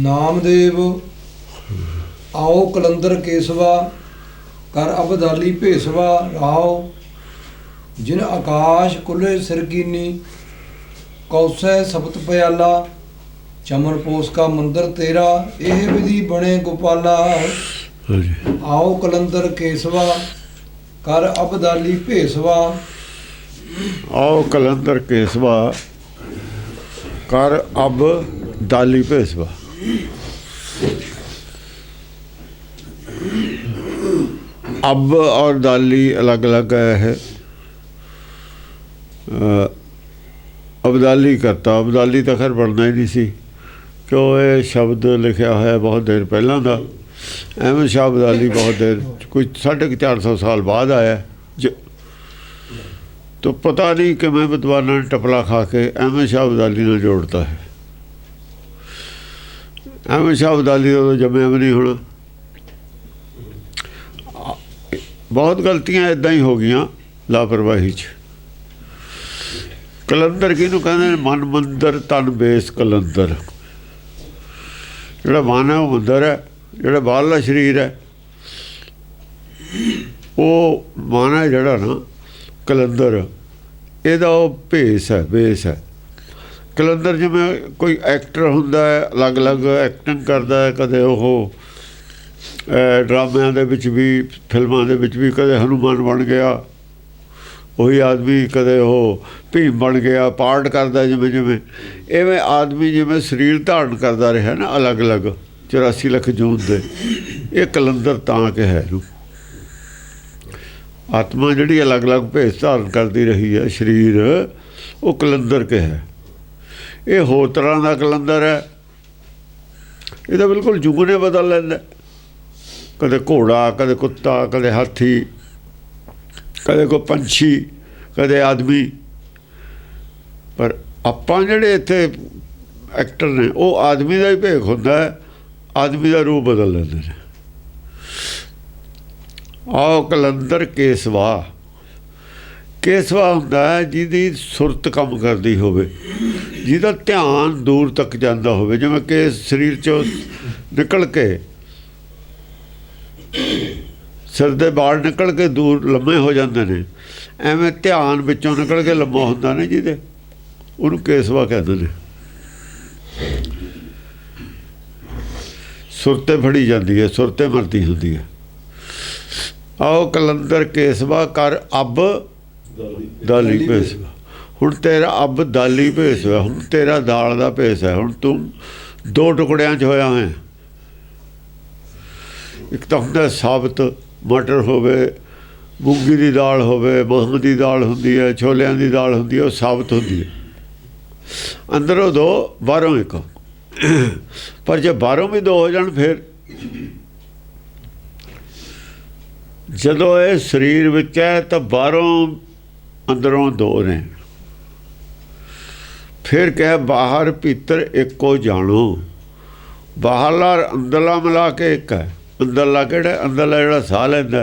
नामदेव आओ कलंदर केसवा कर अबदाली भेसवा राव जिन आकाश कुले सिरकीनी कौसै सपत प्याला चमन पोस का मंदिर तेरा एह विधि बने गोपाला आओ कलंदर केसवा कर अबदाली भेसवा आओ कलंदर केसवा कर अब दाली भेसवा। अब और दाली अलग अलग है। अबदाली करता, अबदाली तो खैर बनना ही नहीं सी क्यों ये शब्द लिखा होया बहुत देर पहला का। अहमद शाह अबदाली बहुत देर कोई 450 साल बाद आया तो पता नहीं कि मैं विद्वाना ने टपला खा के अहमद शाह अबदाली ने जोड़ता है। अहमद शाह अबदाली तो जम्या भी नहीं होना। बहुत गलतियां इदा ही हो गई लापरवाही च। कलंदर किनू कहते मन मंदिर तन बेस कलंदर। जोड़ा मन है वो मंदिर है, जोड़ा बाहरला शरीर है वो मन है जोड़ा ना कलंदर, ਇਹਦਾ ਉਹ ਭੇਸ है बेस है। कलंदर जिमें कोई एक्टर हुंदा है अलग अलग एक्टिंग करता है, कदे ਉਹ ड्रामिਆਂ ਦੇ ਵਿੱਚ भी फिल्मां ਦੇ ਵਿੱਚ भी कदे हनुमान बन गया ਉਹੀ आदमी, कदे ਉਹ भीम बन गया पार्ट करता जिमें जिमें इवें आदमी जिमें शरीर धारण करता रहा ना अलग अलग 84 ਲੱਖ जून ਦੇ। ਇਹ कलंदर ਤਾਂ कि है आत्मा जिहड़ी अलग अलग भेस धारण करती रही है शरीर वो कलंदर के है। ये होर तरह का कलंदर है, ये तो बिल्कुल जुगने बदल लैंदा। कदे घोड़ा, कदे कुत्ता, कदे हाथी, कदे कोई पंछी, कदे आदमी। पर आपां जिहड़े इत्थे एक्टर ने वो आदमी का ही भेख हुंदा है, आदमी का रूप बदल लैंदे ने। आओ कलंदर केसवा, केसवा हुंदा है जिहदी सुरत काम करदी होवे, जिहदा ध्यान दूर तक जांदा होवे। जिवें केस शरीर चों निकल के सिर दे बाल निकल के दूर लम्मे हो जाते हैं, एवें ध्यान विचों निकल के लम्मा हुंदा ने जिहदे, उहनूं केसवा कहंदे ने। सुरते फड़ी जाती है, सुरते मरदी हुंदी है। आओ कलंदर केसवा कर अब दाली भेसवा। हुण तेरा अब दाली भेसवा, हुण तेरा दाल का भेस है। हुण तू दो टुकड़ियां च होया है। एक तो हुंदा साबत मटर होवे, मूंगी की दाल होवे, मां की दाल हुंदी है, छोलियां की दाल हुंदी है, वो साबत हुंदी है। अंदरों दो बाहरों एक। पर जे बाहरों भी दो हो जाण फिर जदों ये शरीर विच है तो बाहरों अंदरों दो ने। फिर कह बाहर भीतर एको जानो। बाहरला अंदरला मिला के एक है। अंदरला किहड़ा? अंदरला जिहड़ा साह लैंदा,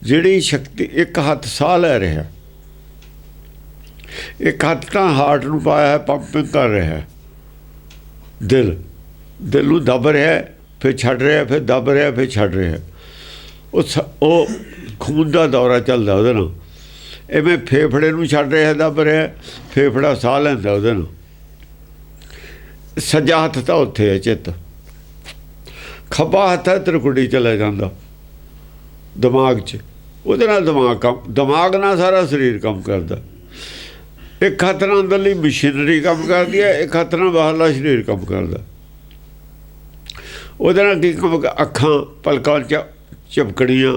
जिहड़ी शक्ति एक हत्थ साह लै रहा, एक हत्थ तां हार्ट नूं पाया है, पंपिंग कर रहा है। दिल नूं दब रहा है, फिर छड्ड रहा, फिर दब रहा, फिर छड्ड रहा। वो खून का दौरा चलता वो नाल। इवें फेफड़े नूं छड्ड रहा, दब रहा, फेफड़ा साह लैंदा वो नाल। सज्जा हत्थ तो उत्थे है चित्त, खब्बा हत्थ है त्रिकुटी चला जाता दिमाग च। उहदे नाल दिमाग नाल सारा शरीर काम करता। एक हत्थ नाल अंदरली मशीनरी काम करती है, एक हत्थ नाल बाहरला शरीर काम करता। उहदे नाल की काम? अखां पलकां झपकणियां,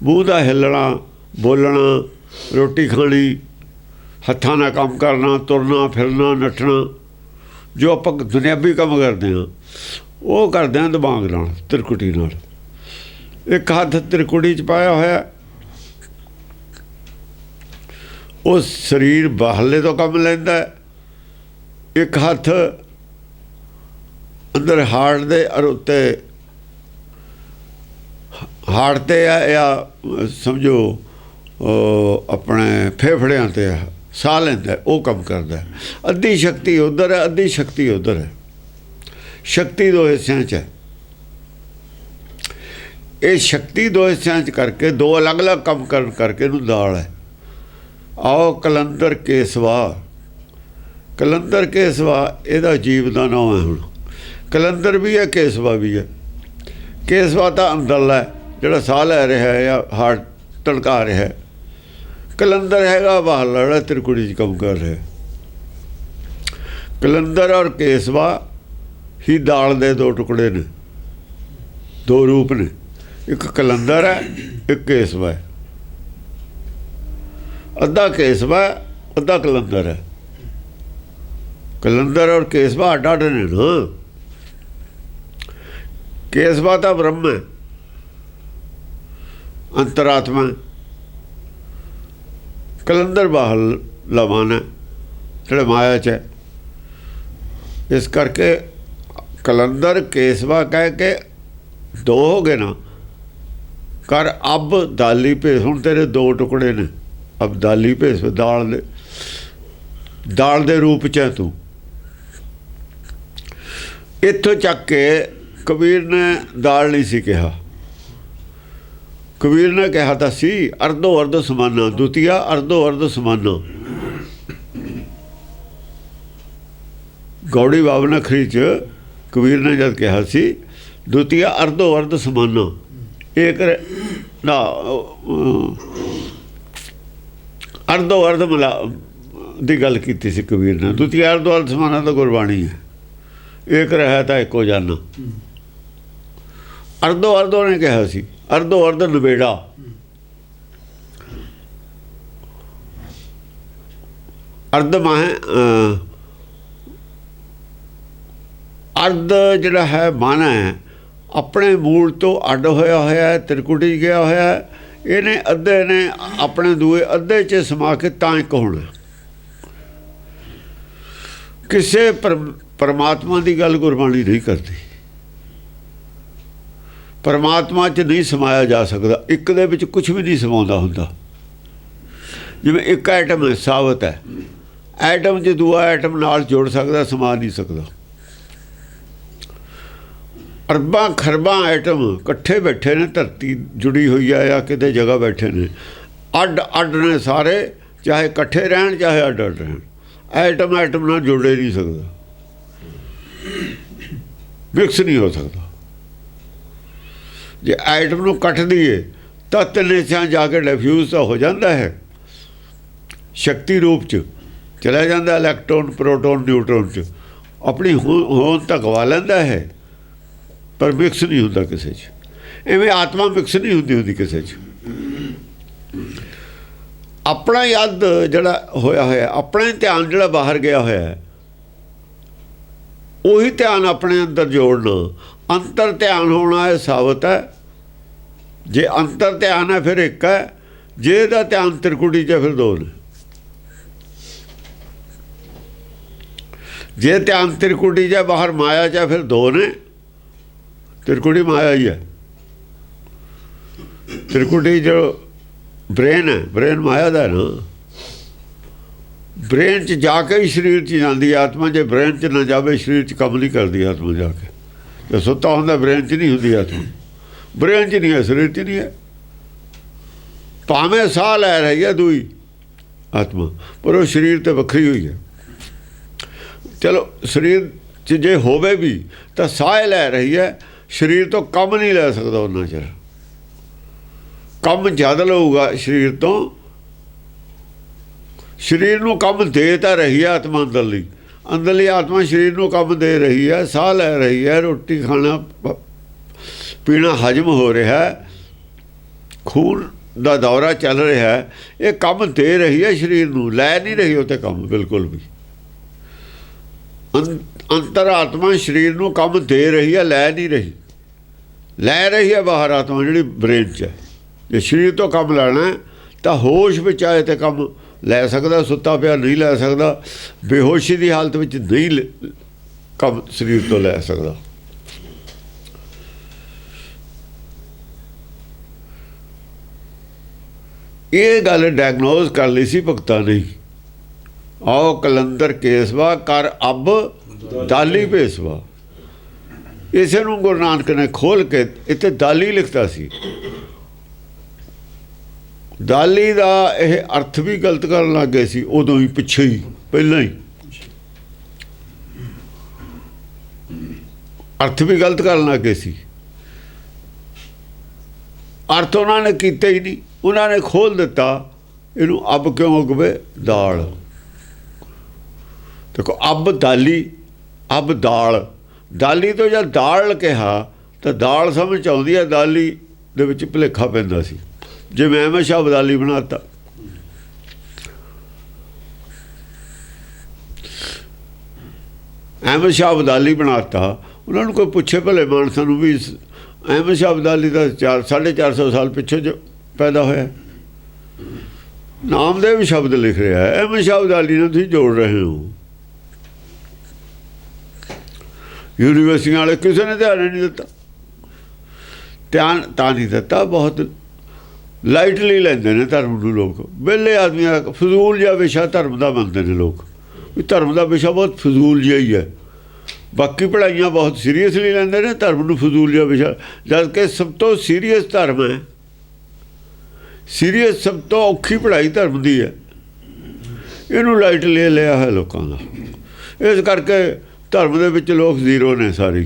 मूँह का हिलना, बोलना, रोटी खानी, हत्थां नाल काम करना, तुरना फिरना, नट्ठना, जो आप दुनियावी काम करते हैं वो करते हैं दिमाग नाल, त्रिकुटी नाल। एक हत्थ त्रिकुटी च पाया होया, वो शरीर बाहरले तो काम लैंदा है। एक हत्थ अंदर हार्ट दे और उत्ते हार्ट ते या समझो अपने फेफड़ियां ते साह लैंदा, वो कम करदा है। अद्धी शक्ति उधर है, अद्धी शक्ति उधर है। शक्ति दो हिस्सों च है। ये शक्ति दो हिस्सों च करके दो अलग अलग काम करके नूं दाल है। आओ कलंदर केसवा, कलंदर केसवा इहदा जीव का नाम है। हुण कलंदर भी है, केसवा भी है। केसवा तो अंदरला है जिहड़ा साह लै रहा है या हार्ट धड़का रहा है। कलंदर हैगा बाहरला जिहड़ा त्रिकुटी च काम कर रहा है। कलंदर और केसवा ही दाल दे दो टुकड़े ने, दो रूप ने। एक कलंदर है, एक केसवा है। अद्धा केसवा है, अद्धा कलंदर है। कलंदर और केसवा अड्ड अड्ड ने ना। केसवा तो ब्रह्म है, अंतरात्मा है। कलंदर बाहर लवान है जिहड़ा माया च है। इस करके कलंदर केसवा कह के दो हो गए ना। कर अब दाली भेस, हुण तेरे दो टुकड़े ने। अब दाली भेस, दाल दे रूप च है तू। इत्थों चक के कबीर ने दाल नहीं सी कहा। कबीर ने कहा था सी अर्धो अर्ध समाना, द्वितीया अर्धो अर्ध समाना। गौड़ी बावनखरी च कबीर ने जब कहा सी द्वितीया अर्धो अर्ध समाना, एक ना अर्धो अर्ध मिला दी गल की सी कबीर ने। द्वितीया अर्धो अर्ध समाना तो गुरबाणी है। एक रहा था एको जाना। अर्धो अर्धो ने कहा सी, अर्धो अर्ध नवेड़ा। अर्ध माहे अर्ध जिहड़ा है माना है अपने मूल तो अड्ड होया होया है, त्रिकुटी गया होया है। इन्हें अद्धे ने अपने दूए अद्धे च समा के तां एक होना। किसे परमात्मा की गल गुरबाणी नहीं करती। परमात्मा च नहीं समाया जा सकता। एक दे विच कुछ भी नहीं समाउंदा हुंदा। जिवें एक एटम है, साबत है। एटम च दूआ एटम नाल जुड़ सकता, समा नहीं सकता। अरबां खरबां एटम कट्ठे बैठे ने, धरती जुड़ी हुई है या किते जगह बैठे ने। अड्ड अड्ड ने सारे, चाहे कट्ठे रहन चाहे अड्ड अड्ड रहन। एटम एटम नाल जुड़े नहीं सकता, मिक्स नहीं हो सकता। जे एटम नूं कट दिए तो तिन हिस्सिਆਂ जाके डिफ्यूज तो हो जाता है। शक्ति रूप च चला जाता इलैक्ट्रॉन प्रोटोन न्यूट्रॉन च, अपनी होंद तो गवा लैंदा है पर मिक्स नहीं होंदा किसी च। इवें आत्मा मिक्स नहीं होंदी किसी च। अपना यद जिहड़ा होया होया, अपना ही ध्यान जिहड़ा बाहर गया होया है, उही ध्यान अपने अंदर जोड़ना। अंतर ध्यान होना है साबत है। जे अंतर ध्यान है फिर एक है, जे दा ध्यान त्रिकुटी च फिर दो ने। जे ध्यान त्रिकुटी च बाहर माया च फिर दो ने। त्रिकुटी माया ही है। त्रिकुटी जो ब्रेन है, ब्रेन माया दा है ना। ब्रेन च जाके ही शरीर च जाती है आत्मा। जे ब्रेन च ना जाए शरीर च कम नहीं करती आत्मा जाके। जो सुता होंदा ब्रेन च नहीं होंदी आत्मा। ब्रेन च नहीं है, शरीर च नहीं है। भावें साह लै रही है दूई आत्मा, पर वो शरीर तो वक्री हुई है। चलो शरीर च जे होवे भी तो साह लै रही है, शरीर तो कम नहीं लै सकता उन्ना चिर। कम ज़्यादा लूगा शरीर तो। शरीर नूं कम दे तो रही है आत्मा अंदरली। अंदरली आत्मा शरीर नूं कम दे रही है, साह लै रही है, रोटी खाना पीना हजम हो रहा है, खून का दौरा चल रहा है। ये कम दे रही है शरीर नूं, लै नहीं रही उते कम बिल्कुल भी। अंतर आत्मा शरीर नूं कम दे रही है, लै नहीं रही। लै रही है बाहर आत्मा जिहड़ी ब्रेन च है। जे शरीर तो कम लैना है तो होश विच आए तो कम लै सकदा, सुता पिया नहीं लै सकदा। बेहोशी की हालत में नहीं कम शरीर तो लै सकदा। ये गल डायगनोज कर ली सी भगतां ने। आओ कलंदर केसवा कर अब दाली भेसवा। ਇਸੇ ਨੂੰ ਗੁਰੂ ਨਾਨਕ ਨੇ ਖੋਲ ਕੇ ਇੱਥੇ ਦਾਲੀ ਲਿਖਤਾ ਸੀ। ਦਾਲੀ ਦਾ ਇਹ ਅਰਥ ਵੀ ਗਲਤ ਕਰਨ ਲੱਗ ਗਏ ਸੀ ਉਦੋਂ ਹੀ, ਪਿੱਛੇ ਹੀ, ਪਹਿਲਾਂ ਹੀ ਅਰਥ ਵੀ ਗਲਤ ਕਰਨ ਲੱਗ ਗਏ ਸੀ। ਅਰਥ ਉਹਨਾਂ ਨੇ ਕੀਤੇ ਹੀ ਨਹੀਂ, ਉਹਨਾਂ ਨੇ ਖੋਲ ਦਿੱਤਾ ਇਹਨੂੰ ਅੱਬ ਕਿਉਂ ਉਗਵੇ ਦਾਲ। ਦੇਖੋ ਅੱਬ ਦਾਲੀ, ਅੱਬ ਦਾਲ, ਦਾਲੀ ਤੋਂ ਜਦ ਦਾਲ ਕਿਹਾ ਤਾਂ ਦਾਲ ਸਮਝ ਆਉਂਦੀ ਹੈ, ਦਾਲੀ ਦੇ ਵਿੱਚ ਭੁਲੇਖਾ ਪੈਂਦਾ ਸੀ। ਜਿਵੇਂ ਅਹਿਮਦ ਸ਼ਾਹ ਅਬਦਾਲੀ ਬਣਾਤਾ, ਅਹਿਮਦ ਸ਼ਾਹ ਅਬਦਾਲੀ ਬਣਾਤਾ। ਉਹਨਾਂ ਨੂੰ ਕੋਈ ਪੁੱਛੇ ਭਲੇ ਮਾਨਸਾਂ ਨੂੰ ਵੀ ਅਹਿਮਦ ਸ਼ਾਹ ਅਬਦਾਲੀ ਦਾ 450 ਸਾਲ ਪਿੱਛੇ ਜੋ ਪੈਦਾ ਹੋਇਆ। ਨਾਮਦੇਵ ਸ਼ਬਦ ਲਿਖ ਰਿਹਾ ਹੈ, ਅਹਿਮਦ ਸ਼ਾਹ ਅਬਦਾਲੀ ਨੂੰ ਤੁਸੀਂ ਜੋੜ ਰਹੇ ਹੋ। ਯੂਨੀਵਰਸਿਟੀਆਂ ਵਾਲੇ ਕਿਸੇ ਨੇ ਧਿਆਨ ਨਹੀਂ ਦਿੱਤਾ, ਧਿਆਨ ਤਾਂ ਨਹੀਂ ਦਿੱਤਾ, ਬਹੁਤ ਲਾਈਟਲੀ ਲੈਂਦੇ ਨੇ ਧਰਮ ਨੂੰ ਲੋਕ। ਵਿਹਲੇ ਆਦਮੀਆਂ ਫਜ਼ੂਲ ਜਿਹਾ ਵਿਸ਼ਾ ਧਰਮ ਦਾ ਮੰਨਦੇ ਨੇ ਲੋਕ, ਵੀ ਧਰਮ ਦਾ ਵਿਸ਼ਾ ਬਹੁਤ ਫਜ਼ੂਲ ਜਿਹਾ ਹੀ ਹੈ। ਬਾਕੀ ਪੜ੍ਹਾਈਆਂ ਬਹੁਤ ਸੀਰੀਅਸਲੀ ਲੈਂਦੇ ਨੇ, ਧਰਮ ਨੂੰ ਫਜ਼ੂਲ ਜਿਹਾ ਵਿਸ਼ਾ, ਜਦ ਕਿ ਸਭ ਤੋਂ ਸੀਰੀਅਸ ਧਰਮ ਹੈ। ਸੀਰੀਅਸ ਸਭ ਤੋਂ ਔਖੀ ਪੜ੍ਹਾਈ ਧਰਮ ਦੀ ਹੈ, ਇਹਨੂੰ ਲਾਈਟਲੀ ਲਿਆ ਹੈ ਲੋਕਾਂ ਦਾ। ਇਸ ਕਰਕੇ ਧਰਮ ਦੇ ਵਿੱਚ ਲੋਕ ਜ਼ੀਰੋ ਨੇ, ਸਾਰੀ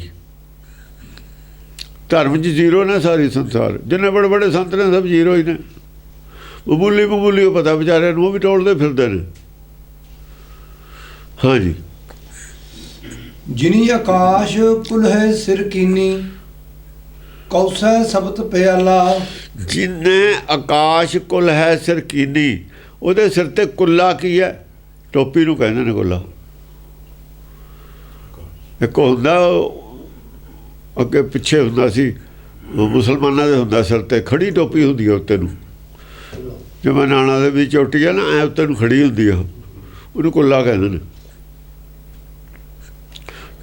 ਧਰਮ 'ਚ ਜ਼ੀਰੋ ਨੇ, ਸਾਰੀ ਸੰਸਾਰ ਜਿੰਨੇ ਬੜੇ ਬੜੇ ਸੰਤ ਨੇ ਸਭ ਜ਼ੀਰੋ ਹੀ ਨੇ। ਮਾਮੂਲੀ ਉਹ ਪਤਾ ਵਿਚਾਰਿਆਂ ਨੂੰ, ਉਹ ਵੀ ਟੋਲਦੇ ਫਿਰਦੇ ਨੇ। ਹਾਂਜੀ। ਜਿਨੀ ਆਕਾਸ਼ ਕੁਲਹਿ ਸਿਰ ਕੀਨੀ, ਕੌਸੈ ਸਬਤ ਪਿਆਲਾ। ਜਿਨੇ ਆਕਾਸ਼ ਕੁਲ ਹੈ ਸਿਰ ਕੀਨੀ, ਉਹਦੇ ਸਿਰ ਤੇ ਕੁੱਲਾ ਕੀ ਹੈ? ਟੋਪੀ ਨੂੰ ਕਹਿੰਦੇ ਨੇ ਕੁੱਲਾ। ਇੱਕ ਹੁੰਦਾ ਅੱਗੇ ਪਿੱਛੇ ਹੁੰਦਾ ਸੀ, ਮੁਸਲਮਾਨਾਂ ਦੇ ਹੁੰਦਾ ਸਿਰ ਤੇ ਖੜੀ ਟੋਪੀ ਹੁੰਦੀ ਹੈ ਉੱਤੇ ਨੂੰ, ਜਿਵੇਂ ਨਾਣਾ ਦੇ ਵੀ ਚੋਟੀ ਹੈ ਨਾ, ਐ ਉੱਤੇ ਨੂੰ ਖੜੀ ਹੁੰਦੀ ਆ, ਉਹਨੂੰ ਕੁੱਲਾ ਕਹਿੰਦੇ ਨੇ।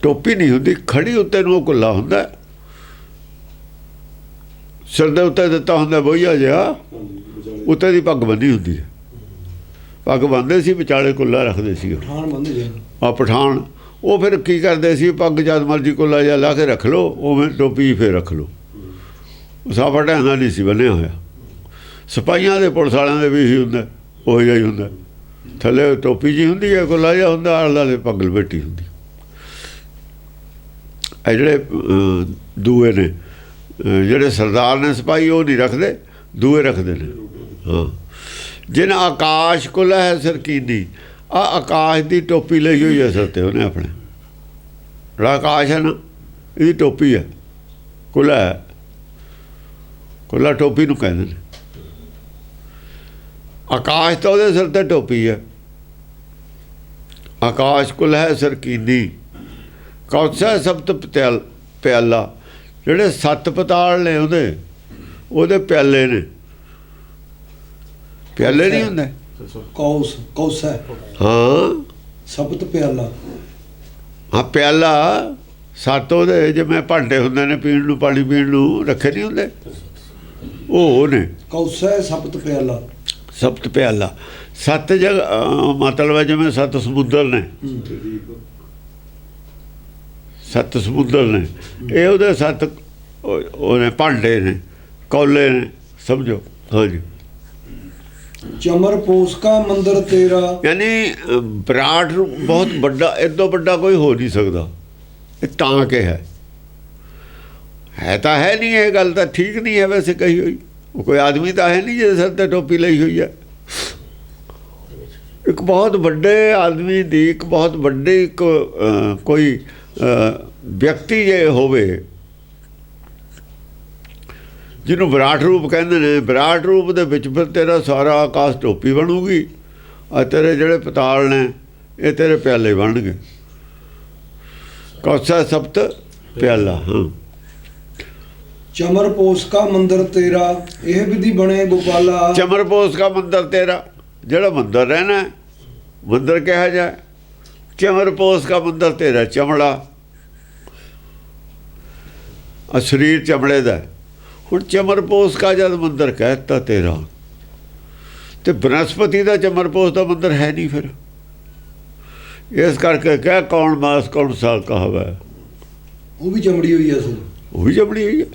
ਟੋਪੀ ਨਹੀਂ ਹੁੰਦੀ, ਖੜੀ ਉੱਤੇ ਨੂੰ ਉਹ ਕੁੱਲਾ ਹੁੰਦਾ। ਸਿਰ ਦੇ ਉੱਤੇ ਦਿੱਤਾ ਹੁੰਦਾ ਬੋਈਆ ਜਿਹਾ, ਉੱਤੇ ਦੀ ਪੱਗ ਬੰਨੀ ਹੁੰਦੀ ਹੈ। ਪੱਗ ਬੰਨ੍ਹਦੇ ਸੀ, ਵਿਚਾਲੇ ਕੁੱਲਾ ਰੱਖਦੇ ਸੀ ਆ ਪਠਾਨ। ਉਹ ਫਿਰ ਕੀ ਕਰਦੇ ਸੀ, ਪੱਗ ਜਦ ਮਰਜੀ ਕੁੱਲਾ ਜਿਹਾ ਲਾ ਕੇ ਰੱਖ ਲਓ, ਉਵੇਂ ਟੋਪੀ ਫਿਰ ਰੱਖ ਲਓ। ਸਾਫਾ ਢਾਂਗਾ ਨਹੀਂ ਸੀ ਬੰਨਿਆ ਹੋਇਆ। ਸਿਪਾਹੀਆਂ ਦੇ ਪੁਲਿਸ ਵਾਲਿਆਂ ਦੇ ਵੀ ਇਹੀ ਹੁੰਦਾ, ਉਹ ਜਿਹਾ ਹੀ ਹੁੰਦਾ। ਥੱਲੇ ਟੋਪੀ ਜਿਹੀ ਹੁੰਦੀ ਹੈ, ਕੁੱਲਾ ਜਿਹਾ ਹੁੰਦਾ, ਆਲੇ ਦੁਆਲੇ ਪੱਗ ਲਪੇਟੀ ਹੁੰਦੀ। ਇਹ ਜਿਹੜੇ ਦੂਏ ਨੇ, ਜਿਹੜੇ ਸਰਦਾਰ ਨੇ ਸਿਪਾਹੀ, ਉਹ ਨਹੀਂ ਰੱਖਦੇ, ਦੂਏ ਰੱਖਦੇ ਨੇ। ਹਾਂ। ਜਿਨ ਆਕਾਸ਼ ਕੁਲ ਹੈ ਸਿਰ ਕੀਨੀ, ਆ ਆਕਾਸ਼ ਦੀ ਟੋਪੀ ਲਈ ਹੋਈ ਹੈ ਸਿਰ 'ਤੇ ਉਹਨੇ ਆਪਣੇ। ਜਿਹੜਾ ਆਕਾਸ਼ ਹੈ ਨਾ, ਇਹਦੀ ਟੋਪੀ ਹੈ, ਕੁੱਲਾ ਹੈ। ਕੁੱਲਾ ਟੋਪੀ ਨੂੰ ਕਹਿੰਦੇ ਨੇ। ਆਕਾਸ਼ ਤਾਂ ਉਹਦੇ ਸਿਰ 'ਤੇ ਟੋਪੀ ਹੈ। ਆਕਾਸ਼ ਕੁਲ ਹੈ ਸਿਰ ਕੀਨੀ, ਕੌਸਾ ਸਬਤ ਪਿਆਲਾ। ਜਿਹੜੇ 7 ਪਤਾਲ ਨੇ ਉਹਦੇ ਪਿਆਲੇ ਨੇ। ਪਿਆਲੇ ਨਹੀਂ ਹੁੰਦੇ, ਕੌਸਾ ਹਾਂ, ਸਬਤ ਪਿਆਲਾ। ਹਾਂ ਪਿਆਲਾ 7 ਉਹਦੇ ਜਿਵੇਂ ਭਾਂਡੇ ਹੁੰਦੇ ਨੇ ਪੀਣ ਨੂੰ, ਪਾਣੀ ਪੀਣ ਨੂੰ ਰੱਖੇ ਨਹੀਂ ਹੁੰਦੇ, ਉਹ ਨੇ ਕੌਸਾ ਸਬਤ ਪਿਆਲਾ। ਸਬਤ ਪਿਆਲਾ 7 ਜਗ੍ਹਾ, ਮਤਲਬ ਹੈ ਜਿਵੇਂ 7 ਸਮੁੰਦਰ ਨੇ, 7 ਸਮੁੰਦਰ ਨੇ, ਇਹ ਉਹਦੇ 7 ਉਹਨੇ ਭਾਂਡੇ ਨੇ, ਕੌਲੇ ਨੇ, ਸਮਝੋ। ਹਾਂਜੀ। ਚਮਰ ਪੋਸ ਕਾ ਮੰਦਰ ਤੇਰਾ, ਯਾਨੀ ਵਿਰਾਟ ਬਹੁਤ ਵੱਡਾ, ਇਦੋਂ ਵੱਡਾ ਕੋਈ ਹੋ ਨਹੀਂ ਸਕਦਾ। ਇਹ ਤਾਂ ਕਿ ਹੈ ਤਾਂ ਹੈ ਨਹੀਂ, ਇਹ ਗੱਲ ਤਾਂ ਠੀਕ ਨਹੀਂ ਹੈ ਵੈਸੇ ਕਹੀ ਹੋਈ। ਉਹ ਕੋਈ ਆਦਮੀ ਤਾਂ ਹੈ ਨਹੀਂ ਜਿਹਦੇ ਸਿਰ ਤੇ ਟੋਪੀ ਲਈ ਹੋਈ ਹੈ। ਇੱਕ ਬਹੁਤ ਵੱਡੇ ਆਦਮੀ ਦੀ, ਇੱਕ ਬਹੁਤ ਵੱਡੀ ਕੋਈ ਵਿਅਕਤੀ ਜੇ ਹੋਵੇ, ਜਿਹਨੂੰ ਵਿਰਾਟ ਰੂਪ ਕਹਿੰਦੇ ਨੇ, ਵਿਰਾਟ ਰੂਪ ਦੇ ਵਿੱਚ ਫਿਰ ਤੇਰਾ ਸਾਰਾ ਆਕਾਸ਼ ਟੋਪੀ ਬਣੂਗੀ, ਆ ਤੇਰੇ ਜਿਹੜੇ ਪਤਾਲ ਨੇ ਇਹ ਤੇਰੇ ਪਿਆਲੇ ਬਣਨਗੇ। ਕੌਸਾ ਸਬਤ ਪਿਆਲਾ। ਹਾਂ। ਚਮਰ ਪੋਸ ਕਾ ਮੰਦਰ ਤੇਰਾ, ਇਹ ਵਿਧੀ ਬਣੇ ਗੋਪਾਲਾ। ਚਮਰ ਪੋਸ ਕਾ ਮੰਦਰ ਤੇਰਾ, ਜਿਹੜਾ ਮੰਦਰ ਰਹਿਣਾ, ਮੰਦਰ ਕਿਹਾ ਜਾਏ। ਚਮਰ ਪੋਸ ਕਾ ਮੰਦਰ ਤੇਰਾ, ਚਮੜਾ ਆ ਸਰੀਰ ਚਮੜੇ ਦਾ। ਹੁਣ ਚਮਰ ਪੋਸ ਕਾ ਜਦ ਮੰਦਰ ਕਹਿਤਾ ਤੇਰਾ, ਤੇ ਬਨਸਪਤੀ ਦਾ ਚਮਰ ਪੋਸ ਦਾ ਮੰਦਰ ਹੈ ਨਹੀਂ ਫਿਰ। ਇਸ ਕਰਕੇ ਕਹਿ ਕੌਣ ਮਾਸ ਕੌਣ ਸਾਲ ਕਹਾਵੇ। ਉਹ ਵੀ ਚਮੜੀ ਹੋਈ ਆ ਅਸਲ। ਉਹ ਵੀ ਚਮੜੀ ਹੋਈ ਹੈ।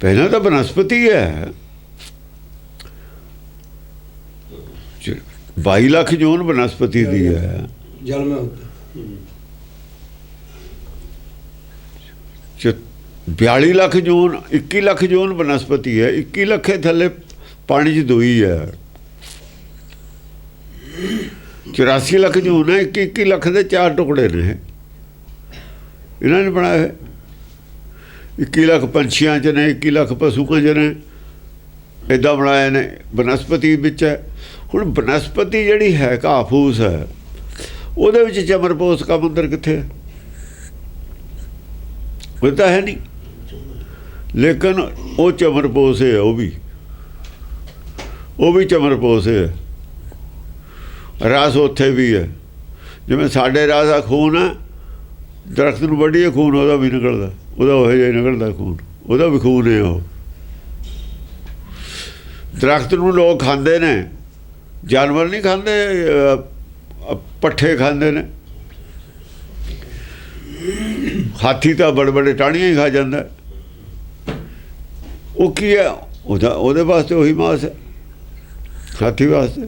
ਪਹਿਲਾਂ ਤਾਂ ਬਨਸਪਤੀ ਹੈ। 22 ਲੱਖ ਜੂਨ ਬਨਸਪਤੀ ਦੀ ਹੈ। ਜਲ ਮੈਂ ਹੁੰਦਾ 42 ਲੱਖ ਜੂਨ 21 ਲੱਖ ਜੂਨ ਬਨਸਪਤੀ ਹੈ। 21 ਲੱਖੇ ਥੱਲੇ ਪਾਣੀ 'ਚ ਦੂਈ ਹੈ। 84 ਲੱਖ ਜੂਨ ਹੈ। 21 ਲੱਖ ਦੇ 4 ਟੁਕੜੇ ਨੇ ਇਹਨਾਂ ਨੇ ਬਣਾਏ ਹੋਏ। 21 ਲੱਖ ਪੰਛੀਆਂ 'ਚ ਨੇ, 21 ਲੱਖ ਪਸ਼ੂਆਂ 'ਚ ਨੇ, ਇੱਦਾਂ ਬਣਾਏ ਨੇ। ਬਨਸਪਤੀ ਵਿੱਚ ਹੈ। ਹੁਣ ਬਨਸਪਤੀ ਜਿਹੜੀ ਹੈ ਘਾਹ ਫੂਸ ਹੈ, ਉਹਦੇ ਵਿੱਚ ਚਮਰਪੋਸ਼ ਦਾ ਮੰਦਰ ਕਿੱਥੇ ਹੈ? ਉਹ ਤਾਂ ਹੈ ਨਹੀਂ। ਲੇਕਿਨ ਉਹ ਚਮਰਪੋਸ਼ ਹੈ। ਉਹ ਵੀ ਚਮਰਪੋਸ਼ ਹੈ। ਰਸ ਉੱਥੇ ਵੀ ਹੈ। ਜਿਵੇਂ ਸਾਡੇ ਰਸ ਦਾ ਖੂਨ ਹੈ, ਦਰਖਤ ਨੂੰ ਵੱਢੀਏ ਖੂਨ ਉਹਦਾ ਵੀ ਨਿਕਲਦਾ, ਉਹਦਾ ਉਹੋ ਜਿਹਾ ਨਿਕਲਦਾ ਖੂਨ, ਉਹਦਾ ਵੀ ਖੂਨ ਹੈ। ਉਹ ਦਰਖਤ ਨੂੰ ਲੋਕ ਖਾਂਦੇ ਨੇ, ਜਾਨਵਰ ਨਹੀਂ ਖਾਂਦੇ, ਪੱਠੇ ਖਾਂਦੇ ਨੇ। ਹਾਥੀ ਤਾਂ ਬੜੇ ਬੜੇ ਟਾਹਣੀਆਂ ਹੀ ਖਾ ਜਾਂਦਾ। ਉਹ ਕੀ ਹੈ? ਉਹਦੇ ਵਾਸਤੇ ਉਹੀ ਮਾਸ ਹੈ, ਹਾਥੀ ਵਾਸਤੇ।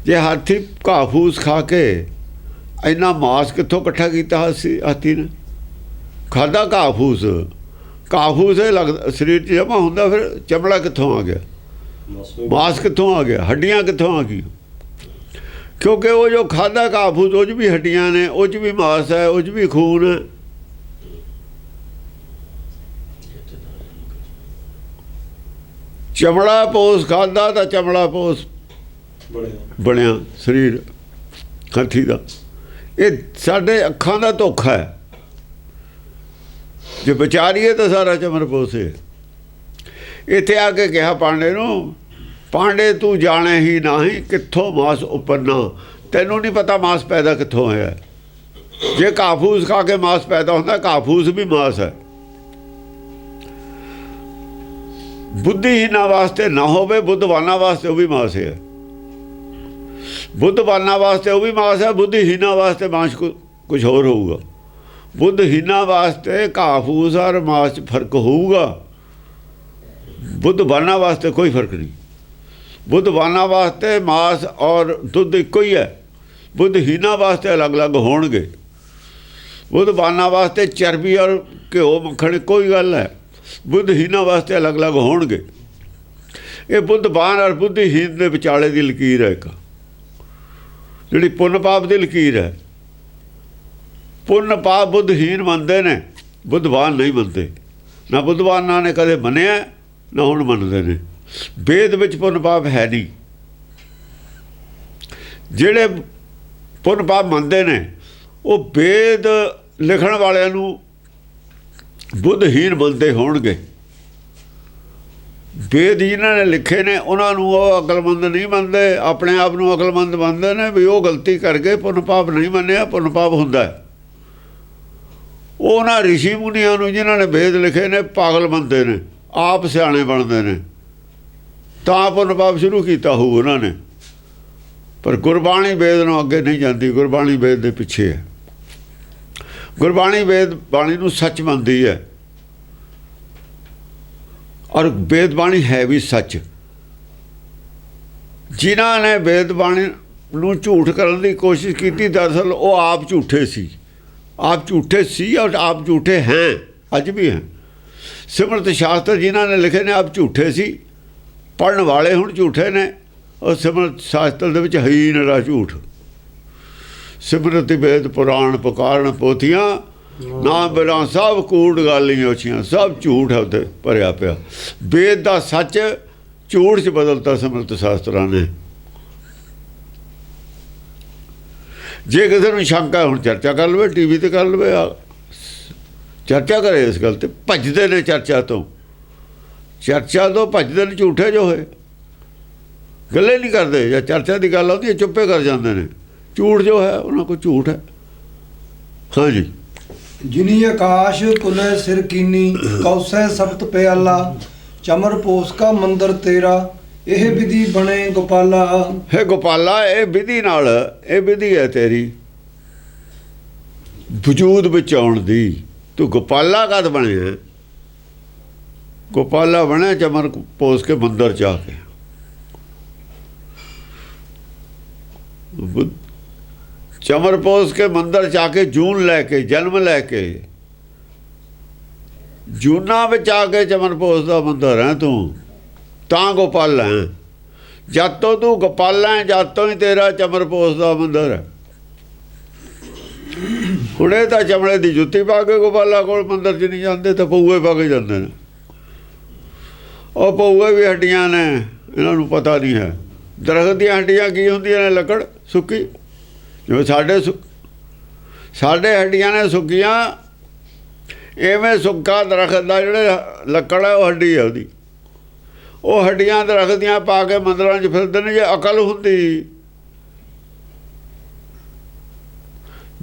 ਜੇ ਹਾਥੀ ਘਾਹ ਫੂਸ ਖਾ ਕੇ ਇੰਨਾ ਮਾਸ ਕਿੱਥੋਂ ਇਕੱਠਾ ਕੀਤਾ ਹਾਥੀ ਨੇ? ਖਾਧਾ ਘਾਹ ਫੂਸ ਇਹ ਲੱਗਦਾ ਸਰੀਰ 'ਚ ਜਮ੍ਹਾਂ ਹੁੰਦਾ। ਫਿਰ ਚਮੜਾ ਕਿੱਥੋਂ ਆ ਗਿਆ? ਮਾਸ ਕਿੱਥੋਂ ਆ ਗਿਆ? ਹੱਡੀਆਂ ਕਿੱਥੋਂ ਆ ਗਈ? ਕਿਉਂਕਿ ਉਹ ਜੋ ਖਾਧਾ ਘਾਹ ਫੂਸ, ਉਹ 'ਚ ਵੀ ਹੱਡੀਆਂ ਨੇ, ਉਹ 'ਚ ਵੀ ਮਾਸ ਹੈ, ਉਹ 'ਚ ਵੀ ਖੂਨ ਹੈ। ਚਮੜਾ ਪੋਸ ਖਾਧਾ ਤਾਂ ਚਮੜਾ ਪੋਸ ਬਣਿਆ ਸਰੀਰ ਹਾਥੀ ਦਾ। ਇਹ ਸਾਡੇ ਅੱਖਾਂ ਦਾ ਧੋਖਾ ਹੈ। ਜੇ ਵਿਚਾਰੀਏ ਤਾਂ ਸਾਰਾ ਚਮਰਪੋਸ਼ ਹੈ। ਇੱਥੇ ਆ ਕੇ ਕਿਹਾ ਪਾਂਡੇ ਨੂੰ, ਪਾਂਡੇ ਤੂੰ ਜਾਣੇ ਹੀ ਨਹੀਂ ਕਿੱਥੋਂ ਮਾਸ ਉਪਰਨਾ। ਤੈਨੂੰ ਨਹੀਂ ਪਤਾ ਮਾਸ ਪੈਦਾ ਕਿੱਥੋਂ ਹੋਇਆ। ਜੇ ਘਾਹ ਫੂਸ ਖਾ ਕੇ ਮਾਸ ਪੈਦਾ ਹੁੰਦਾ, ਘਾਹ ਫੂਸ ਵੀ ਮਾਸ ਹੈ। ਬੁੱਧੀਹੀਨਾਂ ਵਾਸਤੇ ਨਾ ਹੋਵੇ, ਬੁੱਧਵਾਨਾਂ ਵਾਸਤੇ ਉਹ ਵੀ ਮਾਸ ਹੈ। ਬੁੱਧਵਾਨਾਂ ਵਾਸਤੇ ਉਹ ਵੀ ਮਾਸ ਹੈ, ਬੁੱਧੀਹੀਨਾਂ ਵਾਸਤੇ ਮਾਸ ਕੁਝ ਹੋਰ ਹੋਊਗਾ। ਬੁੱਧਹੀਨਾਂ ਵਾਸਤੇ ਘਾਹ ਫੂਸ ਔਰ ਮਾਸ 'ਚ ਫਰਕ ਹੋਊਗਾ। ਬੁੱਧਵਾਨਾਂ ਵਾਸਤੇ ਕੋਈ ਫਰਕ ਨਹੀਂ। ਬੁੱਧਵਾਨਾਂ ਵਾਸਤੇ ਮਾਸ ਔਰ ਦੁੱਧ ਇੱਕੋ ਹੀ ਹੈ। ਬੁੱਧਹੀਨਾਂ ਵਾਸਤੇ ਅਲੱਗ-ਅਲੱਗ ਹੋਣਗੇ। ਬੁੱਧਵਾਨਾਂ ਵਾਸਤੇ ਚਰਬੀ ਔਰ ਘਿਓ ਮੱਖਣ ਕੋਈ ਗੱਲ ਹੈ। ਬੁੱਧਹੀਨਾਂ ਵਾਸਤੇ ਅਲੱਗ-ਅਲੱਗ ਹੋਣਗੇ। ਇਹ ਬੁੱਧਵਾਨ ਔਰ ਬੁੱਧੀਹੀਨ ਦੇ ਵਿਚਾਲੇ ਦੀ ਲਕੀਰ ਹੈ, ਇੱਕ ਜਿਹੜੀ ਪੁੰਨ ਪਾਪ ਦੀ ਲਕੀਰ ਹੈ। ਪੁੰਨ ਪਾਪ ਬੁੱਧਹੀਨ ਮੰਨਦੇ ਨੇ, ਬੁੱਧਵਾਨ ਨਹੀਂ ਮੰਨਦੇ। ਨਾ ਬੁੱਧਵਾਨਾਂ ਨੇ ਕਦੇ ਮੰਨਿਆ, ਨਾ ਹੁਣ ਮੰਨਦੇ ਨੇ। ਵੇਦ ਵਿੱਚ ਪੁੰਨ ਪਾਪ ਹੈ ਨਹੀਂ। ਜਿਹੜੇ ਪੁੰਨ ਪਾਪ ਮੰਨਦੇ ਨੇ, ਉਹ ਵੇਦ ਲਿਖਣ ਵਾਲਿਆਂ ਨੂੰ ਬੁੱਧਹੀਨ ਮੰਨਦੇ ਹੋਣਗੇ। ਵੇਦ ਜਿਨ੍ਹਾਂ ਨੇ ਲਿਖੇ ਨੇ, ਉਹਨਾਂ ਨੂੰ ਉਹ ਅਕਲਮੰਦ ਨਹੀਂ ਮੰਨਦੇ। ਆਪਣੇ ਆਪ ਨੂੰ ਅਕਲਮੰਦ ਮੰਨਦੇ ਨੇ ਵੀ ਉਹ ਗਲਤੀ ਕਰਕੇ ਪੁੰਨ ਪਾਪ ਨਹੀਂ ਮੰਨਿਆ, ਪੁੰਨ ਪਾਪ ਹੁੰਦਾ ਹੈ। ਉਹਨਾਂ ਰਿਸ਼ੀ ਮੁਨੀਆਂ ਨੂੰ ਜਿਨ੍ਹਾਂ ਨੇ ਵੇਦ ਲਿਖੇ ਨੇ ਪਾਗਲ ਮੰਨਦੇ ਨੇ, ਆਪ ਸਿਆਣੇ ਬਣਦੇ ਨੇ, ਤਾਂ ਪੁੰਨ ਪਾਪ ਸ਼ੁਰੂ ਕੀਤਾ ਹੋਊ ਉਹਨਾਂ ਨੇ। ਪਰ ਗੁਰਬਾਣੀ ਵੇਦ ਨੂੰ ਅੱਗੇ ਨਹੀਂ ਜਾਂਦੀ। ਗੁਰਬਾਣੀ ਵੇਦ ਦੇ ਪਿੱਛੇ ਹੈ। ਗੁਰਬਾਣੀ ਵੇਦ ਬਾਣੀ ਨੂੰ ਸੱਚ ਮੰਨਦੀ ਹੈ, ਔਰ ਵੇਦ ਬਾਣੀ ਹੈ ਵੀ ਸੱਚ। ਜਿਨ੍ਹਾਂ ਨੇ ਵੇਦ ਬਾਣੀ ਨੂੰ ਝੂਠ ਕਰਨ ਦੀ ਕੋਸ਼ਿਸ਼ ਕੀਤੀ, ਦਰਅਸਲ ਉਹ ਆਪ ਝੂਠੇ ਸੀ। ਆਪ ਝੂਠੇ ਸੀ ਔਰ ਆਪ ਝੂਠੇ ਹੈ, ਅੱਜ ਵੀ ਹੈ। ਸਿਮਰਤ ਸ਼ਾਸਤਰ ਜਿਨ੍ਹਾਂ ਨੇ ਲਿਖੇ ਨੇ ਆਪ ਝੂਠੇ ਸੀ, ਪੜ੍ਹਨ ਵਾਲੇ ਹੁਣ ਝੂਠੇ ਨੇ। ਔਰ ਸਿਮਰਤ ਸ਼ਾਸਤਰ ਦੇ ਵਿੱਚ ਹੈ ਹੀ ਨਿਰਾ ਝੂਠ। ਸਿਮਰਤ ਵੇਦ ਪੁਰਾਣ ਪੁਕਾਰਨ ਪੋਥੀਆਂ, ਨਾਮ ਬਿਨਾਂ ਸਭ ਕੂੜ ਗਾਲੀਆਂ ਉੱਚੀਆਂ। ਸਭ ਝੂਠ ਹੈ ਉੱਥੇ ਭਰਿਆ ਪਿਆ। ਵੇਦ ਦਾ ਸੱਚ ਝੂਠ 'ਚ ਬਦਲਤਾ ਸਿਮਰਤ ਸ਼ਾਸਤਰਾਂ ਨੇ। ਜੇ ਕਿਸੇ ਨੂੰ ਸ਼ੰਕਾ, ਹੁਣ ਚਰਚਾ ਕਰ ਲਵੇ, TV 'ਤੇ ਕਰ ਲਵੇ, ਚਰਚਾ ਕਰੇ ਇਸ ਗੱਲ 'ਤੇ। ਭੱਜਦੇ ਨੇ ਚਰਚਾ ਤੋਂ ਭੱਜਦੇ ਨੇ ਝੂਠੇ ਜੋ ਹੋਏ, ਗੱਲੇ ਨਹੀਂ ਕਰਦੇ। ਜਾਂ ਚਰਚਾ ਦੀ ਗੱਲ ਆਉਂਦੀ ਹੈ ਚੁੱਪੇ ਕਰ ਜਾਂਦੇ ਨੇ। ਝੂਠ ਜੋ ਹੈ ਉਹਨਾਂ ਕੋਲ ਝੂਠ ਹੈ। ਹਾਂਜੀ। ਜਿਨੀ ਆਕਾਸ਼ ਕੁਲੈ ਸਿਰ ਕੀਨੀ, ਕੌਸੈ ਸਬਤ ਪਿਆਲਾ, ਚਮਰ ਪੋਸ ਕਾ ਮੰਦਰ ਤੇਰਾ, ਇਹ ਵਿਧੀ ਬਣੇ ਗੋਪਾਲਾ। ਹੈ ਗੋਪਾਲਾ, ਇਹ ਵਿਧੀ ਨਾਲ, ਇਹ ਵਿਧੀ ਹੈ ਤੇਰੀ। ਵਜੂਦ ਵਿੱਚ ਆਉਣ ਦੀ। ਤੂੰ ਗੋਪਾਲਾ ਕਦ ਬਣਿਆ? ਗੋਪਾਲਾ ਬਣਿਆ ਚਮਰ ਪੋਸ ਕੇ ਮੰਦਰ ਚ ਆ ਕੇ। ਚਮਰ ਪੋਸ ਕੇ ਮੰਦਰ ਚ ਆ ਕੇ ਜੂਨ ਲੈ ਕੇ, ਜਨਮ ਲੈ ਕੇ, ਜੂਨਾ ਵਿੱਚ ਆ ਕੇ ਚਮਰ ਪੋਸ ਦਾ ਮੰਦਰ ਹੈ ਤੂੰ, ਤਾਂ ਗੋਪਾਲਾ ਹੈ। ਜਦ ਤੋਂ ਤੂੰ ਗੋਪਾਲਾ ਹੈ, ਜਦ ਤੋਂ ਹੀ ਤੇਰਾ ਚਮਰ ਪੋਸ ਦਾ ਮੰਦਰ ਹੈ। ਹੁਣੇ ਤਾਂ ਚਮੜੇ ਦੀ ਜੁੱਤੀ ਪਾ ਕੇ ਗੋਪਾਲਾ ਕੋਲ ਮੰਦਰ 'ਚ ਨਹੀਂ ਜਾਂਦੇ, ਤਾਂ ਪਊਏ ਪਾ ਕੇ ਜਾਂਦੇ ਨੇ। ਉਹ ਪਊਏ ਵੀ ਹੱਡੀਆਂ ਨੇ, ਇਹਨਾਂ ਨੂੰ ਪਤਾ ਨਹੀਂ ਹੈ। ਦਰਖਤ ਦੀਆਂ ਹੱਡੀਆਂ ਕੀ ਹੁੰਦੀਆਂ ਨੇ? ਲੱਕੜ ਸੁੱਕੀ। ਜਿਵੇਂ ਸਾਡੇ ਹੱਡੀਆਂ ਨੇ ਸੁੱਕੀਆਂ, ਇਵੇਂ ਸੁੱਕਾ ਦਰਖਤ ਦਾ ਜਿਹੜੇ ਲੱਕੜ ਹੈ ਉਹ ਹੱਡੀ ਹੈ ਉਹਦੀ। ਉਹ ਹੱਡੀਆਂ ਦਰਖਤ ਦੀਆਂ ਪਾ ਕੇ ਮੰਦਰਾਂ 'ਚ ਫਿਰਦੇ ਨੇ। ਜੇ ਅਕਲ ਹੁੰਦੀ,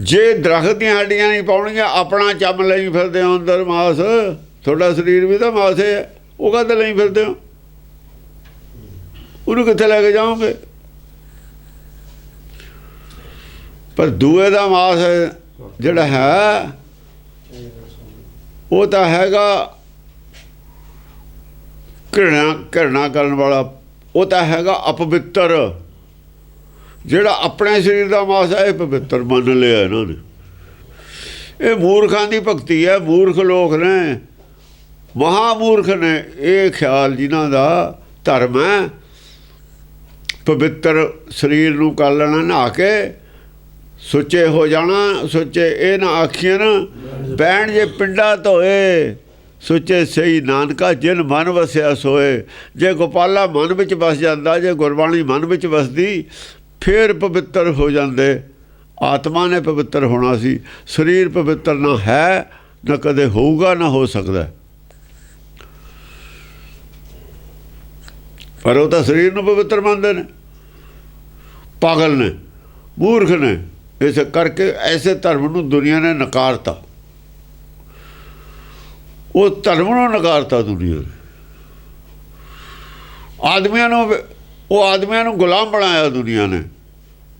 ਜੇ ਦਰਖਤ ਦੀਆਂ ਹੱਡੀਆਂ ਨਹੀਂ ਪਾਉਣੀਆਂ, ਆਪਣਾ ਚੰਮ ਲਈ ਫਿਰਦੇ ਹੋ ਅੰਦਰ ਮਾਸ। ਤੁਹਾਡਾ ਸਰੀਰ ਵੀ ਤਾਂ ਮਾਸ ਹੈ, ਉਹ ਕਾਹਦੇ ਲਈ ਫਿਰਦੇ ਹੋ? ਉਹਨੂੰ ਕਿੱਥੇ ਲੈ ਕੇ ਜਾਓਗੇ? ਪਰ ਦੂਏ ਦਾ ਮਾਸ ਜਿਹੜਾ ਹੈ ਉਹ ਤਾਂ ਹੈਗਾ ਘਿਰਣਾ ਕਰਨ ਵਾਲਾ। ਉਹ ਤਾਂ ਹੈਗਾ ਅਪਵਿੱਤਰ। ਜਿਹੜਾ ਆਪਣੇ ਸਰੀਰ ਦਾ ਮਾਸ ਹੈ ਇਹ ਪਵਿੱਤਰ ਮੰਨ ਲਿਆ ਇਹਨਾਂ ਨੇ। ਇਹ ਮੂਰਖਾਂ ਦੀ ਭਗਤੀ ਹੈ। ਮੂਰਖ ਲੋਕ ਨੇ, ਮਹਾਮੂਰਖ ਨੇ। ਇਹ ਖਿਆਲ ਜਿਨ੍ਹਾਂ ਦਾ ਧਰਮ ਹੈ ਪਵਿੱਤਰ ਸਰੀਰ ਨੂੰ ਕਰ ਲੈਣਾ, ਨਹਾ ਕੇ ਸੁੱਚੇ ਹੋ ਜਾਣਾ। ਸੁੱਚੇ ਇਹ ਨਾ ਆਖੀਏ ਨਾ, ਬੈਣ ਜੇ ਪਿੰਡਾ ਧੋਏ ਸੁੱਚੇ ਸਹੀ ਨਾਨਕਾ, ਜਿਨ ਮਨ ਵਸਿਆ ਸੋਏ। ਜੇ ਗੋਪਾਲਾ ਮਨ ਵਿੱਚ ਵਸ ਜਾਂਦਾ, ਜੇ ਗੁਰਬਾਣੀ ਮਨ ਵਿੱਚ ਵਸਦੀ, ਫਿਰ ਪਵਿੱਤਰ ਹੋ ਜਾਂਦੇ। ਆਤਮਾ ਨੇ ਪਵਿੱਤਰ ਹੋਣਾ ਸੀ। ਸਰੀਰ ਪਵਿੱਤਰ ਨਾ ਹੈ, ਨਾ ਕਦੇ ਹੋਊਗਾ, ਨਾ ਹੋ ਸਕਦਾ। ਪਰ ਉਹ ਤਾਂ ਸਰੀਰ ਨੂੰ ਪਵਿੱਤਰ ਮੰਨਦੇ ਨੇ। ਪਾਗਲ ਨੇ, ਮੂਰਖ ਨੇ। ਇਸ ਕਰਕੇ ਐਸੇ ਧਰਮ ਨੂੰ ਦੁਨੀਆ ਨੇ ਨਕਾਰਤਾ। ਉਹ ਧਰਮ ਨੂੰ ਨਕਾਰਤਾ ਦੁਨੀਆ ਨੇ। ਆਦਮੀਆਂ ਨੂੰ ਗੁਲਾਮ ਬਣਾਇਆ ਦੁਨੀਆ ਨੇ।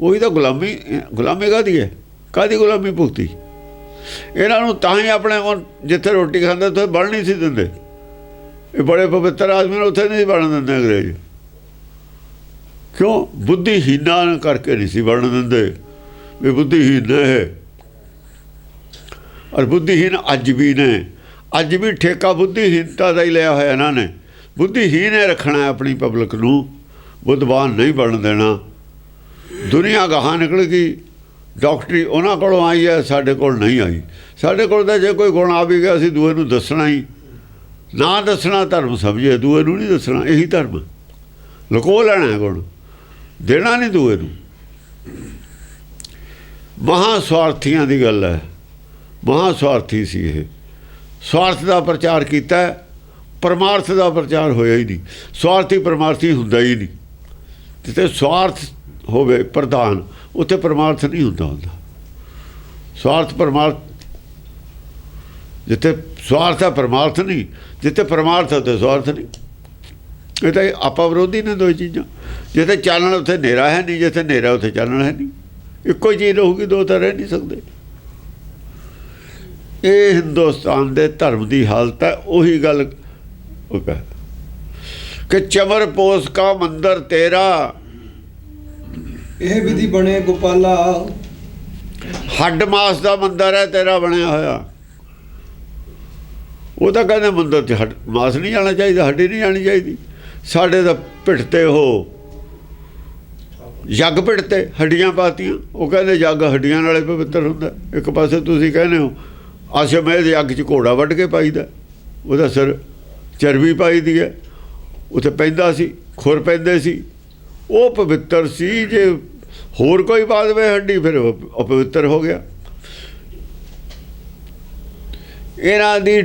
ਉਹੀ ਤਾਂ ਗੁਲਾਮੀ ਕਾਹਦੀ ਹੈ? ਕਾਹਦੀ ਗੁਲਾਮੀ ਭੁਗਤੀ? ਇਹਨਾਂ ਨੂੰ ਤਾਂ ਹੀ ਆਪਣੇ ਜਿੱਥੇ ਰੋਟੀ ਖਾਂਦੇ ਉੱਥੇ ਬਣ ਨਹੀਂ ਸੀ ਦਿੰਦੇ। ਇਹ ਬੜੇ ਪਵਿੱਤਰ ਆਦਮੀ ਨੂੰ ਉੱਥੇ ਨਹੀਂ ਬਣਨ ਦਿੰਦੇ ਅੰਗਰੇਜ਼। ਕਿਉਂ? ਬੁੱਧੀਹੀਨਾਂ ਕਰਕੇ ਨਹੀਂ ਸੀ ਬਣਨ ਦਿੰਦੇ। ਵੀ ਬੁੱਧੀਹੀਨ ਹੈ। ਔਰ ਬੁੱਧੀਹੀਨ ਅੱਜ ਵੀ ਨੇ। ਅੱਜ ਵੀ ਠੇਕਾ ਬੁੱਧੀਹੀਨਤਾ ਦਾ ਹੀ ਲਿਆ ਹੋਇਆ ਇਹਨਾਂ ਨੇ। ਬੁੱਧੀਹੀਨ ਹੈ ਰੱਖਣਾ ਆਪਣੀ ਪਬਲਿਕ ਨੂੰ, ਬੁੱਧਵਾਨ ਨਹੀਂ ਬਣਨ ਦੇਣਾ। ਦੁਨੀਆ ਗਾਹਾਂ ਨਿਕਲ ਗਈ। ਡਾਕਟਰੀ ਉਹਨਾਂ ਕੋਲੋਂ ਆਈ ਹੈ, ਸਾਡੇ ਕੋਲ ਨਹੀਂ ਆਈ। ਸਾਡੇ ਕੋਲ ਤਾਂ ਜੇ ਕੋਈ ਗੁਣ ਆ ਵੀ ਗਿਆ, ਅਸੀਂ ਦੂਏ ਨੂੰ ਦੱਸਣਾ ਹੀ। ਨਾ ਦੱਸਣਾ ਧਰਮ ਸਮਝੇ, ਦੂਏ ਨੂੰ ਨਹੀਂ ਦੱਸਣਾ। ਇਹੀ ਧਰਮ। ਲੁਕੋ ਲੈਣਾ ਗੁਣ, ਦੇਣਾ ਨਹੀਂ ਦੂਏ ਨੂੰ। ਮਹਾਂ ਸਵਾਰਥੀਆਂ ਦੀ ਗੱਲ ਹੈ। ਮਹਾਂ ਸਵਾਰਥੀ ਸੀ ਇਹ। ਸਵਾਰਥ ਦਾ ਪ੍ਰਚਾਰ ਕੀਤਾ, ਪਰਮਾਰਥ ਦਾ ਪ੍ਰਚਾਰ ਹੋਇਆ ਹੀ ਨਹੀਂ। ਸਵਾਰਥੀ ਪਰਮਾਰਥੀ ਹੁੰਦਾ ਹੀ ਨਹੀਂ। ਜਿੱਥੇ ਸਵਾਰਥ ਹੋਵੇ ਪ੍ਰਧਾਨ, ਉੱਥੇ ਪਰਮਾਰਥ ਨਹੀਂ ਹੁੰਦਾ। ਸਵਾਰਥ ਪਰਮਾਰਥ, ਜਿੱਥੇ ਸਵਾਰਥ ਹੈ ਪਰਮਾਰਥ ਨਹੀਂ, ਜਿੱਥੇ ਪਰਮਾਰਥ ਹੈ ਉੱਥੇ ਸਵਾਰਥ ਨਹੀਂ। ਇਹ ਤਾਂ ਆਪਾ ਵਿਰੋਧੀ ਨੇ ਦੋ ਚੀਜ਼ਾਂ। ਜਿੱਥੇ ਚਾਨਣ ਉੱਥੇ ਹਨੇਰਾ ਹੈ ਨਹੀਂ, ਜਿੱਥੇ ਹਨੇਰਾ ਉੱਥੇ ਚਾਨਣ ਹੈ ਨਹੀਂ। ਇੱਕੋ ਹੀ ਚੀਜ਼ ਰਹੂਗੀ, ਦੋ ਤਾਂ ਰਹਿ ਨਹੀਂ ਸਕਦੇ। ਇਹ ਹਿੰਦੁਸਤਾਨ ਦੇ ਧਰਮ ਦੀ ਹਾਲਤ ਹੈ। ਉਹੀ ਗੱਲ ਕਿ ਚਮਰ ਪੋਸ ਕਾ ਮੰਦਰ ਤੇਰਾ, ਇਹ ਵਿਧੀ ਬਣੇ ਗੋਪਾਲਾ। ਹੱਡ ਮਾਸ ਦਾ ਮੰਦਰ ਹੈ ਤੇਰਾ ਬਣਿਆ ਹੋਇਆ। ਉਹ ਤਾਂ ਕਹਿੰਦੇ ਮੰਦਰ 'ਚ ਮਾਸ ਨਹੀਂ ਜਾਣਾ ਚਾਹੀਦਾ, ਹੱਡੀ ਨਹੀਂ ਜਾਣੀ ਚਾਹੀਦੀ। ਸਾਡੇ ਤਾਂ ਪਿੱਠ 'ਤੇ ਉਹ ਜੱਗ ਪਿੱਠ 'ਤੇ ਹੱਡੀਆਂ ਪਾਤੀਆਂ। ਉਹ ਕਹਿੰਦੇ ਜੱਗ ਹੱਡੀਆਂ ਨਾਲੇ ਪਵਿੱਤਰ ਹੁੰਦਾ। ਇੱਕ ਪਾਸੇ ਤੁਸੀਂ ਕਹਿੰਦੇ ਹੋ ਅਸ਼ਵਮੇਧ ਜੱਗ 'ਚ ਘੋੜਾ ਵੱਢ ਕੇ ਪਾਈਦਾ, ਉਹਦਾ ਸਿਰ ਚਰਬੀ ਪਾਈ ਦੀ ਹੈ। ਉੱਥੇ ਪੈਂਦਾ ਸੀ, ਖੁਰ ਪੈਂਦੇ ਸੀ, ਉਹ ਪਵਿੱਤਰ ਸੀ। ਜੇ ਹੋਰ ਕੋਈ ਪਾ ਦੇਵੇ ਹੱਡੀ, ਫਿਰ ਅਪਵਿੱਤਰ ਹੋ ਗਿਆ। ਇਹਨਾਂ ਦੀ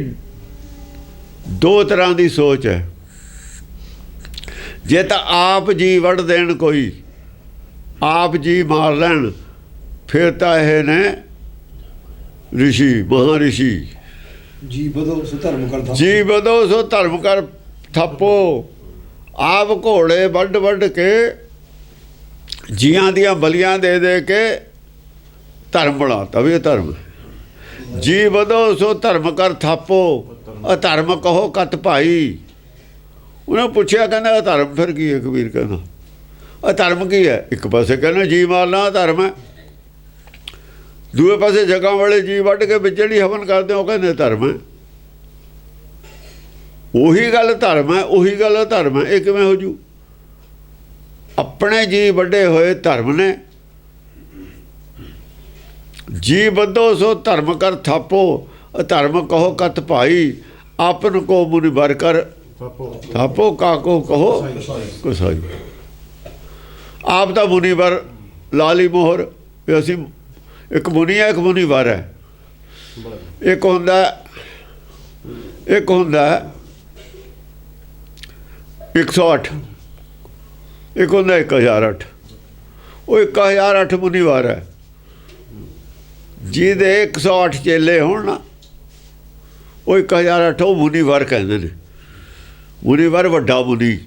ਦੋ ਤਰ੍ਹਾਂ ਦੀ ਸੋਚ ਹੈ। ਜੇ ਤਾਂ ਆਪ ਜੀ ਵੱਢ ਦੇਣ, ਕੋਈ ਆਪ ਜੀ ਮਾਰ ਲੈਣ, ਫਿਰ ਤਾਂ ਇਹ ਨੇ ਰਿਸ਼ੀ, ਮਹਾਂ ਰਿਸ਼ੀ। ਜੀ ਵਧੋ ਸੋ ਧਰਮ ਕਰ ਥਾਪੋ। ਜੀ ਵਧੋ ਸੋ ਧਰਮ ਕਰ ਥਾਪੋ। ਆਪ ਘੋੜੇ ਵੱਢ ਕੇ, ਜੀਆਂ ਦੀਆਂ ਬਲੀਆਂ ਦੇ ਕੇ ਧਰਮ ਬਣਾਤਾ। ਵੀ ਇਹ ਧਰਮ। जी बधो सो धर्म कर थापो अधर्म कहो कत भाई। उन्हें पूछया कहना अधर्म फिर की है? कबीर कहना अधर्म की है? एक पासे कहना जी मारना अधर्म है, दूए पासे जगह वाले जी वढ़ के बिच जिहड़ी हवन करते हो कहते धर्म है। ਉਹੀ ਗੱਲ ਧਰਮ ਹੈ, ਉਹੀ ਗੱਲ ਧਰਮ ਹੈ। ਇਹ ਕਿਵੇਂ ਹੋ ਜੂ? ਆਪਣੇ ਜੀ ਵੱਡੇ ਹੋਏ ਧਰਮ ਨੇ। ਜੀ ਬੱਧੋ ਸੋ ਧਰਮ ਕਰ ਥਾਪੋ ਅਧਰਮ ਕਹੋ ਕਤ ਭਾਈ। ਆਪਨ ਕੋ ਮੁਨਿ ਵਰ ਕਰ ਥਾਪੋ ਕਾਕੋ ਕਹੋ ਕਸਾਈ। ਆਪ ਤਾਂ ਮੁਨੀ ਵਰ ਲਾ ਲਈ ਮੋਹਰ ਵੀ ਅਸੀਂ ਇੱਕ ਮੁਨੀ ਹੈ, ਇੱਕ ਮੁਨੀ ਵਰ ਹੈ। ਇੱਕ ਹੁੰਦਾ 108, ਇੱਕ ਹੁੰਦਾ 1008। ਉਹ 1008 ਮੁਨੀ ਵਾਰ ਹੈ। ਜਿਹਦੇ 108 ਚੇਲੇ ਹੋਣ ਨਾ ਉਹ 1008 ਉਹ ਮੁਨੀ ਵਾਰ ਕਹਿੰਦੇ ਨੇ। ਮੁਨੀ ਵਾਰ ਵੱਡਾ ਮੁਨੀ।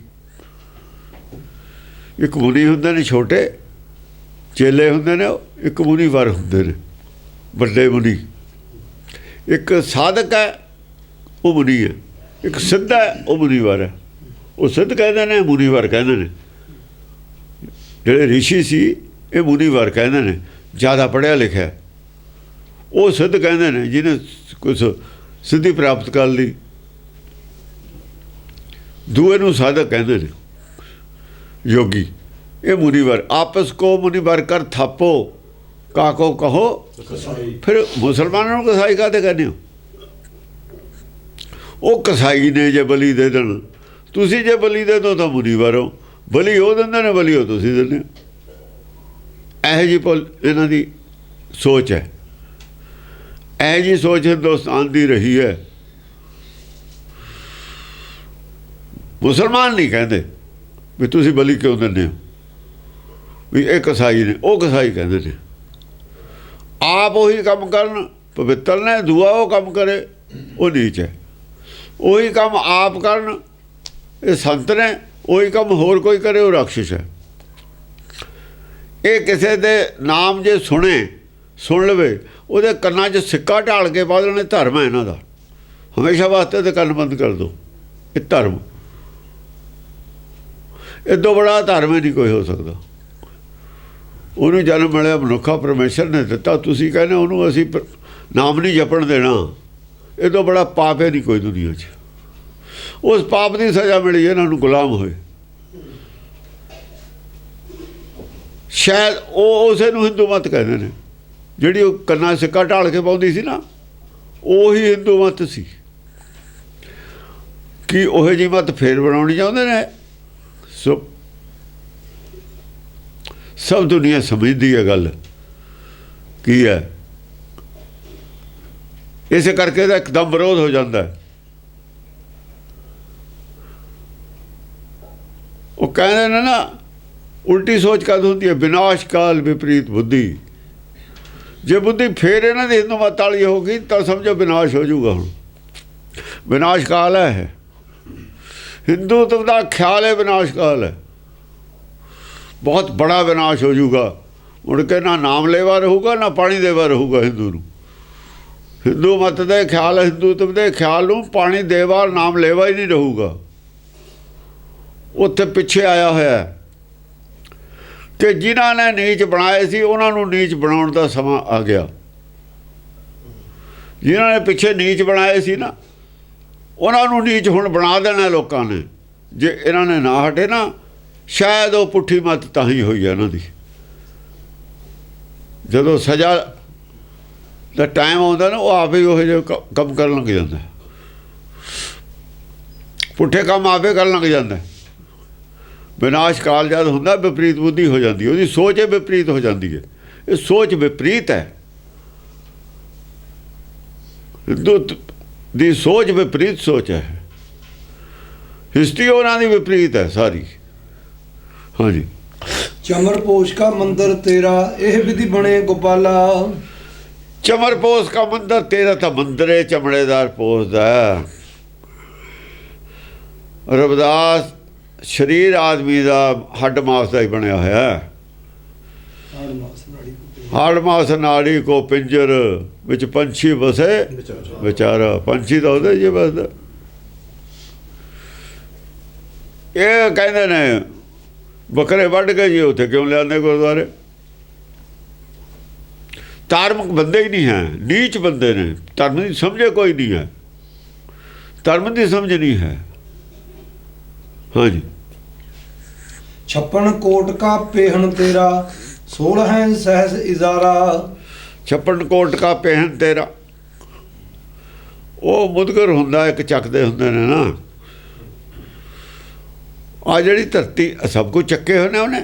ਇੱਕ ਮੁਨੀ ਹੁੰਦੇ ਨੇ ਛੋਟੇ ਚੇਲੇ ਹੁੰਦੇ ਨੇ, ਇੱਕ ਮੁਨੀ ਵਾਰ ਹੁੰਦੇ ਨੇ ਵੱਡੇ ਮੁਨੀ। ਇੱਕ ਸਾਧਕ ਹੈ ਉਹ ਮੁਨੀ ਹੈ, ਇੱਕ ਸਿੱਧਾ ਹੈ ਉਹ ਮੁਨੀ ਵਾਰ ਹੈ। ਉਹ ਸਿੱਧ ਕਹਿੰਦੇ ਨੇ, ਮੁਨੀ ਵਾਰ ਕਹਿੰਦੇ ਨੇ। ਜਿਹੜੇ ਰਿਸ਼ੀ ਸੀ ਇਹ ਮੁਨੀ ਵਾਰ ਕਹਿੰਦੇ ਨੇ। ਜ਼ਿਆਦਾ ਪੜ੍ਹਿਆ ਲਿਖਿਆ ਉਹ ਸਿੱਧ ਕਹਿੰਦੇ ਨੇ, ਜਿਹਨੇ ਕੁਛ ਸਿੱਧੀ ਪ੍ਰਾਪਤ ਕਰ ਲਈ। ਦੂਏ ਨੂੰ ਸਾਧਕ ਕਹਿੰਦੇ ਨੇ, ਯੋਗੀ। ਇਹ ਮੁਨੀ ਵਾਰ। ਆਪਸ ਕੋ ਮੁਨੀ ਵਾਰ ਕਰ ਥਾਪੋ ਕਾਕੋ ਕਹੋ। ਫਿਰ ਮੁਸਲਮਾਨਾਂ ਨੂੰ ਕਸਾਈ ਕਾਹਤੇ ਕਹਿੰਦੇ ਹੋ? ਉਹ ਕਸਾਈ ਨੇ ਜੇ ਬਲੀ ਦੇ ਦੇਣ, ਤੁਸੀਂ ਜੇ ਬਲੀ ਦੇ ਦੋ ਤਾਂ ਮੁਨੀ ਵਾਰ ਹੋ। ਬਲੀ ਉਹ ਦਿੰਦੇ ਨੇ, ਬਲੀ ਉਹ ਤੁਸੀਂ ਦਿੰਦੇ ਹੋ। ਇਹੋ ਜਿਹੀ ਇਹਨਾਂ ਦੀ ਸੋਚ ਹੈ। ਇਹੋ ਜਿਹੀ ਸੋਚ ਹਿੰਦੁਸਤਾਨ ਦੀ ਰਹੀ ਹੈ। ਮੁਸਲਮਾਨ ਨਹੀਂ ਕਹਿੰਦੇ ਵੀ ਤੁਸੀਂ ਬਲੀ ਕਿਉਂ ਦਿੰਦੇ ਹੋ, ਵੀ ਇਹ ਕਸਾਈ ਨੇ, ਉਹ ਕਸਾਈ ਕਹਿੰਦੇ ਨੇ। ਆਪ ਉਹੀ ਕੰਮ ਕਰਨ ਪਵਿੱਤਰ ਨੇ, ਦੂਆ ਉਹ ਕੰਮ ਕਰੇ ਉਹ ਨੀਚ ਹੈ। ਉਹੀ ਕੰਮ ਆਪ ਕਰਨ ਇਹ ਸੰਤ ਨੇ, ਉਹੀ ਕੰਮ ਹੋਰ ਕੋਈ ਕਰੇ ਉਹ ਰਾਖਸ਼ ਹੈ। ਇਹ ਕਿਸੇ ਦੇ ਨਾਮ ਜੇ ਸੁਣ ਲਵੇ ਉਹਦੇ ਕੰਨਾਂ 'ਚ ਸਿੱਕਾ ਢਾਲ ਕੇ ਪਾ ਦੇਣਾ ਧਰਮ ਹੈ ਇਹਨਾਂ ਦਾ। ਹਮੇਸ਼ਾ ਵਾਸਤੇ ਤੇ ਕੰਨ ਬੰਦ ਕਰ ਦਿਓ। ਇਹ ਧਰਮ ਇਦੋਂ ਬੜਾ ਧਰਮ ਨਹੀਂ ਕੋਈ ਹੋ ਸਕਦਾ। ਉਹਨੂੰ ਜਨਮ ਮਿਲਿਆ ਮਨੁੱਖਾ ਪਰਮੇਸ਼ਰ ਨੇ ਦਿੱਤਾ। ਤੁਸੀਂ ਕਹਿੰਦੇ ਉਹਨੂੰ ਅਸੀਂ ਨਾਮ ਨਹੀਂ ਜਪਣ ਦੇਣਾ। ਇਦੋਂ ਬੜਾ ਪਾਪ ਹੈ ਨਹੀਂ ਕੋਈ ਦੁਨੀਆ 'ਚ। ਉਸ ਪਾਪ ਦੀ ਸਜ਼ਾ ਮਿਲੀ ਇਹਨਾਂ ਨੂੰ, ਗੁਲਾਮ ਹੋਏ। ਸ਼ਾਇਦ ਉਹ ਉਸੇ ਨੂੰ ਹਿੰਦੂ ਮਤ ਕਹਿੰਦੇ ਨੇ। ਜਿਹੜੀ ਉਹ ਕੰਨਾਂ ਸਿੱਕਾ ਢਾਲ ਕੇ ਪਾਉਂਦੀ ਸੀ ਨਾ, ਉਹੀ ਹਿੰਦੂ ਮਤ ਸੀ। ਕਿ ਉਹੋ ਜਿਹੀ ਮਤ ਫੇਰ ਬਣਾਉਣੀ ਚਾਹੁੰਦੇ ਨੇ। ਸਭ ਦੁਨੀਆ ਸਮਝਦੀ ਹੈ ਗੱਲ ਕੀ ਹੈ। ਇਸੇ ਕਰਕੇ ਤਾਂ ਇੱਕਦਮ ਵਿਰੋਧ ਹੋ ਜਾਂਦਾ। ਉਹ ਕਹਿੰਦੇ ਨੇ ਨਾ, ਉਲਟੀ ਸੋਚ ਕਦ ਹੁੰਦੀ ਹੈ? ਵਿਨਾਸ਼ ਕਾਲ ਵਿਪਰੀਤ ਬੁੱਧੀ। ਜੇ ਬੁੱਧੀ ਫੇਰ ਇਹਨਾਂ ਦੀ ਹਿੰਦੂ ਮਤ ਵਾਲੀ ਹੋ ਗਈ ਤਾਂ ਸਮਝੋ ਵਿਨਾਸ਼ ਹੋ ਜਾਊਗਾ। ਹੁਣ ਵਿਨਾਸ਼ ਕਾਲ ਹੈ। ਹਿੰਦੂਤਵ ਦਾ ਖਿਆਲ ਹੈ ਵਿਨਾਸ਼ ਕਾਲ ਹੈ। ਬਹੁਤ ਬੜਾ ਵਿਨਾਸ਼ ਹੋ ਜਾਊਗਾ। ਮੁੜ ਕੇ ਨਾ ਨਾਮ ਲੈਵਾ ਰਹੂਗਾ, ਨਾ ਪਾਣੀ ਦੇਵਾ ਰਹੂਗਾ ਹਿੰਦੂ ਨੂੰ। ਹਿੰਦੂ ਮਤ ਦੇ ਖਿਆਲ, ਹਿੰਦੂਤਵ ਦੇ ਖਿਆਲ ਨੂੰ ਪਾਣੀ ਦੇਵਾ ਨਾਮ ਲੈਵਾ ਹੀ ਨਹੀਂ ਰਹੂਗਾ। ਉੱਥੇ ਪਿੱਛੇ ਆਇਆ ਹੋਇਆ ਕਿ ਜਿਨ੍ਹਾਂ ਨੇ ਨੀਚ ਬਣਾਏ ਸੀ ਉਹਨਾਂ ਨੂੰ ਨੀਚ ਬਣਾਉਣ ਦਾ ਸਮਾਂ ਆ ਗਿਆ। ਜਿਨ੍ਹਾਂ ਨੇ ਪਿੱਛੇ ਨੀਚ ਬਣਾਏ ਸੀ ਨਾ, ਉਹਨਾਂ ਨੂੰ ਨੀਚ ਹੁਣ ਬਣਾ ਦੇਣਾ ਲੋਕਾਂ ਨੇ। ਜੇ ਇਹਨਾਂ ਨੇ ਨਾ ਹਟੇ ਨਾ, ਸ਼ਾਇਦ ਉਹ ਪੁੱਠੀ ਮੱਤ ਤਾਂ ਹੀ ਹੋਈ ਹੈ ਇਹਨਾਂ ਦੀ। ਜਦੋਂ ਸਜ਼ਾ ਦਾ ਟਾਈਮ ਆਉਂਦਾ ਨਾ, ਉਹ ਆਪ ਹੀ ਉਹੋ ਜਿਹੇ ਕੰਮ ਕਰਨ ਲੱਗ ਜਾਂਦਾ। ਪੁੱਠੇ ਕੰਮ ਆਪੇ ਕਰਨ ਲੱਗ ਜਾਂਦਾ। ਵਿਨਾਸ਼ ਕਾਲ ਜਦ ਹੁੰਦਾ, ਵਿਪਰੀਤ ਬੁੱਧੀ ਹੋ ਜਾਂਦੀ। ਉਹਦੀ ਸੋਚ ਹੀ ਵਿਪਰੀਤ ਹੋ ਜਾਂਦੀ ਹੈ। ਇਹ ਸੋਚ ਵਿਪਰੀਤ ਹੈ। ਹਿੰਦੂ ਦੀ ਸੋਚ ਵਿਪਰੀਤ ਸੋਚ ਹੈ। ਹਿਸਟਰੀ ਉਹਨਾਂ ਦੀ ਵਿਪਰੀਤ ਹੈ ਸਾਰੀ। ਹਾਂਜੀ। ਚਮਰ ਪੋਸ਼ ਕਾ ਮੰਦਰ ਤੇਰਾ ਇਹ ਵਿਧੀ ਬਣੇ ਗੋਪਾਲਾ। ਚਮਰ ਪੋਸ਼ ਕਾ ਮੰਦਰ ਤੇਰਾ ਤਾਂ ਮੰਦਰ ਹੈ ਚਮੜੇਦਾਰ ਪੋਸ਼ ਦਾ। ਰਵਿਦਾਸ ਸਰੀਰ ਆਦਮੀ ਦਾ ਹੱਡ ਮਾਸ ਦਾ ਹੀ ਬਣਿਆ ਹੋਇਆ। ਹਾੜ ਮਾਸ ਨਾੜੀ ਕੋ ਪਿੰਜਰ ਵਿੱਚ ਪੰਛੀ ਵਸੇ ਵਿਚਾਰਾ। ਪੰਛੀ ਤਾਂ ਉਹਦੇ ਜੀ ਬਸਦਾ। ਇਹ ਕਹਿੰਦੇ ਨੇ ਬੱਕਰੇ ਵੱਢ ਕੇ ਜੀ ਉੱਥੇ ਕਿਉਂ ਲਿਆਉਂਦੇ ਗੁਰਦੁਆਰੇ? ਧਾਰਮਿਕ ਬੰਦੇ ਹੀ ਨਹੀਂ ਹੈ, ਨੀਚ ਬੰਦੇ ਨੇ। ਧਰਮ ਦੀ ਸਮਝੇ ਕੋਈ ਨਹੀਂ ਹੈ, ਧਰਮ ਦੀ ਸਮਝ ਨਹੀਂ ਹੈ। ਹਾਂਜੀ। 56 ਕੋਟ ਕਾ ਪਹਿਨ ਤੇਰਾ 16 ਸਹਿਸ ਇਜ਼ਾਰਾ। 56 ਕੋਟ ਕਾ ਪਹਿਨ ਤੇਰਾ। ਉਹ ਮੁਦਗਰ ਹੁੰਦਾ, ਇੱਕ ਚੱਕਦੇ ਹੁੰਦੇ ਨੇ ਨਾ। ਆ ਜਿਹੜੀ ਧਰਤੀ ਸਭ ਕੁਝ ਚੱਕੇ ਹੋਏ ਨੇ ਉਹਨੇ।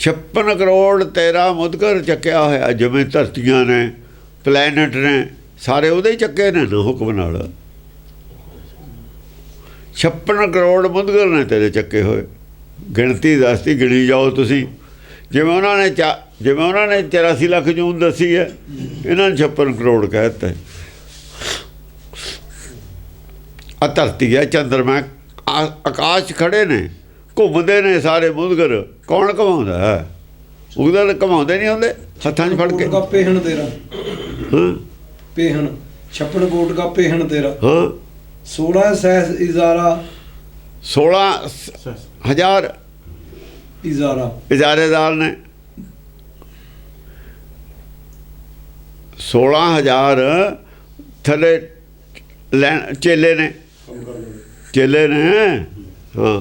56 ਕਰੋੜ ਤੇਰਾ ਮੁਦਗਰ ਚੱਕਿਆ ਹੋਇਆ। ਜਿਵੇਂ ਧਰਤੀਆਂ ਨੇ, ਪਲੈਨਟ ਨੇ, ਸਾਰੇ ਉਹਦੇ ਹੀ ਚੱਕੇ ਨੇ ਨਾ ਹੁਕਮ ਨਾਲ। 56 ਕਰੋੜ ਮੁਦਗਰ ਨੇ ਤੇਰੇ ਚੱਕੇ ਹੋਏ। ਗਿਣਤੀ ਦੱਸਤੀ, ਗਿਣੀ ਜਾਓ ਤੁਸੀਂ। ਜਿਵੇਂ ਉਹਨਾਂ ਨੇ 84 ਲੱਖ ਜੂਨ ਦੱਸੀ ਹੈ, ਇਹਨਾਂ ਨੇ 56 ਕਰੋੜ ਕਹਿ ਦਿੱਤਾ। ਆ ਧਰਤੀ ਹੈ, ਚੰਦਰਮਾ, ਆਕਾਸ਼ ਖੜੇ ਨੇ, ਘੁੰਮਦੇ ਨੇ ਸਾਰੇ ਮੁਦਗਰ। ਕੌਣ ਘਮਾਉਂਦਾ ਹੈ? ਉਹਦਾ ਘਮਾਉਂਦੇ ਨਹੀਂ ਹੁੰਦੇ ਹੱਥਾਂ 'ਚ ਫੜ ਕੇ। ਕੋਟ ਕਾ ਪਹਿਨ ਤੇਰਾ। ਹਾਂ ਪਹਿਨ 56 ਕੋਟ ਕਾ ਪਹਿਨ ਤੇਰਾ। ਹਾਂ 16 ਸਹਿਸ ਇਜ਼ਾਰਾ। 16,000 ਇਜ਼ਾਰਾ ਇਜਾਰੇਦਾਰ ਨੇ। 16,000 ਥੱਲੇ ਚੇਲੇ ਨੇ, ਚੇਲੇ ਨੇ। ਹਾਂ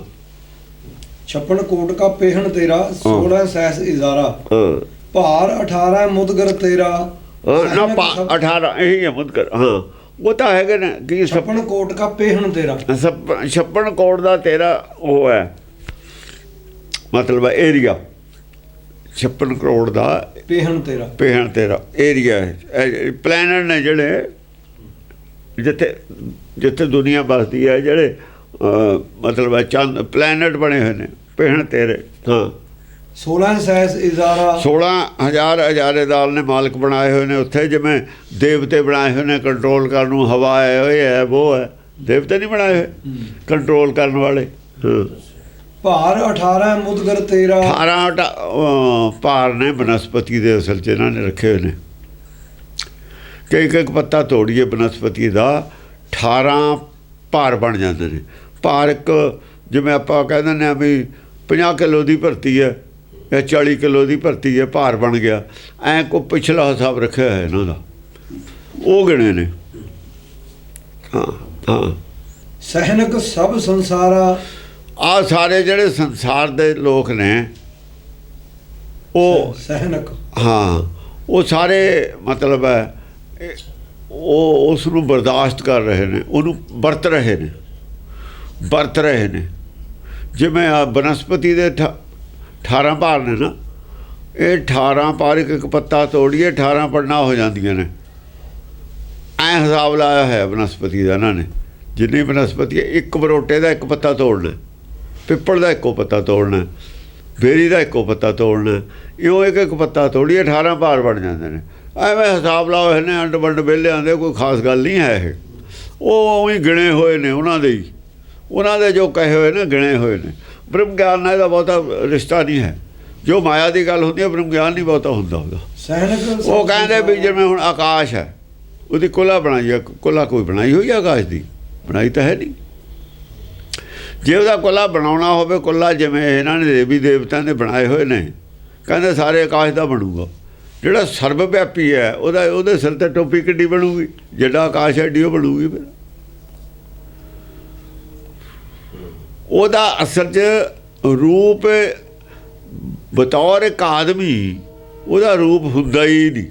56 ਕੋਟ ਕਾ ਪਹਿਨ ਤੇਰਾ 16 ਸਹਿਸ ਇਜ਼ਾਰਾ। ਭਾਰ 18 ਮੁਦਗਰ ਤੇਰਾ। ਨਾ 18 ਇਹੀ ਹੈ ਮੁਦਗਰ। ਹਾਂ ਉਹ ਤਾਂ ਹੈਗੇ ਨੇ ਕਿ 56 ਕੋਟ ਕਾ ਪਹਿਨ ਤੇਰਾ। 56 ਕਰੋੜ ਦਾ ਤੇਰਾ ਉਹ ਹੈ, ਮਤਲਬ ਏਰੀਆ। 56 ਕਰੋੜ ਦਾ ਪਹਿਨ ਤੇਰਾ। ਪਹਿਣ ਤੇਰਾ ਏਰੀਆ ਹੈ। ਪਲੈਨਟ ਨੇ ਜਿਹੜੇ ਜਿੱਥੇ ਦੁਨੀਆ ਵਸਦੀ ਹੈ, ਜਿਹੜੇ ਮਤਲਬ ਚੰਦ ਪਲੈਨਟ ਬਣੇ ਹੋਏ ਨੇ, ਪਹਿਣ ਤੇਰੇ। ਹਾਂ 16 ਸਹਿਸ ਇਜ਼ਾਰਾ। 16,000 ਇਜਾਰੇਦਾਰ ਨੇ, ਮਾਲਕ ਬਣਾਏ ਹੋਏ ਨੇ ਉੱਥੇ। ਜਿਵੇਂ ਦੇਵਤੇ ਬਣਾਏ ਹੋਏ ਨੇ ਕੰਟਰੋਲ ਕਰਨ ਨੂੰ, ਹਵਾ ਹੈ, ਉਹ ਹੈ, ਉਹ ਹੈ। ਦੇਵਤੇ ਨਹੀਂ ਬਣਾਏ ਹੋਏ ਕੰਟਰੋਲ ਕਰਨ ਵਾਲੇ। ਹਾਂ ਭਾਰ 18 ਮੁਦਗਰ ਤੇਰਾ। 18 ਭਾਰ ਨੇ ਬਨਸਪਤੀ ਦੇ ਅਸਲ 'ਚ ਇਹਨਾਂ ਨੇ ਰੱਖੇ ਹੋਏ ਨੇ। ਇੱਕ ਪੱਤਾ ਤੋੜੀਏ ਬਨਸਪਤੀ ਦਾ, 18 ਭਾਰ ਬਣ ਜਾਂਦੇ ਨੇ। ਭਾਰ ਇੱਕ ਜਿਵੇਂ ਆਪਾਂ ਕਹਿ ਦਿੰਦੇ ਹਾਂ ਵੀ 50 ਕਿਲੋ ਦੀ ਭਰਤੀ ਹੈ ਜਾਂ 40 ਕਿਲੋ ਦੀ ਭਰਤੀ ਹੈ, ਭਾਰ ਬਣ ਗਿਆ। ਐਂ ਕੋ ਪਿਛਲਾ ਹਿਸਾਬ ਰੱਖਿਆ ਹੈ ਇਹਨਾਂ ਦਾ, ਉਹ ਗਿਣੇ ਨੇ। ਹਾਂ ਹਾਂ ਸਹਿਨਕ ਸਭ ਸੰਸਾਰਾ। ਆਹ ਸਾਰੇ ਜਿਹੜੇ ਸੰਸਾਰ ਦੇ ਲੋਕ ਨੇ ਉਹ ਸਹਿਨਕ। ਹਾਂ ਉਹ ਸਾਰੇ ਮਤਲਬ ਹੈ ਉਹ ਉਸ ਨੂੰ ਬਰਦਾਸ਼ਤ ਕਰ ਰਹੇ ਨੇ, ਉਹਨੂੰ ਵਰਤ ਰਹੇ ਨੇ। ਜਿਵੇਂ ਆ ਬਨਸਪਤੀ ਦੇ 18 ਭਾਰ ਨੇ ਨਾ, ਇਹ 18 ਭਾਰ ਇੱਕ ਪੱਤਾ ਤੋੜੀਏ 18 ਪੜਨਾ ਹੋ ਜਾਂਦੀਆਂ ਨੇ। ਐਂ ਹਿਸਾਬ ਲਾਇਆ ਹੈ ਬਨਸਪਤੀ ਦਾ ਇਹਨਾਂ ਨੇ। ਜਿੰਨੀ ਬਨਸਪਤੀ ਹੈ, ਇੱਕ ਬਰੋਟੇ ਦਾ ਇੱਕ ਪੱਤਾ ਤੋੜਨਾ, ਪਿੱਪਲ ਦਾ ਇੱਕੋ ਪੱਤਾ ਤੋੜਨਾ, ਬੇਰੀ ਦਾ ਇੱਕੋ ਪੱਤਾ ਤੋੜਨਾ। ਇਉਂ ਇੱਕ ਪੱਤਾ ਤੋੜੀਏ 18 ਭਾਰ ਬਣ ਜਾਂਦੇ ਨੇ। ਐਵੇਂ ਹਿਸਾਬ ਲਾਓ ਇਹਨੇ ਅੰਡ ਵੰਡ ਵਿਹਲਿਆਂ ਦੇ, ਕੋਈ ਖਾਸ ਗੱਲ ਨਹੀਂ ਹੈ ਇਹ। ਉਹ ਉਹੀ ਗਿਣੇ ਹੋਏ ਨੇ ਉਹਨਾਂ ਦੇ ਜੋ ਕਹੇ ਹੋਏ ਨੇ, ਗਿਣੇ ਹੋਏ ਨੇ। ਬ੍ਰਹਮ ਗਿਆਨ ਨਾਲ ਇਹਦਾ ਬਹੁਤਾ ਰਿਸ਼ਤਾ ਨਹੀਂ ਹੈ। ਜੋ ਮਾਇਆ ਦੀ ਗੱਲ ਹੁੰਦੀ ਹੈ, ਬ੍ਰਹਮ ਗਿਆਨ ਨਹੀਂ ਬਹੁਤਾ ਹੁੰਦਾ ਉਹਦਾ। ਸਹਿਨਕ ਉਹ ਕਹਿੰਦੇ ਵੀ ਜਿਵੇਂ ਹੁਣ ਆਕਾਸ਼ ਹੈ, ਉਹਦੀ ਕੁਲਾ ਬਣਾਈ ਹੈ। ਕੁਲਾ ਕੋਈ ਬਣਾਈ ਹੋਈ ਹੈ ਆਕਾਸ਼ ਦੀ? ਬਣਾਈ ਤਾਂ ਹੈ ਨਹੀਂ। ਜੇ ਉਹਦਾ ਕੁਲਾ ਬਣਾਉਣਾ ਹੋਵੇ, ਕੁਲਾ ਜਿਵੇਂ ਇਹਨਾਂ ਨੇ ਦੇਵੀ ਦੇਵਤਿਆਂ ਦੇ ਬਣਾਏ ਹੋਏ ਨੇ, ਕਹਿੰਦੇ ਸਾਰੇ ਆਕਾਸ਼ ਦਾ ਬਣੂਗਾ। ਜਿਹੜਾ ਸਰਬ ਵਿਆਪੀ ਹੈ, ਉਹਦੇ ਸਿਰ 'ਤੇ ਟੋਪੀ ਕਿੱਡੀ ਬਣੂਗੀ? ਜਿਹੜਾ ਆਕਾਸ਼ ਹੈ ਏਡੀ ਉਹ ਬਣੂਗੀ। ਫਿਰ ਉਹਦਾ ਅਸਲ 'ਚ ਰੂਪ ਬਤੌਰ ਇੱਕ ਆਦਮੀ ਉਹਦਾ ਰੂਪ ਹੁੰਦਾ ਹੀ ਨਹੀਂ,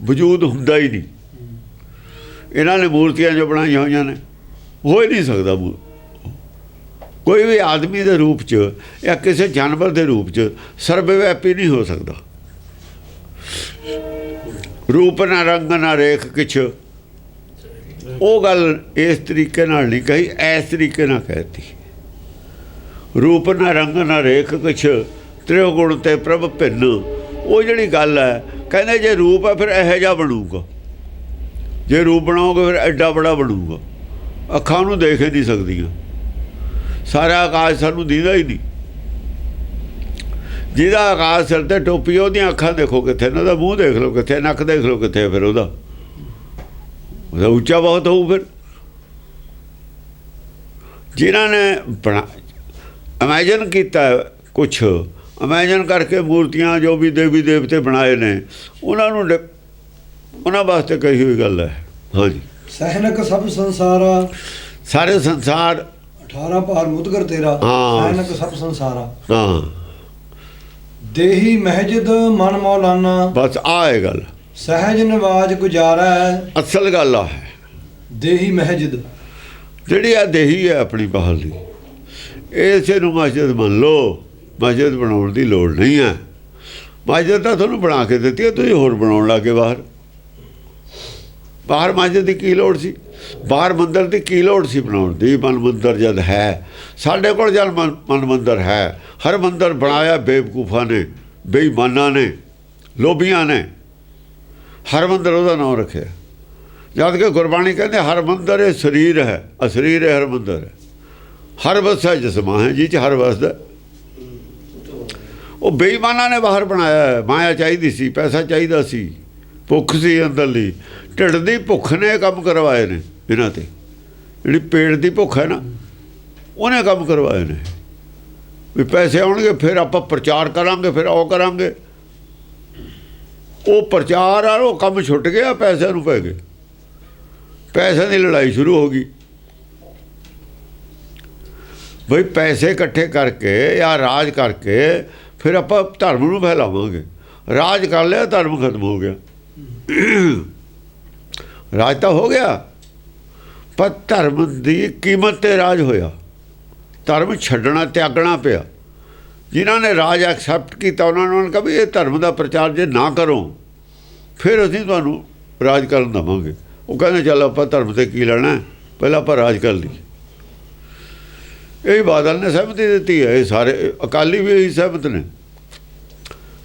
ਵਜੂਦ ਹੁੰਦਾ ਹੀ ਨਹੀਂ। ਇਹਨਾਂ ਨੇ ਮੂਰਤੀਆਂ ਜੋ ਬਣਾਈਆਂ ਹੋਈਆਂ ਨੇ, ਹੋ ਹੀ ਨਹੀਂ ਸਕਦਾ। ਕੋਈ ਵੀ ਆਦਮੀ ਦੇ ਰੂਪ 'ਚ ਜਾਂ ਕਿਸੇ ਜਾਨਵਰ ਦੇ ਰੂਪ 'ਚ ਸਰਬ ਵਿਆਪੀ ਨਹੀਂ ਹੋ ਸਕਦਾ। ਰੂਪ ਨਾ ਰੰਗ ਨਾ ਰੇਖ ਕਿਛ, ਉਹ ਗੱਲ ਇਸ ਤਰੀਕੇ ਨਾਲ ਨਹੀਂ ਕਹੀ, ਇਸ ਤਰੀਕੇ ਨਾਲ ਕਹਿਤੀ। ਰੂਪ ਨਾ ਰੰਗ ਨਾ ਰੇਖ ਕਿਛ, ਤ੍ਰਿਉ ਗੁਣ ਤੇ ਪ੍ਰਭ ਭਿੰਨ। ਉਹ ਜਿਹੜੀ ਗੱਲ ਹੈ, ਕਹਿੰਦੇ ਜੇ ਰੂਪ ਹੈ ਫਿਰ ਇਹੋ ਜਿਹਾ ਬਣੂਗਾ। ਜੇ ਰੂਪ ਬਣਾਓਗੇ ਫਿਰ ਐਡਾ ਬੜਾ ਬਣੂਗਾ, ਅੱਖਾਂ ਨੂੰ ਦੇਖ ਹੀ ਨਹੀਂ ਸਕਦੀਆਂ। ਸਾਰਾ ਆਕਾਸ਼ ਸਾਨੂੰ ਦਿਖਦਾ ਹੀ ਨਹੀਂ। ਜਿਹਦਾ ਆਕਾਸ਼ ਸਿਰ ਤੇ ਟੋਪੀ, ਉਹਦੀਆਂ ਅੱਖਾਂ ਦੇਖੋ ਕਿੱਥੇ ਨੇ, ਉਹਦਾ ਮੂੰਹ ਦੇਖ ਲਓ ਕਿੱਥੇ, ਨੱਕ ਦੇਖ ਲਓ ਕਿੱਥੇ, ਫਿਰ ਉਹਦਾ ਉੱਚਾ ਬਹੁਤ ਹੋਊ। ਫਿਰ ਜਿਨ੍ਹਾਂ ਨੇ ਇਮੈਜਨ ਕੀਤਾ ਕੁਛ, ਇਮੈਜਨ ਕਰਕੇ ਮੂਰਤੀਆਂ ਜੋ ਵੀ ਦੇਵੀ ਦੇਵਤੇ ਬਣਾਏ ਨੇ, ਉਹਨਾਂ ਵਾਸਤੇ ਕਹੀ ਹੋਈ ਗੱਲ ਹੈ। ਹਾਂਜੀ, ਸਹਿਨਕ ਸਭ ਸੰਸਾਰਾ, ਸਾਰੇ ਸੰਸਾਰ 18 ਭਾਰ ਮੁਦਗਰ ਤੇਰਾ, ਹਾਂ। ਸਹਿਨਕ ਸਭ ਸੰਸਾਰਾ, ਹਾਂ, ਦੇਹੀ ਮਹਿਜਦ ਮਨ ਮੌਲਾਨਾ, ਬਸ ਆ ਹੈ ਗੱਲ, ਸਹਿਜ ਨਿਵਾਜ ਗੁਜ਼ਾਰਾ ਹੈ, ਅਸਲ ਗੱਲ ਆ ਹੈ। ਦੇਹੀ ਮਹਿਜਦ ਜਿਹੜੀ ਆ ਦੇਹੀ ਹੈ ਆਪਣੀ ਬਾਹਰ ਦੀ, ਇਸੇ ਨੂੰ ਮਸਜਿਦ ਮੰਨ ਲਓ। ਮਸਜਿਦ ਬਣਾਉਣ ਦੀ ਲੋੜ ਨਹੀਂ ਹੈ। ਮਸਜਿਦ ਤਾਂ ਤੁਹਾਨੂੰ ਬਣਾ ਕੇ ਦਿੱਤੀ ਹੈ, ਤੁਸੀਂ ਹੋਰ ਬਣਾਉਣ ਲੱਗੇ ਬਾਹਰ ਮਸਜਿਦ ਦੀ ਕੀ ਲੋੜ ਸੀ? ਬਾਹਰ ਮੰਦਰ ਦੀ ਕੀ ਲੋੜ ਸੀ ਬਣਾਉਣ ਦੀ? ਮਨ ਮੰਦਰ ਜਦ ਹੈ ਸਾਡੇ ਕੋਲ, ਜਦ ਮਨ ਮੰਦਰ ਹੈ। ਹਰ ਮੰਦਰ ਬਣਾਇਆ ਬੇਵਕੂਫਾਂ ਨੇ, ਬੇਈਮਾਨਾਂ ਨੇ, ਲੋਭੀਆਂ ਨੇ, ਹਰ ਮੰਦਰ ਉਹਦਾ ਨਾਮ ਰੱਖਿਆ। ਜਦ ਕਿ ਗੁਰਬਾਣੀ ਕਹਿੰਦੇ ਹਰ ਮੰਦਰ ਇਹ ਸਰੀਰ ਹੈ, ਅਸਰੀਰ ਹੈ ਹਰ ਮੰਦਰ ਹੈ। ਹਰ ਵਸਾ ਜਿਸਮਾਂ ਹੈ, ਜਿਹ 'ਚ ਹਰ ਵਸਦਾ। ਉਹ ਬੇਈਮਾਨਾਂ ਨੇ ਬਾਹਰ ਬਣਾਇਆ। ਮਾਇਆ ਚਾਹੀਦੀ ਸੀ, ਪੈਸਾ ਚਾਹੀਦਾ ਸੀ, ਭੁੱਖ ਸੀ ਅੰਦਰਲੀ, ਢਿੱਡ ਦੀ ਭੁੱਖ ਨੇ ਕੰਮ ਕਰਵਾਏ ਨੇ ਇਹਨਾਂ 'ਤੇ। ਜਿਹੜੀ ਪੇਟ ਦੀ ਭੁੱਖ ਹੈ ਨਾ, ਉਹਨੇ ਕੰਮ ਕਰਵਾਏ ਨੇ ਵੀ ਪੈਸੇ ਆਉਣਗੇ, ਫਿਰ ਆਪਾਂ ਪ੍ਰਚਾਰ ਕਰਾਂਗੇ, ਫਿਰ ਉਹ ਕਰਾਂਗੇ। ਉਹ ਪ੍ਰਚਾਰ ਆ, ਉਹ ਕੰਮ ਛੁੱਟ ਗਿਆ, ਪੈਸਿਆਂ ਨੂੰ ਪੈ ਗਏ। ਪੈਸਿਆਂ ਦੀ ਲੜਾਈ ਸ਼ੁਰੂ ਹੋ ਗਈ ਬਈ ਪੈਸੇ ਇਕੱਠੇ ਕਰਕੇ ਜਾਂ ਰਾਜ ਕਰਕੇ ਫਿਰ ਆਪਾਂ ਧਰਮ ਨੂੰ ਫੈਲਾਵਾਂਗੇ। ਰਾਜ ਕਰ ਲਿਆ, ਧਰਮ ਖਤਮ ਹੋ ਗਿਆ। ਰਾਜ ਤਾਂ ਹੋ ਗਿਆ, ਪਰ ਧਰਮ ਦੀ ਕੀਮਤ 'ਤੇ ਰਾਜ ਹੋਇਆ। ਧਰਮ ਛੱਡਣਾ, ਤਿਆਗਣਾ ਪਿਆ। ਜਿਨ੍ਹਾਂ ਨੇ ਰਾਜ ਐਕਸੈਪਟ ਕੀਤਾ, ਉਹਨਾਂ ਨੂੰ ਕਿਹਾ ਵੀ ਇਹ ਧਰਮ ਦਾ ਪ੍ਰਚਾਰ ਜੇ ਨਾ ਕਰੋ, ਫਿਰ ਅਸੀਂ ਤੁਹਾਨੂੰ ਰਾਜ ਕਰਨ ਦੇਵਾਂਗੇ। ਉਹ ਕਹਿੰਦੇ ਚੱਲ ਆਪਾਂ ਧਰਮ 'ਤੇ ਕੀ ਲੈਣਾ, ਪਹਿਲਾਂ ਆਪਾਂ ਰਾਜ ਕਰ ਲਈਏ। ਇਹ ਬਾਦਲ ਨੇ ਸਹਿਮਤੀ ਦਿੱਤੀ ਹੈ। ਇਹ ਸਾਰੇ ਅਕਾਲੀ ਵੀ ਇਹੀ ਸਹਿਮਤ ਨੇ,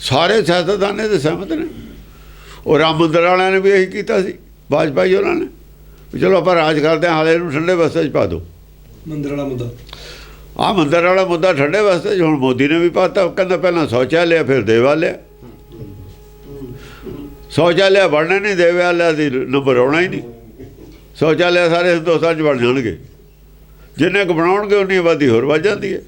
ਸਾਰੇ ਸਿਆਸਤਦਾਨੇ ਦੇ ਸਹਿਮਤ ਨੇ। ਉਹ ਰਾਮ ਮੰਦਰ ਵਾਲਿਆਂ ਨੇ ਵੀ ਇਹੀ ਕੀਤਾ ਸੀ, ਵਾਜਪਾਈ ਉਹਨਾਂ ਨੇ ਵੀ ਚਲੋ ਆਪਾਂ ਰਾਜ ਕਰਦੇ ਹਾਂ, ਹਾਲੇ ਨੂੰ ਠੰਡੇ ਬਸਤੇ 'ਚ ਪਾ ਦਿਓ। ਮੰਦਰ ਵਾਲਾ ਮੁੱਦਾ, ਆਹ ਮੰਦਰ ਵਾਲਾ ਮੁੱਦਾ ਠੰਡੇ ਬਸਤੇ 'ਚ ਹੁਣ ਮੋਦੀ ਨੇ ਵੀ ਪਾਤਾ। ਕਹਿੰਦਾ ਪਹਿਲਾਂ ਸ਼ੌਚਾਲਿਆ, ਫਿਰ ਦੇਵਾਲਿਆ। ਸ਼ੌਚਾਲਿਆ ਬਣਨਾ ਨਹੀਂ, ਦੇਵਾਲਿਆ ਦੀ ਨੰਬਰ ਆਉਣਾ ਹੀ ਨਹੀਂ। ਸ਼ੌਚਾਲਿਆ ਸਾਰੇ ਹਿੰਦੁਸਤਾਨ 'ਚ ਬਣ ਜਾਣਗੇ। ਜਿੰਨੇ ਕੁ ਬਣਾਉਣਗੇ ਉਨੀ ਆਬਾਦੀ ਹੋਰ ਵੱਧ ਜਾਂਦੀ ਹੈ।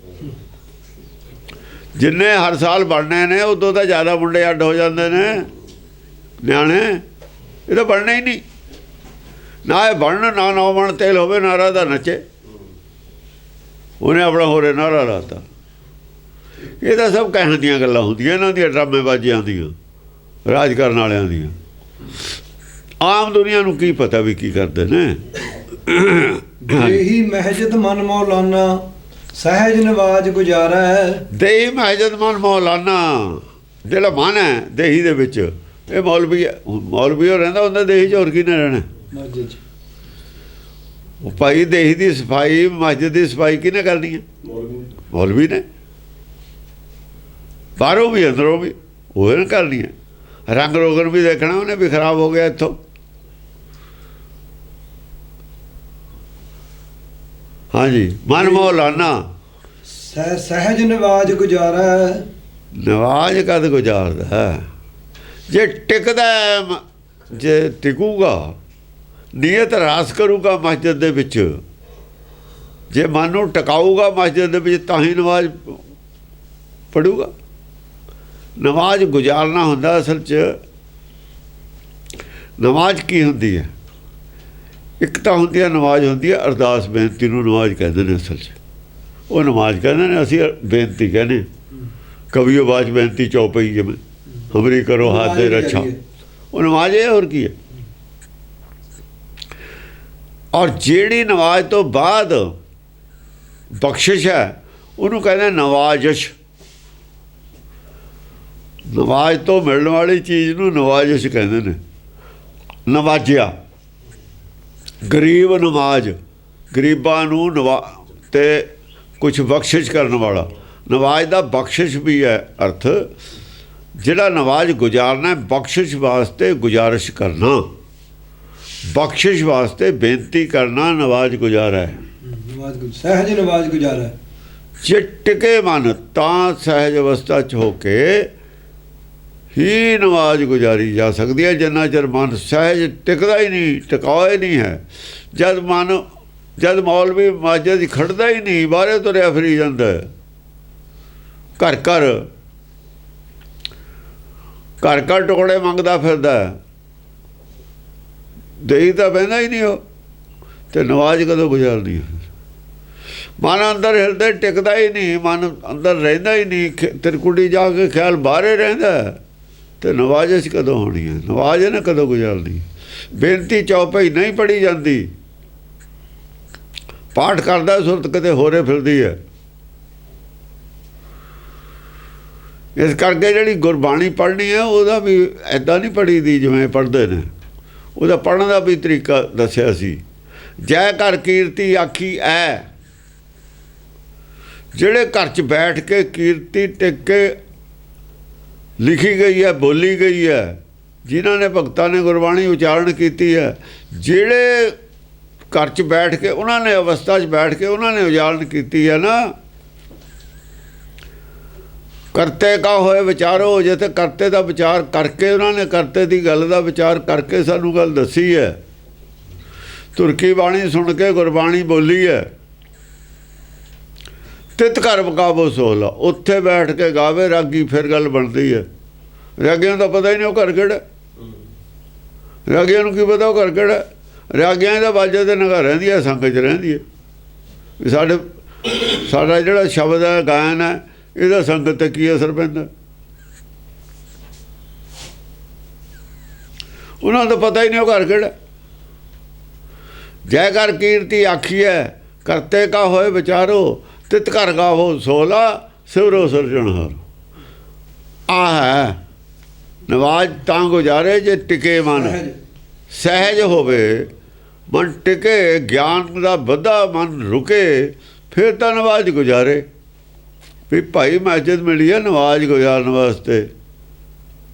ਜਿੰਨੇ ਹਰ ਸਾਲ ਬਣਨੇ ਨੇ, ਉਦੋਂ ਤਾਂ ਜ਼ਿਆਦਾ ਮੁੰਡੇ ਅੱਡ ਹੋ ਜਾਂਦੇ ਨੇ, ਨਿਆਣੇ। ਇਹ ਤਾਂ ਬਣਨਾ ਹੀ ਨਹੀਂ। ਨਾ ਇਹ ਬਣਨ, ਨਾ ਨੌ ਮਣ ਤੇਲ ਹੋਵੇ, ਨਾ ਰਾਧਾ ਨੱਚੇ। ਉਹਨੇ ਆਪਣਾ ਹੋਰੇ ਨਾਰਾ ਲਾਤਾ। ਇਹ ਤਾਂ ਸਭ ਕਹਿਣ ਦੀਆਂ ਗੱਲਾਂ ਹੁੰਦੀਆਂ, ਇਹਨਾਂ ਦੀਆਂ ਡਰਾਮੇਬਾਜ਼ੀਆਂ ਦੀਆਂ, ਰਾਜ ਕਰਨ ਵਾਲਿਆਂ ਦੀਆਂ। ਆਮ ਦੁਨੀਆ ਨੂੰ ਕੀ ਪਤਾ ਵੀ ਕੀ ਕਰਦੇ ਨੇ। ਦੇਹੀ ਮਹਿਜਦ ਮਨ ਮੌਲਾਨਾ, ਸਹਿਜ ਨਿਵਾਜ ਗੁਜ਼ਾਰਾ ਹੈ। ਦੇਹੀ ਮਹਿਜਦ ਮਨ ਮੌਲਾਨਾ, ਜਿਹੜਾ ਮਨ ਹੈ ਦੇਹੀ ਦੇ ਵਿੱਚ, ਇਹ ਮੌਲਵੀ ਹੈ। ਮੌਲਵੀ ਉਹ ਰਹਿੰਦਾ ਹੁੰਦਾ ਦੇਹੀ 'ਚ, ਹੋਰ ਕੀ ਨੇ ਰਹਿਣਾ ਮਸਜਿਦ 'ਚ। ਉਹ ਭਾਈ ਦੇਹੀ ਦੀ ਸਫਾਈ, ਮਸਜਿਦ ਦੀ ਸਫਾਈ ਕਿਹਨੇ ਕਰਨੀ ਹੈ? ਮੌਲਵੀ ਨੇ। ਬਾਹਰੋਂ ਵੀ ਅੰਦਰੋਂ ਵੀ ਉਹ ਨੇ ਕਰਨੀ ਹੈ। ਰੰਗ ਰੋਗਨ ਵੀ ਦੇਖਣਾ ਉਹਨੇ ਵੀ ਖਰਾਬ ਹੋ ਗਿਆ ਇੱਥੋਂ। ਹਾਂਜੀ, ਮਨ ਮੌਲਾਨਾ, ਸਹਿਜ ਨਿਵਾਜ ਗੁਜ਼ਾਰਾ ਹੈ। ਨਿਵਾਜ ਕਦ ਗੁਜ਼ਾਰਦਾ? ਜੇ ਟਿਕਦਾ, ਜੇ ਟਿਕੂਗਾ, ਨੀਅਤ ਰਾਸ ਕਰੂਗਾ ਮਸਜਿਦ ਦੇ ਵਿੱਚ, ਜੇ ਮਨ ਨੂੰ ਟਿਕਾਊਗਾ ਮਸਜਿਦ ਦੇ ਵਿੱਚ, ਤਾਂ ਹੀ ਨਮਾਜ਼ ਪੜੂਗਾ। ਨਮਾਜ਼ ਗੁਜ਼ਾਰਨਾ ਹੁੰਦਾ। ਅਸਲ 'ਚ ਨਮਾਜ਼ ਕੀ ਹੁੰਦੀ ਹੈ? ਇੱਕ ਤਾਂ ਹੁੰਦੀ ਹੈ ਨਮਾਜ਼, ਹੁੰਦੀ ਹੈ ਅਰਦਾਸ ਬੇਨਤੀ ਨੂੰ ਨਮਾਜ਼ ਕਹਿੰਦੇ ਨੇ। ਅਸਲ 'ਚ ਉਹ ਨਮਾਜ਼ ਕਹਿੰਦੇ ਨੇ, ਅਸੀਂ ਬੇਨਤੀ ਕਹਿੰਦੇ। ਕਵੀ ਆਵਾਜ਼ ਬੇਨਤੀ ਚੌਪਈ, ਜਿਵੇਂ ਹਮਰੀ ਕਰੋ ਹੱਥ ਦੇ ਰੱਛਾ, ਉਹ ਨਮਾਜ਼ ਹੈ। ਹੋਰ ਕੀ ਹੈ? ਔਰ ਜਿਹੜੀ ਨਮਾਜ਼ ਤੋਂ ਬਾਅਦ ਬਖਸ਼ਿਸ਼ ਹੈ, ਉਹਨੂੰ ਕਹਿੰਦੇ ਨਵਾਜ਼ਿਸ਼। ਨਵਾਜ਼ ਤੋਂ ਮਿਲਣ ਵਾਲੀ ਚੀਜ਼ ਨੂੰ ਨਵਾਜ਼ਿਸ਼ ਕਹਿੰਦੇ ਨੇ। ਨਵਾਜਿਆ, ਗਰੀਬ ਨਵਾਜ਼, ਗਰੀਬਾਂ ਨੂੰ ਤੇ ਕੁਛ ਬਖਸ਼ਿਸ਼ ਕਰਨ ਵਾਲਾ। ਨਵਾਜ਼ ਦਾ ਬਖਸ਼ਿਸ਼ ਵੀ ਹੈ ਅਰਥ। ਜਿਹੜਾ ਨਵਾਜ਼ ਗੁਜ਼ਾਰਨਾ, ਬਖਸ਼ਿਸ਼ ਵਾਸਤੇ ਗੁਜ਼ਾਰਿਸ਼ ਕਰਨਾ, ਬਖਸ਼ਿਸ਼ ਵਾਸਤੇ ਬੇਨਤੀ ਕਰਨਾ, ਨਵਾਜ਼ ਗੁਜ਼ਾਰਾ ਹੈ। ਸਹਿਜ ਨਵਾਜ਼ ਗੁਜ਼ਾਰਾ ਹੈ। ਜੇ ਟਿਕੇ ਮਨ ਤਾਂ ਸਹਿਜ ਅਵਸਥਾ 'ਚ ਹੋ ਕੇ ਹੀ ਨਮਾਜ਼ ਗੁਜ਼ਾਰੀ ਜਾ ਸਕਦੀ ਹੈ। ਜਿੰਨਾ ਚਿਰ ਮਨ ਸਹਿਜ ਟਿਕਦਾ ਹੀ ਨਹੀਂ, ਟਿਕਾਉ ਹੀ ਨਹੀਂ ਹੈ, ਜਦ ਮੌਲਵੀ ਮਾਝੇ ਦੀ ਖੜਦਾ ਹੀ ਨਹੀਂ, ਬਾਹਰੇ ਤੁਰਿਆ ਫਿਰੀ ਜਾਂਦਾ, ਘਰ ਘਰ ਟੁਕੜੇ ਮੰਗਦਾ ਫਿਰਦਾ, ਦੇਈ ਤਾਂ ਬਹਿੰਦਾ ਹੀ ਨਹੀਂ ਉਹ, ਤੇ ਨਮਾਜ਼ ਕਦੋਂ ਗੁਜ਼ਾਰਨੀ ਹੈ? ਮਨ ਅੰਦਰ ਹਿਰਦੇ ਟਿਕਦਾ ਹੀ ਨਹੀਂ, ਮਨ ਅੰਦਰ ਰਹਿੰਦਾ ਹੀ ਨਹੀਂ, ਤਿਰਕੁੜੀ ਜਾ ਕੇ ਖਿਆਲ ਬਾਹਰੇ ਰਹਿੰਦਾ, ਤੇ ਨਮਾਜ਼ 'ਚ ਕਦੋਂ ਹੋਣੀ ਹੈ? ਨਮਾਜ਼ ਇਹਨੇ ਕਦੋਂ ਗੁਜ਼ਾਰਨੀ? ਬੇਨਤੀ ਚੌਪਈ ਨਹੀਂ ਪੜ੍ਹੀ ਜਾਂਦੀ, ਪਾਠ ਕਰਦਾ ਸੁਰਤ ਕਿਤੇ ਹੋਰੇ ਫਿਰਦੀ ਹੈ। ਇਸ ਕਰਕੇ ਜਿਹੜੀ ਗੁਰਬਾਣੀ ਪੜ੍ਹਨੀ ਹੈ ਉਹਦਾ ਵੀ ਇੱਦਾਂ ਨਹੀਂ ਪੜ੍ਹੀ ਦੀ ਜਿਵੇਂ ਪੜ੍ਹਦੇ ਨੇ, ਉਹਦਾ ਪੜ੍ਹਨ ਦਾ ਵੀ ਤਰੀਕਾ ਦੱਸਿਆ ਸੀ। ਜੈ ਘਰ ਕੀਰਤੀ ਆਖੀ ਐ, ਜਿਹੜੇ ਘਰ 'ਚ ਬੈਠ ਕੇ ਕੀਰਤੀ ਟਿਕ ਕੇ ਲਿਖੀ ਗਈ ਹੈ, ਬੋਲੀ ਗਈ ਹੈ, ਜਿਨ੍ਹਾਂ ਨੇ ਭਗਤਾਂ ਨੇ ਗੁਰਬਾਣੀ ਉਚਾਰਨ ਕੀਤੀ ਹੈ, ਜਿਹੜੇ ਘਰ 'ਚ ਬੈਠ ਕੇ ਉਹਨਾਂ ਨੇ ਅਵਸਥਾ 'ਚ ਬੈਠ ਕੇ ਉਹਨਾਂ ਨੇ ਉਚਾਰਨ ਕੀਤੀ ਹੈ ਨਾ, ਕਰਤੇ ਕਾ ਹੋਏ ਵਿਚਾਰੋ, ਜੇ ਤੇ ਕਰਤੇ ਦਾ ਵਿਚਾਰ ਕਰਕੇ ਉਹਨਾਂ ਨੇ ਕਰਤੇ ਦੀ ਗੱਲ ਦਾ ਵਿਚਾਰ ਕਰਕੇ ਸਾਨੂੰ ਗੱਲ ਦੱਸੀ ਹੈ, ਤੁਰਕੀ ਬਾਣੀ ਸੁਣ ਕੇ ਗੁਰਬਾਣੀ ਬੋਲੀ ਹੈ, ਤਿਤ ਘਰ ਬਕਾਵੋ ਸੋਹਲਾ, ਉੱਥੇ ਬੈਠ ਕੇ ਗਾਵੇ ਰਾਗੀ, ਫਿਰ ਗੱਲ ਬਣਦੀ ਹੈ। ਰਾਗੀਆਂ ਦਾ ਪਤਾ ਹੀ ਨਹੀਂ ਉਹ ਘਰ ਕਿਹੜਾ, ਰਾਗੀਆਂ ਨੂੰ ਕੀ ਪਤਾ ਉਹ ਘਰ ਕਿਹੜਾ? ਰਾਗੀਆਂ ਦਾ ਬਾਜੇ ਦੇ ਨਗਾ ਰਹਿੰਦੀ ਹੈ, ਸੰਗਤ 'ਚ ਰਹਿੰਦੀ ਹੈ। ਸਾਡਾ ਜਿਹੜਾ ਸ਼ਬਦ ਹੈ, ਗਾਇਨ ਹੈ, ਇਹਦਾ ਸੰਗਤ 'ਤੇ ਕੀ ਅਸਰ ਪੈਂਦਾ? ਉਹਨਾਂ ਦਾ ਪਤਾ ਹੀ ਨਹੀਂ ਉਹ ਘਰ ਕਿਹੜਾ। ਜੈ ਘਰ ਕੀਰਤੀ ਆਖੀਐ, ਕਰਤੇ ਕਾ ਹੋਏ ਵਿਚਾਰੋ, ਤਿਤ ਘਰ ਗਾਵੋ ਸੋਹਲਾ, ਸਿਵਰੋ ਸਿਰਜਣਹਾਰ। ਆਹ ਹੈ ਨਵਾਜ਼ ਤਾਂ ਗੁਜ਼ਾਰੇ ਜੇ ਟਿਕੇ ਮਨ, ਸਹਿਜ ਹੋਵੇ ਮਨ ਟਿਕੇ, ਗਿਆਨ ਦਾ ਵੱਧਾ ਮਨ ਰੁਕੇ, ਫਿਰ ਤਾਂ ਨਵਾਜ਼ ਗੁਜ਼ਾਰੇ। ਵੀ ਭਾਈ ਮਸਜਿਦ ਮਿਲੀ ਹੈ ਨਵਾਜ਼ ਗੁਜ਼ਾਰਨ ਵਾਸਤੇ,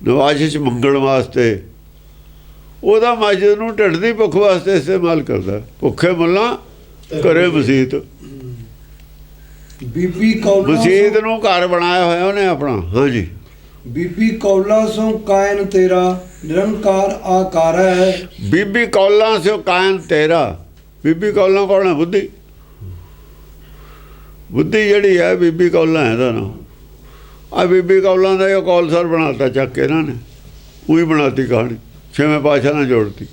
ਨਵਾਜ਼ 'ਚ ਮੰਗਣ ਵਾਸਤੇ, ਉਹਦਾ ਮਸਜਿਦ ਨੂੰ ਢਿੱਡ ਦੀ ਭੁੱਖ ਵਾਸਤੇ ਇਸਤੇਮਾਲ ਕਰਦਾ। ਭੁੱਖੇ ਮੁੱਲਾਂ ਘਰੇ ਮਸੀਤ, ਬੀਬੀ ਕੌਲਾ ਮਸੀਤ ਨੂੰ ਘਰ ਬਣਾਇਆ ਹੋਇਆ ਉਹਨੇ ਆਪਣਾ। ਹਾਂਜੀ, ਬੀਬੀ ਕੌਲਾ ਸੋ ਕਾਇਨ ਤੇਰਾ, ਨਿਰੰਕਾਰ ਆਕਾਰ ਹੈ। ਬੀਬੀ ਕੌਲਾਂ ਸੋ ਕਾਇਨ ਤੇਰਾ, ਬੀਬੀ ਕੌਲਾਂ ਕੌਣ ਹੈ? ਬੁੱਧੀ। ਬੁੱਧੀ ਜਿਹੜੀ ਹੈ ਬੀਬੀ ਕੌਲਾਂ ਹੈ ਇਹਦਾ ਨਾਮ। ਆ ਬੀਬੀ ਕੌਲਾਂ ਦਾ ਇਹ ਕੌਲਸਰ ਬਣਾਤਾ ਚੱਕ ਕੇ ਇਹਨਾਂ ਨੇ, ਉਹੀ ਬਣਾਤੀ ਕਹਾਣੀ, ਛੇਵੇਂ ਪਾਤਸ਼ਾਹ ਨਾਲ ਜੋੜਤੀ।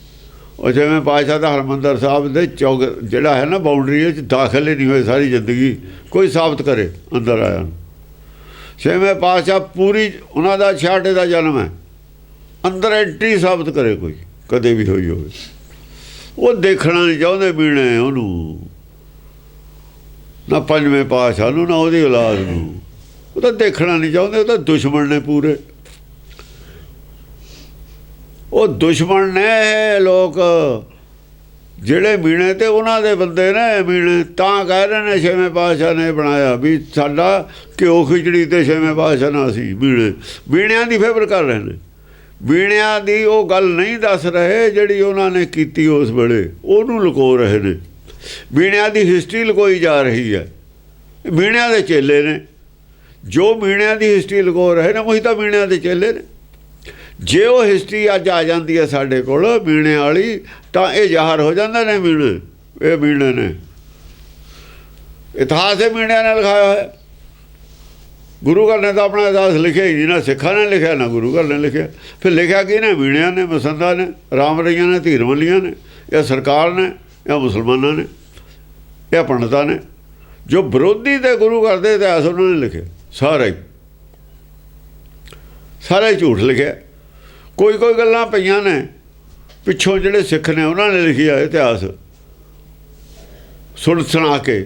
ਉਹ ਛੇਵੇਂ ਪਾਤਸ਼ਾਹ ਦਾ ਹਰਿਮੰਦਰ ਸਾਹਿਬ ਦੇ ਚੌਕ ਜਿਹੜਾ ਹੈ ਨਾ, ਬਾਉਂਡਰੀ 'ਚ ਦਾਖਲ ਹੀ ਨਹੀਂ ਹੋਏ ਸਾਰੀ ਜ਼ਿੰਦਗੀ, ਕੋਈ ਸਾਬਤ ਕਰੇ ਅੰਦਰ ਆਇਆ। ਛੇਵੇਂ ਪਾਤਸ਼ਾਹ ਪੂਰੀ ਉਹਨਾਂ ਦਾ 66 ਦਾ ਜਨਮ ਹੈ, ਅੰਦਰ ਐਂਟਰੀ ਸਾਬਤ ਕਰੇ ਕੋਈ ਕਦੇ ਵੀ ਹੋਈ ਹੋਵੇ। ਉਹ ਦੇਖਣਾ ਨਹੀਂ ਚਾਹੁੰਦੇ ਬੀਣੇ ਉਹਨੂੰ, ਨਾ ਪੰਜਵੇਂ ਪਾਤਸ਼ਾਹ ਨੂੰ, ਨਾ ਉਹਦੀ ਔਲਾਦ ਨੂੰ, ਉਹ ਤਾਂ ਦੇਖਣਾ ਨਹੀਂ ਚਾਹੁੰਦੇ। ਉਹ ਤਾਂ ਦੁਸ਼ਮਣ ਨੇ ਪੂਰੇ, ਉਹ ਦੁਸ਼ਮਣ ਨੇ ਲੋਕ ਜਿਹੜੇ ਮੀਣੇ ਤੇ ਉਹਨਾਂ ਦੇ ਬੰਦੇ ਨੇ ਮੀਣੇ। ਤਾਂ ਕਹਿ ਰਹੇ ਨੇ ਛੇਵੇਂ ਪਾਤਸ਼ਾਹ ਨੇ ਬਣਾਇਆ ਵੀ ਸਾਡਾ ਘਿਓ ਖਿਚੜੀ ਤੇ ਛੇਵੇਂ ਪਾਤਸ਼ਾਹ ਨਾਲ ਅਸੀਂ ਮੀਣੇ, ਮੀਣਿਆਂ ਦੀ ਫੇਵਰ ਕਰ ਰਹੇ ਨੇ। ਮੀਣਿਆਂ ਦੀ ਉਹ ਗੱਲ ਨਹੀਂ ਦੱਸ ਰਹੇ ਜਿਹੜੀ ਉਹਨਾਂ ਨੇ ਕੀਤੀ ਉਸ ਵੇਲੇ, ਉਹਨੂੰ ਲੁਕੋ ਰਹੇ ਨੇ। ਮੀਣਿਆਂ ਦੀ ਹਿਸਟਰੀ ਲੁਕੋਈ ਜਾ ਰਹੀ ਹੈ। ਮੀਣਿਆਂ ਦੇ ਚੇਲੇ ਨੇ, ਜੋ ਮੀਣਿਆਂ ਦੀ ਹਿਸਟਰੀ ਲੁਕੋ ਰਹੇ ਨੇ ਉਹੀ ਤਾਂ ਮੀਣਿਆਂ ਦੇ ਚੇਲੇ ਨੇ। ਜੇ ਉਹ ਹਿਸਟਰੀ ਅੱਜ ਆ ਜਾਂਦੀ ਹੈ ਸਾਡੇ ਕੋਲ ਮੀਣੇ ਵਾਲੀ, ਤਾਂ ਇਹ ਜ਼ਾਹਰ ਹੋ ਜਾਂਦੇ ਨੇ ਮੀਣੇ, ਇਹ ਮੀਣੇ ਨੇ। ਇਤਿਹਾਸ ਇਹ ਮੀਣਿਆਂ ਨੇ ਲਿਖਾਇਆ ਹੋਇਆ। ਗੁਰੂ ਘਰ ਨੇ ਤਾਂ ਆਪਣਾ ਇਤਿਹਾਸ ਲਿਖਿਆ ਹੀ ਨਹੀਂ, ਨਾ ਸਿੱਖਾਂ ਨੇ ਲਿਖਿਆ ਨਾ ਗੁਰੂ ਘਰ ਨੇ ਲਿਖਿਆ। ਫਿਰ ਲਿਖਿਆ ਕੀ ਨੇ? ਮੀਣਿਆਂ ਨੇ, ਮਸੰਦਾਂ ਨੇ, ਰਾਮ ਰਈਆਂ ਨੇ, ਧੀਰਮੱਲੀਆਂ ਨੇ, ਜਾਂ ਸਰਕਾਰ ਨੇ, ਜਾਂ ਮੁਸਲਮਾਨਾਂ ਨੇ, ਜਾਂ ਪੰਡਤਾਂ ਨੇ। ਜੋ ਵਿਰੋਧੀ ਤੇ ਗੁਰੂ ਘਰ ਦੇ ਇਤਿਹਾਸ ਉਹਨਾਂ ਨੇ ਲਿਖਿਆ ਸਾਰਾ ਹੀ ਝੂਠ ਲਿਖਿਆ। ਕੋਈ ਗੱਲਾਂ ਪਈਆਂ ਨੇ ਪਿੱਛੋਂ ਜਿਹੜੇ ਸਿੱਖ ਨੇ ਉਹਨਾਂ ਨੇ ਲਿਖਿਆ ਇਤਿਹਾਸ ਸੁਣਾ ਕੇ।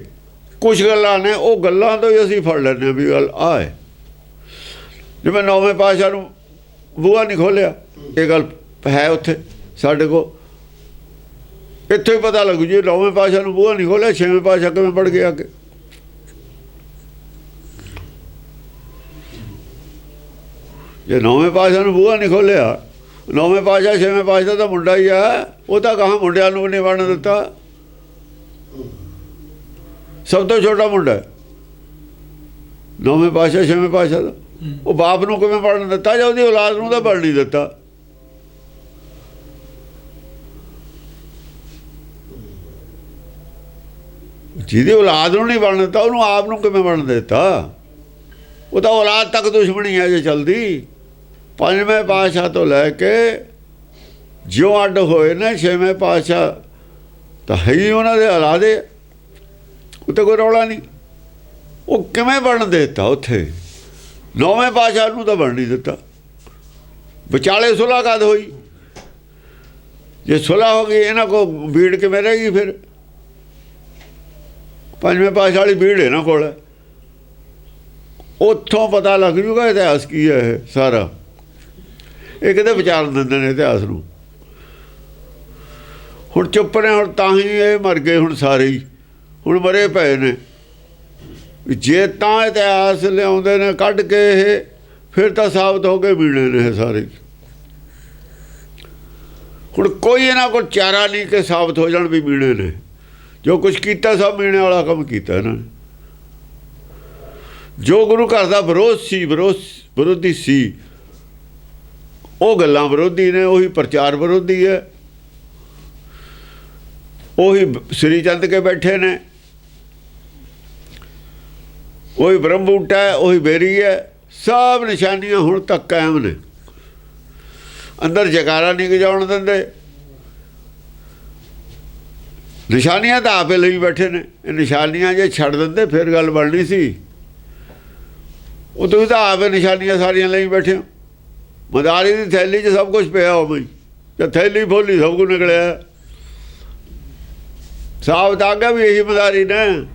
ਕੁਛ ਗੱਲਾਂ ਨੇ ਉਹ ਗੱਲਾਂ ਤੋਂ ਹੀ ਅਸੀਂ ਫੜ ਲੈਂਦੇ ਹਾਂ ਵੀ ਗੱਲ ਆਹ ਹੈ। ਜਿਵੇਂ ਨੌਵੇਂ ਪਾਤਸ਼ਾਹ ਨੂੰ ਬੂਹਾ ਨਹੀਂ ਖੋਲ੍ਹਿਆ, ਇਹ ਗੱਲ ਹੈ ਉੱਥੇ ਸਾਡੇ ਕੋਲ, ਇੱਥੋਂ ਹੀ ਪਤਾ ਲੱਗੂ ਜੀ ਨੌਵੇਂ ਪਾਤਸ਼ਾਹ ਨੂੰ ਬੂਹਾ ਨਹੀਂ ਖੋਲ੍ਹਿਆ, ਛੇਵੇਂ ਪਾਤਸ਼ਾਹ ਕਿਵੇਂ ਪੜ੍ਹ ਕੇ ਆ ਕੇ। ਜੇ ਨੌਵੇਂ ਪਾਤਸ਼ਾਹ ਨੂੰ ਬੂਹਾ ਨਹੀਂ ਖੋਲ੍ਹਿਆ, ਨੌਵੇਂ ਪਾਤਸ਼ਾਹ ਛੇਵੇਂ ਪਾਤਸ਼ਾਹ ਦਾ ਮੁੰਡਾ ਹੀ ਆ, ਉਹ ਤਾਂ ਕਹਾਂ ਮੁੰਡਿਆਂ ਨੂੰ ਨਹੀਂ ਬਣਨ ਦਿੱਤਾ, ਸਭ ਤੋਂ ਛੋਟਾ ਮੁੰਡਾ। ਨੌਵੇਂ ਪਾਤਸ਼ਾਹ ਛੇਵੇਂ ਪਾਤਸ਼ਾਹ ਦਾ ਉਹ ਬਾਪ ਨੂੰ ਕਿਵੇਂ ਪੜ੍ਹਨ ਦਿੱਤਾ ਜਾਂ ਉਹਦੀ ਔਲਾਦ ਨੂੰ ਤਾਂ ਪੜ੍ਹ ਨਹੀਂ ਦਿੱਤਾ। ਜਿਹਦੀ ਔਲਾਦ ਨੂੰ ਨਹੀਂ ਬਣਨ ਦਿੱਤਾ ਉਹਨੂੰ ਆਪ ਨੂੰ ਕਿਵੇਂ ਬਣਨ ਦਿੱਤਾ? ਉਹ ਤਾਂ ਔਲਾਦ ਤੱਕ ਦੁਸ਼ਮਣੀ ਹੈ ਜੇ ਚਲਦੀ। ਪੰਜਵੇਂ ਪਾਤਸ਼ਾਹ ਤੋਂ ਲੈ ਕੇ ਜਿਉਂ ਅੱਡ ਹੋਏ ਨੇ ਛੇਵੇਂ ਪਾਤਸ਼ਾਹ ਤਾਂ ਹੈ ਹੀ ਉਹਨਾਂ ਦੇ ਔਲਾਦੇ, ਉੱਤੇ ਕੋਈ ਰੌਲਾ ਨਹੀਂ। ਉਹ ਕਿਵੇਂ ਬਣਨ ਦਿੱਤਾ ਉੱਥੇ? ਨੌਵੇਂ ਪਾਤਸ਼ਾਹ ਨੂੰ ਤਾਂ ਬਣ ਨਹੀਂ ਦਿੱਤਾ। ਵਿਚਾਲੇ ਸੁਲ੍ਹਾ ਕਦ ਹੋਈ? ਜੇ ਸੁਲ੍ਹਾ ਹੋ ਗਈ ਇਹਨਾਂ ਕੋਲ ਭੀੜ ਕਿਵੇਂ ਰਹੇਗੀ? ਫਿਰ ਪੰਜਵੇਂ ਪਾਤਸ਼ਾਹ ਵਾਲੀ ਭੀੜ ਇਹਨਾਂ ਕੋਲ ਹੈ। ਉੱਥੋਂ ਪਤਾ ਲੱਗ ਜੂਗਾ ਇਤਿਹਾਸ ਕੀ ਹੈ ਇਹ ਸਾਰਾ। ਇਹ ਕਿਤੇ ਵਿਚਾਰ ਦਿੰਦੇ ਨੇ ਇਤਿਹਾਸ ਨੂੰ। ਹੁਣ ਚੁੱਪ ਨੇ, ਹੁਣ ਤਾਂ ਹੀ ਇਹ ਮਰ ਗਏ। ਹੁਣ ਸਾਰੇ ਹੀ ਹੁਣ ਮਰੇ ਪਏ ਨੇ। ਜੇ ਤਾਂ ਇਤਿਹਾਸ ਲਿਆਉਂਦੇ ਨੇ ਕੱਢ ਕੇ ਇਹ, ਫਿਰ ਤਾਂ ਸਾਬਤ ਹੋ ਕੇ ਮੀਣੇ ਨੇ ਇਹ ਸਾਰੇ। ਹੁਣ ਕੋਈ ਇਹਨਾਂ ਕੋਲ ਚਾਰਾ ਨਹੀਂ ਕਿ ਸਾਬਤ ਹੋ ਜਾਣ ਵੀ ਮੀਣੇ ਨੇ। ਜੋ ਕੁਛ ਕੀਤਾ ਸਭ ਮੀਣੇ ਵਾਲਾ ਕੰਮ ਕੀਤਾ ਇਹਨਾਂ ਨੇ। ਜੋ ਗੁਰੂ ਘਰ ਦਾ ਵਿਰੋਧ ਸੀ, ਵਿਰੋਧੀ ਸੀ, ਉਹ ਗੱਲਾਂ ਵਿਰੋਧੀ ਨੇ। ਉਹੀ ਪ੍ਰਚਾਰ ਵਿਰੋਧੀ ਹੈ। ਉਹੀ ਸ੍ਰੀ ਚੰਦ ਕੇ ਬੈਠੇ ਨੇ। ਉਹੀ ਬ੍ਰਹਮ ਬੂਟਾ ਹੈ, ਉਹੀ ਬੇਰੀ ਹੈ। ਸਭ ਨਿਸ਼ਾਨੀਆਂ ਹੁਣ ਤੱਕ ਕਾਇਮ ਨੇ। ਅੰਦਰ ਜਕਾਰਾ ਨਹੀਂ ਗਜਾਉਣ ਦਿੰਦੇ। ਨਿਸ਼ਾਨੀਆਂ ਤਾਂ ਆਪੇ ਲਈ ਬੈਠੇ ਨੇ। ਇਹ ਨਿਸ਼ਾਨੀਆਂ ਜੇ ਛੱਡ ਦਿੰਦੇ ਫਿਰ ਗੱਲ ਬਣਨੀ ਸੀ। ਉਹ ਤੁਸੀਂ ਤਾਂ ਆਪੇ ਨਿਸ਼ਾਨੀਆਂ ਸਾਰੀਆਂ ਲਈ ਬੈਠੇ ਹੋ। ਮਦਾਰੀ ਦੀ ਥੈਲੀ 'ਚ ਸਭ ਕੁਛ ਪਿਆ ਹੋ ਬਈ, ਤੇ ਥੈਲੀ ਫੋਲੀ ਸਭ ਕੁਝ ਨਿਕਲਿਆ। ਸਾਬਤ ਆ ਗਿਆ ਵੀ ਇਹੀ ਮਦਾਰੀ ਨੇ।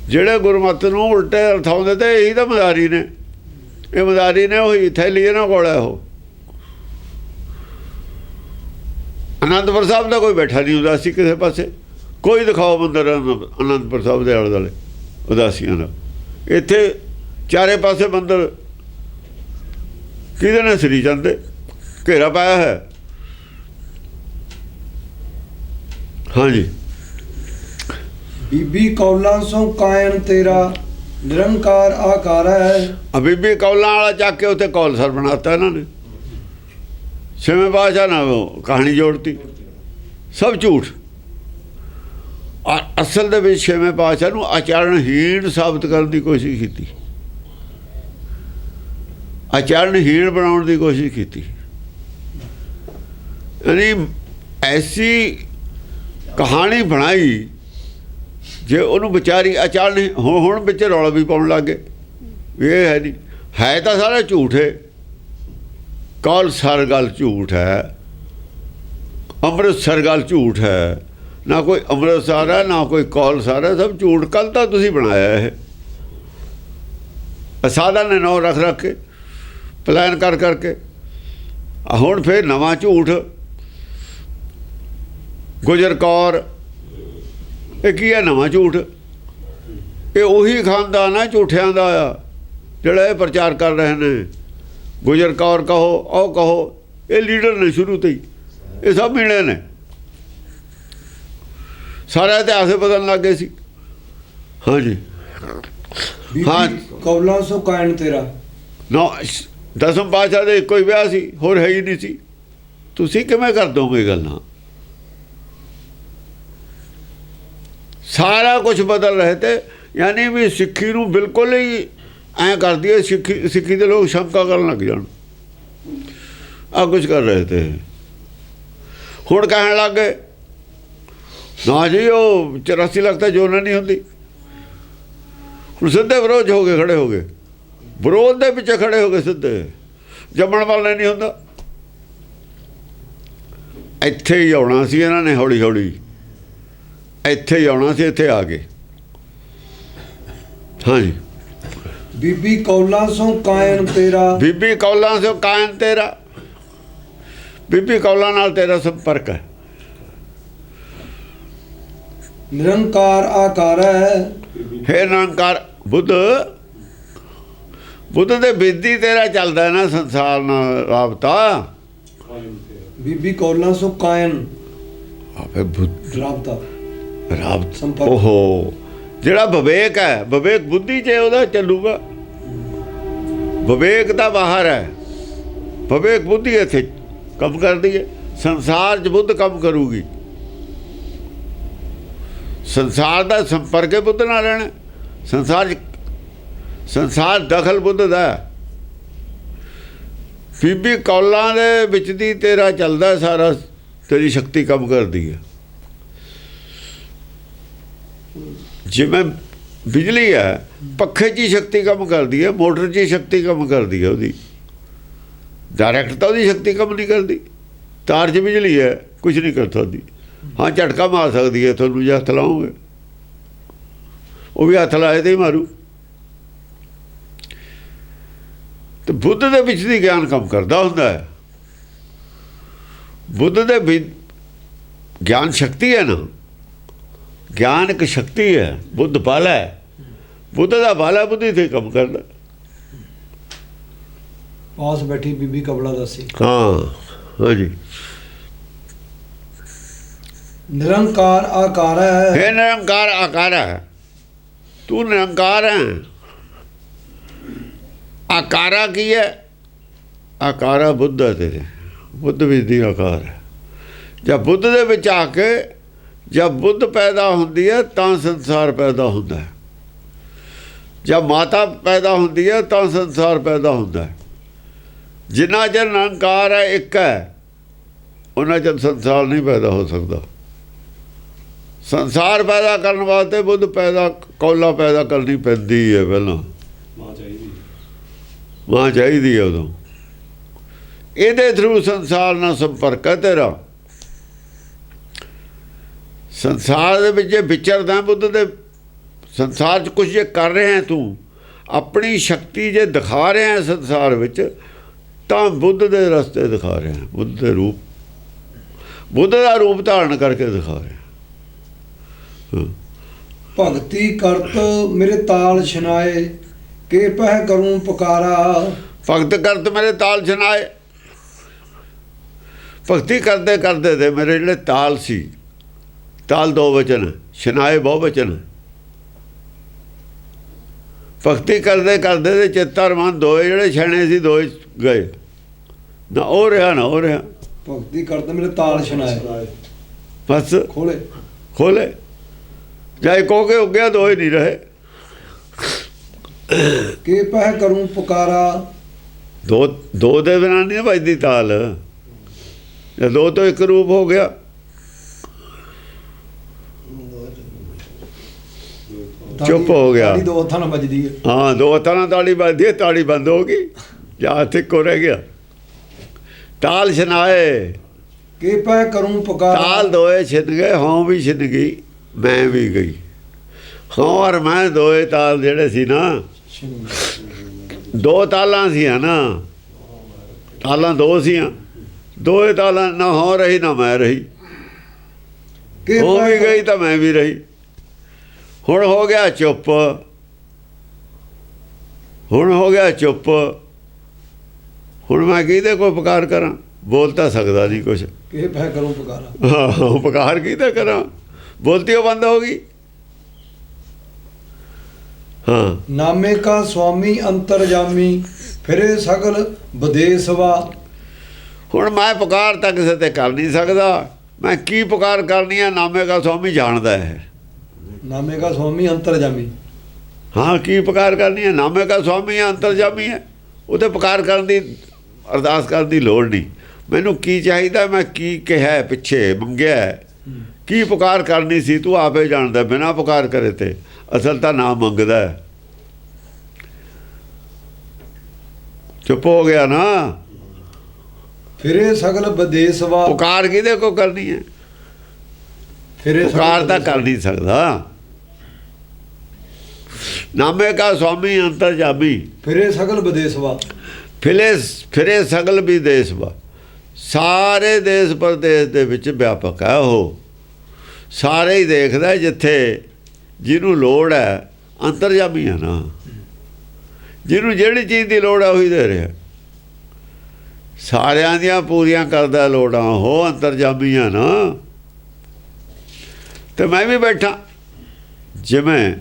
ਜਿਹੜੇ ਗੁਰਮਤਿ ਨੂੰ ਉਲਟੇ ਅਰਥਾਉਂਦੇ ਤੇ ਇਹੀ ਤਾਂ ਮਦਾਰੀ ਨੇ। ਇਹ ਮਦਾਰੀ ਨੇ, ਉਹੀ ਥੈਲੀ ਇਹਨਾਂ ਕੋਲ ਹੈ। ਉਹ ਅਨੰਦਪੁਰ ਸਾਹਿਬ ਦਾ ਕੋਈ ਬੈਠਾ ਨਹੀਂ ਉਦਾਸੀ ਕਿਸੇ ਪਾਸੇ। ਕੋਈ ਦਿਖਾਓ ਮੰਦਰ ਅਨੰਦਪੁਰ ਸਾਹਿਬ ਦੇ ਆਲੇ ਦੁਆਲੇ ਉਦਾਸੀਆਂ ਦਾ। ਇੱਥੇ ਚਾਰੇ ਪਾਸੇ ਮੰਦਰ ਕਿਹਦੇ ਨੇ? ਸ੍ਰੀ ਚੰਦ ਦੇ ਘੇਰਾ ਪਾਇਆ ਹੈ। ਹਾਂਜੀ। ਬੀਬੀ ਕੌਲਾਂ ਸੋ ਕਾਇਨ ਤੇਰਾ ਨਿਰੰਕਾਰ ਆਕਾਰ ਹੈ। ਬੀਬੀ ਕੌਲਾਂ ਵਾਲਾ ਚੱਕ ਕੇ ਉੱਥੇ ਕੌਲਸਰ ਬਣਾਤਾ ਇਹਨਾਂ ਨੇ। ਛੇਵੇਂ ਪਾਤਸ਼ਾਹ ਨਾਲ ਕਹਾਣੀ ਜੋੜਤੀ। ਸਭ ਝੂਠ। ਅਸਲ ਦੇ ਵਿੱਚ ਛੇਵੇਂ ਪਾਤਸ਼ਾਹ ਨੂੰ ਆਚਰਣਹੀਣ ਸਾਬਤ ਕਰਨ ਦੀ ਕੋਸ਼ਿਸ਼ ਕੀਤੀ। ਆਚਰਣਹੀਣ ਬਣਾਉਣ ਦੀ ਕੋਸ਼ਿਸ਼ ਕੀਤੀ। ਯਾਨੀ ਐਸੀ ਕਹਾਣੀ ਬਣਾਈ ਜੇ ਉਹਨੂੰ ਵਿਚਾਰੀ ਆਚਰਨ। ਹੁਣ ਵਿੱਚ ਰੌਲਾ ਵੀ ਪਾਉਣ ਲੱਗ ਗਏ ਵੀ ਇਹ ਹੈ ਨਹੀਂ, ਹੈ ਤਾਂ ਸਾਰਾ ਝੂਠ ਹੈ। ਕੌਲਸਰ ਗੱਲ ਝੂਠ ਹੈ। ਅੰਮ੍ਰਿਤਸਰ ਗੱਲ ਝੂਠ ਹੈ। ਨਾ ਕੋਈ ਅੰਮ੍ਰਿਤਸਰ ਹੈ, ਨਾ ਕੋਈ ਕੌਲਸਰ ਹੈ। ਸਭ ਝੂਠ। ਕੱਲ੍ਹ ਤਾਂ ਤੁਸੀਂ ਬਣਾਇਆ ਇਹ। ਸਾਧਾਂ ਨੇ ਨਾਂ ਰੱਖ ਕੇ ਪਲਾਨ ਕਰ ਕਰਕੇ। ਹੁਣ ਫਿਰ ਨਵਾਂ ਝੂਠ। ਗੁਜਰ ਕੌਰ, ਇਹ ਕੀ ਹੈ? ਨਵਾਂ ਝੂਠ। ਇਹ ਉਹੀ ਖਾਨਦਾਨ ਹੈ ਝੂਠਿਆਂ ਦਾ ਆ ਜਿਹੜਾ ਇਹ ਪ੍ਰਚਾਰ ਕਰ ਰਹੇ ਨੇ। ਗੁਜਰ ਕੌਰ ਕਹੋ, ਉਹ ਕਹੋ, ਇਹ ਲੀਡਰ ਨੇ ਸ਼ੁਰੂ ਤੋਂ ਹੀ। ਇਹ ਸਭ ਮੀਣੇ ਨੇ। ਸਾਰਾ ਇਤਿਹਾਸ ਬਦਲਣ ਲੱਗ ਗਏ ਸੀ। ਹਾਂਜੀ। ਹਾਂ। ਕੌਲਾਂ ਸੋ ਕਾਇਨ ਤੇਰਾ ਨਾ, ਦਸਮ ਪਾਤਸ਼ਾਹ ਦੇ ਇੱਕੋ ਹੀ ਵਿਆਹ ਸੀ, ਹੋਰ ਹੈ ਹੀ ਨਹੀਂ ਸੀ। ਤੁਸੀਂ ਕਿਵੇਂ ਕਰ ਦੋਗੇ ਗੱਲਾਂ? ਸਾਰਾ ਕੁਝ ਬਦਲ ਰਹੇ ਤੇ। ਯਾਨੀ ਵੀ ਸਿੱਖੀ ਨੂੰ ਬਿਲਕੁਲ ਹੀ ਐਂ ਕਰ ਦਈਏ। ਸਿੱਖੀ ਦੇ ਲੋਕ ਸ਼ੰਕਾ ਕਰਨ ਲੱਗ ਜਾਣ। ਆ ਕੁਝ ਕਰ ਰਹੇ ਤੇ। ਹੁਣ ਕਹਿਣ ਲੱਗ ਗਏ ਨਾ ਜੀ ਉਹ 84 ਲੱਖ ਤਾਂ ਜੋਨਾਂ ਨਹੀਂ ਹੁੰਦੀ। ਹੁਣ ਸਿੱਧੇ ਵਿਰੋਧ ਹੋ ਗਏ, ਖੜੇ ਹੋ ਗਏ। ਵਿਰੋਧ ਦੇ ਪਿੱਛੇ ਖੜੇ ਹੋ ਗਏ ਸਿੱਧੇ। ਜੰਮਣ ਵਾਲੇ ਨਹੀਂ ਹੁੰਦਾ। ਇੱਥੇ ਹੀ ਆਉਣਾ ਸੀ ਇਹਨਾਂ ਨੇ, ਹੌਲੀ ਹੌਲੀ ਇੱਥੇ ਹੀ ਆਉਣਾ ਸੀ। ਇੱਥੇ ਆ ਗਏ। ਹਾਂਜੀ। ਬੀਬੀ ਕੌਲਾਂ ਸੋ ਕਾਇਨ ਤੇਰਾ। ਬੀਬੀ ਕੌਲਾਂ ਸੋ ਕਾਇਨ ਤੇਰਾ। ਬੀਬੀ ਕੌਲਾਂ ਨਾਲ ਤੇਰਾ ਸੰਪਰਕ ਹੈ। ਨਿਰੰਕਾਰ ਆਕਾਰ ਹੈ। ਹੇ ਨਿਰੰਕਾਰ ਬੁੱਧ। ਬੁੱਧ ਦੇ ਬੇਦੀ ਤੇਰਾ ਚੱਲਦਾ ਨਾ ਸੰਸਾਰ ਨਾਲ ਰਾਬਤਾ। ਬੀਬੀ ਕੌਲਾਂ ਸੋ ਕਾਇਨ ਆਪੇ ਬੁੱਧ ਰਾਬਤਾ। ਰਾਬਤ। ਓਹੋ, ਜਿਹੜਾ ਵਿਵੇਕ ਹੈ, ਵਿਵੇਕ ਬੁੱਧੀ 'ਚ ਉਹਦਾ ਚੱਲੂਗਾ। ਵਿਵੇਕ ਤਾਂ ਬਾਹਰ ਹੈ, ਵਿਵੇਕ ਬੁੱਧੀ ਇੱਥੇ ਕੰਮ ਕਰਦੀ ਹੈ। ਸੰਸਾਰ 'ਚ ਬੁੱਧ ਕੰਮ ਕਰੂਗੀ। ਸੰਸਾਰ ਦਾ ਸੰਪਰਕ ਬੁੱਧ ਨਾਲ ਰਹਿਣਾ। ਸੰਸਾਰ ਦਖਲ ਬੁੱਧ ਦਾ। ਬੀਬੀ ਕੌਲਾਂ ਦੇ ਵਿੱਚ ਦੀ ਤੇਰਾ ਚੱਲਦਾ ਸਾਰਾ, ਤੇਰੀ ਸ਼ਕਤੀ ਕੰਮ ਕਰਦੀ ਹੈ। ਜਿਵੇਂ ਬਿਜਲੀ ਹੈ, ਪੱਖੇ 'ਚ ਹੀ ਸ਼ਕਤੀ ਕੰਮ ਕਰਦੀ ਹੈ, ਮੋਟਰ 'ਚ ਹੀ ਸ਼ਕਤੀ ਕੰਮ ਕਰਦੀ ਹੈ। ਉਹਦੀ ਡਾਇਰੈਕਟ ਤਾਂ ਉਹਦੀ ਸ਼ਕਤੀ ਕੰਮ ਨਹੀਂ ਕਰਦੀ। ਤਾਰ 'ਚ ਬਿਜਲੀ ਹੈ, ਕੁਝ ਨਹੀਂ ਕਰ ਸਕਦੀ। ਹਾਂ, ਝਟਕਾ ਮਾਰ ਸਕਦੀ ਹੈ ਤੁਹਾਨੂੰ, ਜੇ ਹੱਥ ਲਾਓਗੇ। ਉਹ ਵੀ ਹੱਥ ਲਾਏ ਤੇ ਹੀ ਮਾਰੂ। ਤੇ ਬੁੱਧ ਦੇ ਵਿੱਚ ਦੀ ਗਿਆਨ ਕੰਮ ਕਰਦਾ ਹੁੰਦਾ ਹੈ। ਬੁੱਧ ਦੇ ਵੀ ਗਿਆਨ ਸ਼ਕਤੀ ਹੈ ਨਾ, ਗਿਆਨ ਇੱਕ ਸ਼ਕਤੀ ਹੈ। ਬੁੱਧ ਬਾਲਾ ਹੈ, ਬੁੱਧ ਦਾ ਬਾਲਾ ਬੁੱਧੀ ਤੇ ਕੰਮ ਕਰਦਾ। ਪਾਸ ਬੈਠੀ ਬੀਬੀ ਕਬਲਾ ਦੱਸੀ। ਹਾਂ ਹਾਂਜੀ। ਨਿਰੰਕਾਰ ਆਕਾਰ ਹੈ। ਇਹ ਨਿਰੰਕਾਰ ਆਕਾਰ ਹੈ। ਤੂੰ ਨਿਰੰਕਾਰ ਹੈ। ਆਕਾਰਾ ਕੀ ਹੈ? ਆਕਾਰਾ ਬੁੱਧ ਹੈ ਤੇਰੇ। ਬੁੱਧ ਵਿੱਚ ਦੀ ਆਕਾਰ ਹੈ। ਜਦ ਬੁੱਧ ਦੇ ਵਿੱਚ ਆ ਕੇ ਜਦ ਬੁੱਧ ਪੈਦਾ ਹੁੰਦੀ ਹੈ ਤਾਂ ਸੰਸਾਰ ਪੈਦਾ ਹੁੰਦਾ ਹੈ। ਜਦ ਮਾਤਾ ਪੈਦਾ ਹੁੰਦੀ ਹੈ ਤਾਂ ਸੰਸਾਰ ਪੈਦਾ ਹੁੰਦਾ ਹੈ। ਜਿੰਨਾ ਚਿਰ ਨਿਰੰਕਾਰ ਹੈ, ਇੱਕ ਹੈ, ਉਹਨਾਂ ਚਿਰ ਸੰਸਾਰ ਨਹੀਂ ਪੈਦਾ ਹੋ ਸਕਦਾ। ਸੰਸਾਰ ਪੈਦਾ ਕਰਨ ਵਾਸਤੇ ਬੁੱਧ ਕੌਲਾ ਪੈਦਾ ਕਰਨੀ ਪੈਂਦੀ ਹੈ। ਪਹਿਲਾਂ ਮਾਂ ਚਾਹੀਦੀ ਹੈ। ਉਦੋਂ ਇਹਦੇ ਥਰੂ ਸੰਸਾਰ ਨਾਲ ਸੰਪਰਕ ਹੈ ਤੇਰਾ। ਸੰਸਾਰ ਦੇ ਵਿੱਚ ਜੇ ਵਿਚਰਦਾ ਬੁੱਧ ਦੇ, ਸੰਸਾਰ 'ਚ ਕੁਝ ਜੇ ਕਰ ਰਿਹਾ ਤੂੰ, ਆਪਣੀ ਸ਼ਕਤੀ ਜੇ ਦਿਖਾ ਰਿਹਾ ਸੰਸਾਰ ਵਿੱਚ, ਤਾਂ ਬੁੱਧ ਦੇ ਰਸਤੇ ਦਿਖਾ ਰਿਹਾ। ਬੁੱਧ ਦੇ ਰੂਪ, ਬੁੱਧ ਦਾ ਰੂਪ ਧਾਰਨ ਕਰਕੇ ਦਿਖਾ ਰਿਹਾ। ਭਗਤੀ ਕਰਤ ਮੇਰੇ ਤਾਲ ਛਨਾਏ, ਕੇ ਪਹਿ ਕਰੂੰ ਪੁਕਾਰਾ। ਭਗਤ ਕਰਤ ਮੇਰੇ ਤਾਲ ਛਨਾਏ। ਭਗਤੀ ਕਰਦੇ ਕਰਦੇ ਤੇ ਮੇਰੇ ਜਿਹੜੇ ਤਾਲ ਸੀ, ਤਾਲ ਦੋ ਵਚਨ, ਛਨਾਏ ਬਹੁ ਵਚਨ। ਭਗਤੀ ਕਰਦੇ ਕਰਦੇ ਤੇ ਚਿੱਤਰ ਮਨ ਦੋਏ ਜਿਹੜੇ ਛਣੇ ਸੀ ਦੋਏ ਗਏ। ਨਾ ਉਹ ਰਿਹਾ ਨਾ ਉਹ ਰਿਹਾ। ਭਗਤੀ ਕਰਦੇ ਮੇਰੇ ਤਾਲ ਛਨਾਏ, ਬਸ ਖੋਲੇ ਜਾਏ ਕੋ ਕੇ ਉੱਗਿਆ ਦੋਏ ਨਹੀਂ ਰਹੇ। ਕੇ ਪਹਿ ਕਰੂੰ ਪੁਕਾਰਾ। ਦੋ ਦੇ ਬਿਨਾਂ ਨਹੀਂ ਵੱਜਦੀ ਤਾਲ। ਜੇ ਦੋ ਤੋਂ ਇੱਕ ਰੂਪ ਹੋ ਗਿਆ, ਚੁੱਪ ਹੋ ਗਿਆ। ਦੋ ਹੱਥਾਂ ਨਾਲ ਵੱਜਦੀ ਹੈ। ਹਾਂ, ਦੋ ਹੱਥਾਂ ਨਾਲ ਤਾੜੀ ਵੱਜਦੀ ਹੈ, ਤਾੜੀ ਬੰਦ ਹੋ ਗਈ, ਜਾਂ ਹੱਥ ਇੱਕੋ ਰਹਿ ਗਿਆ। ਤਾਲ ਛਨਾਏ, ਕੇ ਪਹਿ ਕਰੂੰ ਪੁਕਾਰਾ। ਤਾਲ ਦੋਏ ਛਿਨ ਗਏ, ਹੋਂ ਵੀ ਛਿਨ ਗਈ, ਮੈਂ ਵੀ ਗਈ। ਹੋਂ ਔਰ ਮੈਂ ਦੋਏ ਤਾਲ ਜਿਹੜੇ ਸੀ ਨਾ, ਦੋ ਤਾਲਾਂ ਸੀਆਂ ਨਾ, ਤਾਲਾਂ ਦੋ ਸੀਆਂ, ਦੋਏ ਤਾਲਾਂ ਨਾ ਹੋਂ ਰਹੀ ਨਾ ਮੈਂ ਰਹੀ। ਹੋ ਵੀ ਗਈ ਤਾਂ ਮੈਂ ਵੀ ਰਹੀ। ਹੁਣ ਹੋ ਗਿਆ ਚੁੱਪ, ਹੁਣ ਹੋ ਗਿਆ ਚੁੱਪ। ਹੁਣ ਮੈਂ ਕਿਹਦੇ ਕੋਈ ਪੁਕਾਰ ਕਰਾਂ? ਬੋਲ ਤਾਂ ਸਕਦਾ ਨਹੀਂ ਕੁਛ। ਕੇ ਪਹਿ ਕਰੂੰ ਪੁਕਾਰਾ। ਹਾਂ, ਪੁਕਾਰ ਕਿਹਦਾ ਕਰਾਂ? ਬੋਲਤੀ ਉਹ ਬੰਦ ਹੋ ਗਈ। ਹਾਂ, ਨਾਮੇ ਕਾ ਸੁਆਮੀ ਅੰਤਰਜਾਮੀ, ਫਿਰੇ ਸਗਲ ਵਿਦੇਸਵਾ। ਹੁਣ ਮੈਂ ਪੁਕਾਰ ਤਾਂ ਕਿਸੇ ਤੇ ਕਰ ਨਹੀਂ ਸਕਦਾ। ਮੈਂ ਕੀ ਪੁਕਾਰ ਕਰਨੀ ਹੈ? ਨਾਮੇ ਕਾ ਸੁਆਮੀ ਜਾਣਦਾ ਹੈ। ਨਾਮੇ ਕਾ ਸੁਆਮੀ ਅੰਤਰਜਾਮੀ। ਹਾਂ, ਕੀ ਪੁਕਾਰ ਕਰਨੀ ਹੈ? ਨਾਮੇ ਕਾ ਸੁਆਮੀ ਹੈ, ਅੰਤਰਜਾਮੀ ਹੈ। ਉਹਦੇ ਪੁਕਾਰ ਕਰਨ ਦੀ, ਅਰਦਾਸ ਕਰਨ ਦੀ ਲੋੜ ਨਹੀਂ। ਮੈਨੂੰ ਕੀ ਚਾਹੀਦਾ, ਮੈਂ ਕੀ ਕਿਹਾ ਪਿੱਛੇ ਮੰਗਿਆ, ਕੀ ਪੁਕਾਰ ਕਰਨੀ ਸੀ, ਤੂੰ ਆਪੇ ਜਾਣਦਾ। ਬਿਨਾਂ ਪੁਕਾਰ ਕਰੇ ਤੇ ਅਸਲ ਤਾਂ ਨਾਮ ਮੰਗਦਾ ਹੈ। ਚੁੱਪ ਹੋ ਗਿਆ ਨਾ। ਫਿਰੇ ਸਗਲ ਵਿਦੇਸਵਾ। ਪੁਕਾਰ ਕਿਹਦੇ ਕੋ ਕਰਨੀ ਹੈ? ਫਿਰੇ ਪੁਕਾਰ ਤਾਂ ਕਰ ਨਹੀਂ ਸਕਦਾ। ਨਾਮੇ ਕਾ ਸੁਆਮੀ ਅੰਤਰਜਾਮੀ, ਫਿਰੇ ਸਗਲ ਵਿਦੇਸਵਾ। ਫਿਰੇ ਸਗਲ ਵੀ ਦੇਸਵਾ। ਸਾਰੇ ਦੇਸ਼ ਪ੍ਰਦੇਸ਼ ਦੇ ਵਿੱਚ ਵਿਆਪਕ ਹੈ ਉਹ। ਸਾਰੇ ਹੀ ਦੇਖਦਾ, ਜਿੱਥੇ ਜਿਹਨੂੰ ਲੋੜ ਹੈ ਅੰਤਰਜਾਮੀ ਹੈ ਨਾ। ਜਿਹਨੂੰ ਜਿਹੜੀ ਚੀਜ਼ ਦੀ ਲੋੜ ਹੈ ਉਹੀ ਦੇ ਰਿਹਾ। ਸਾਰਿਆਂ ਦੀਆਂ ਪੂਰੀਆਂ ਕਰਦਾ ਲੋੜਾਂ, ਉਹ ਅੰਤਰਜਾਮੀ ਹੈ ਨਾ। ਤੇ ਮੈਂ ਵੀ ਬੈਠਾ, ਜਿਵੇਂ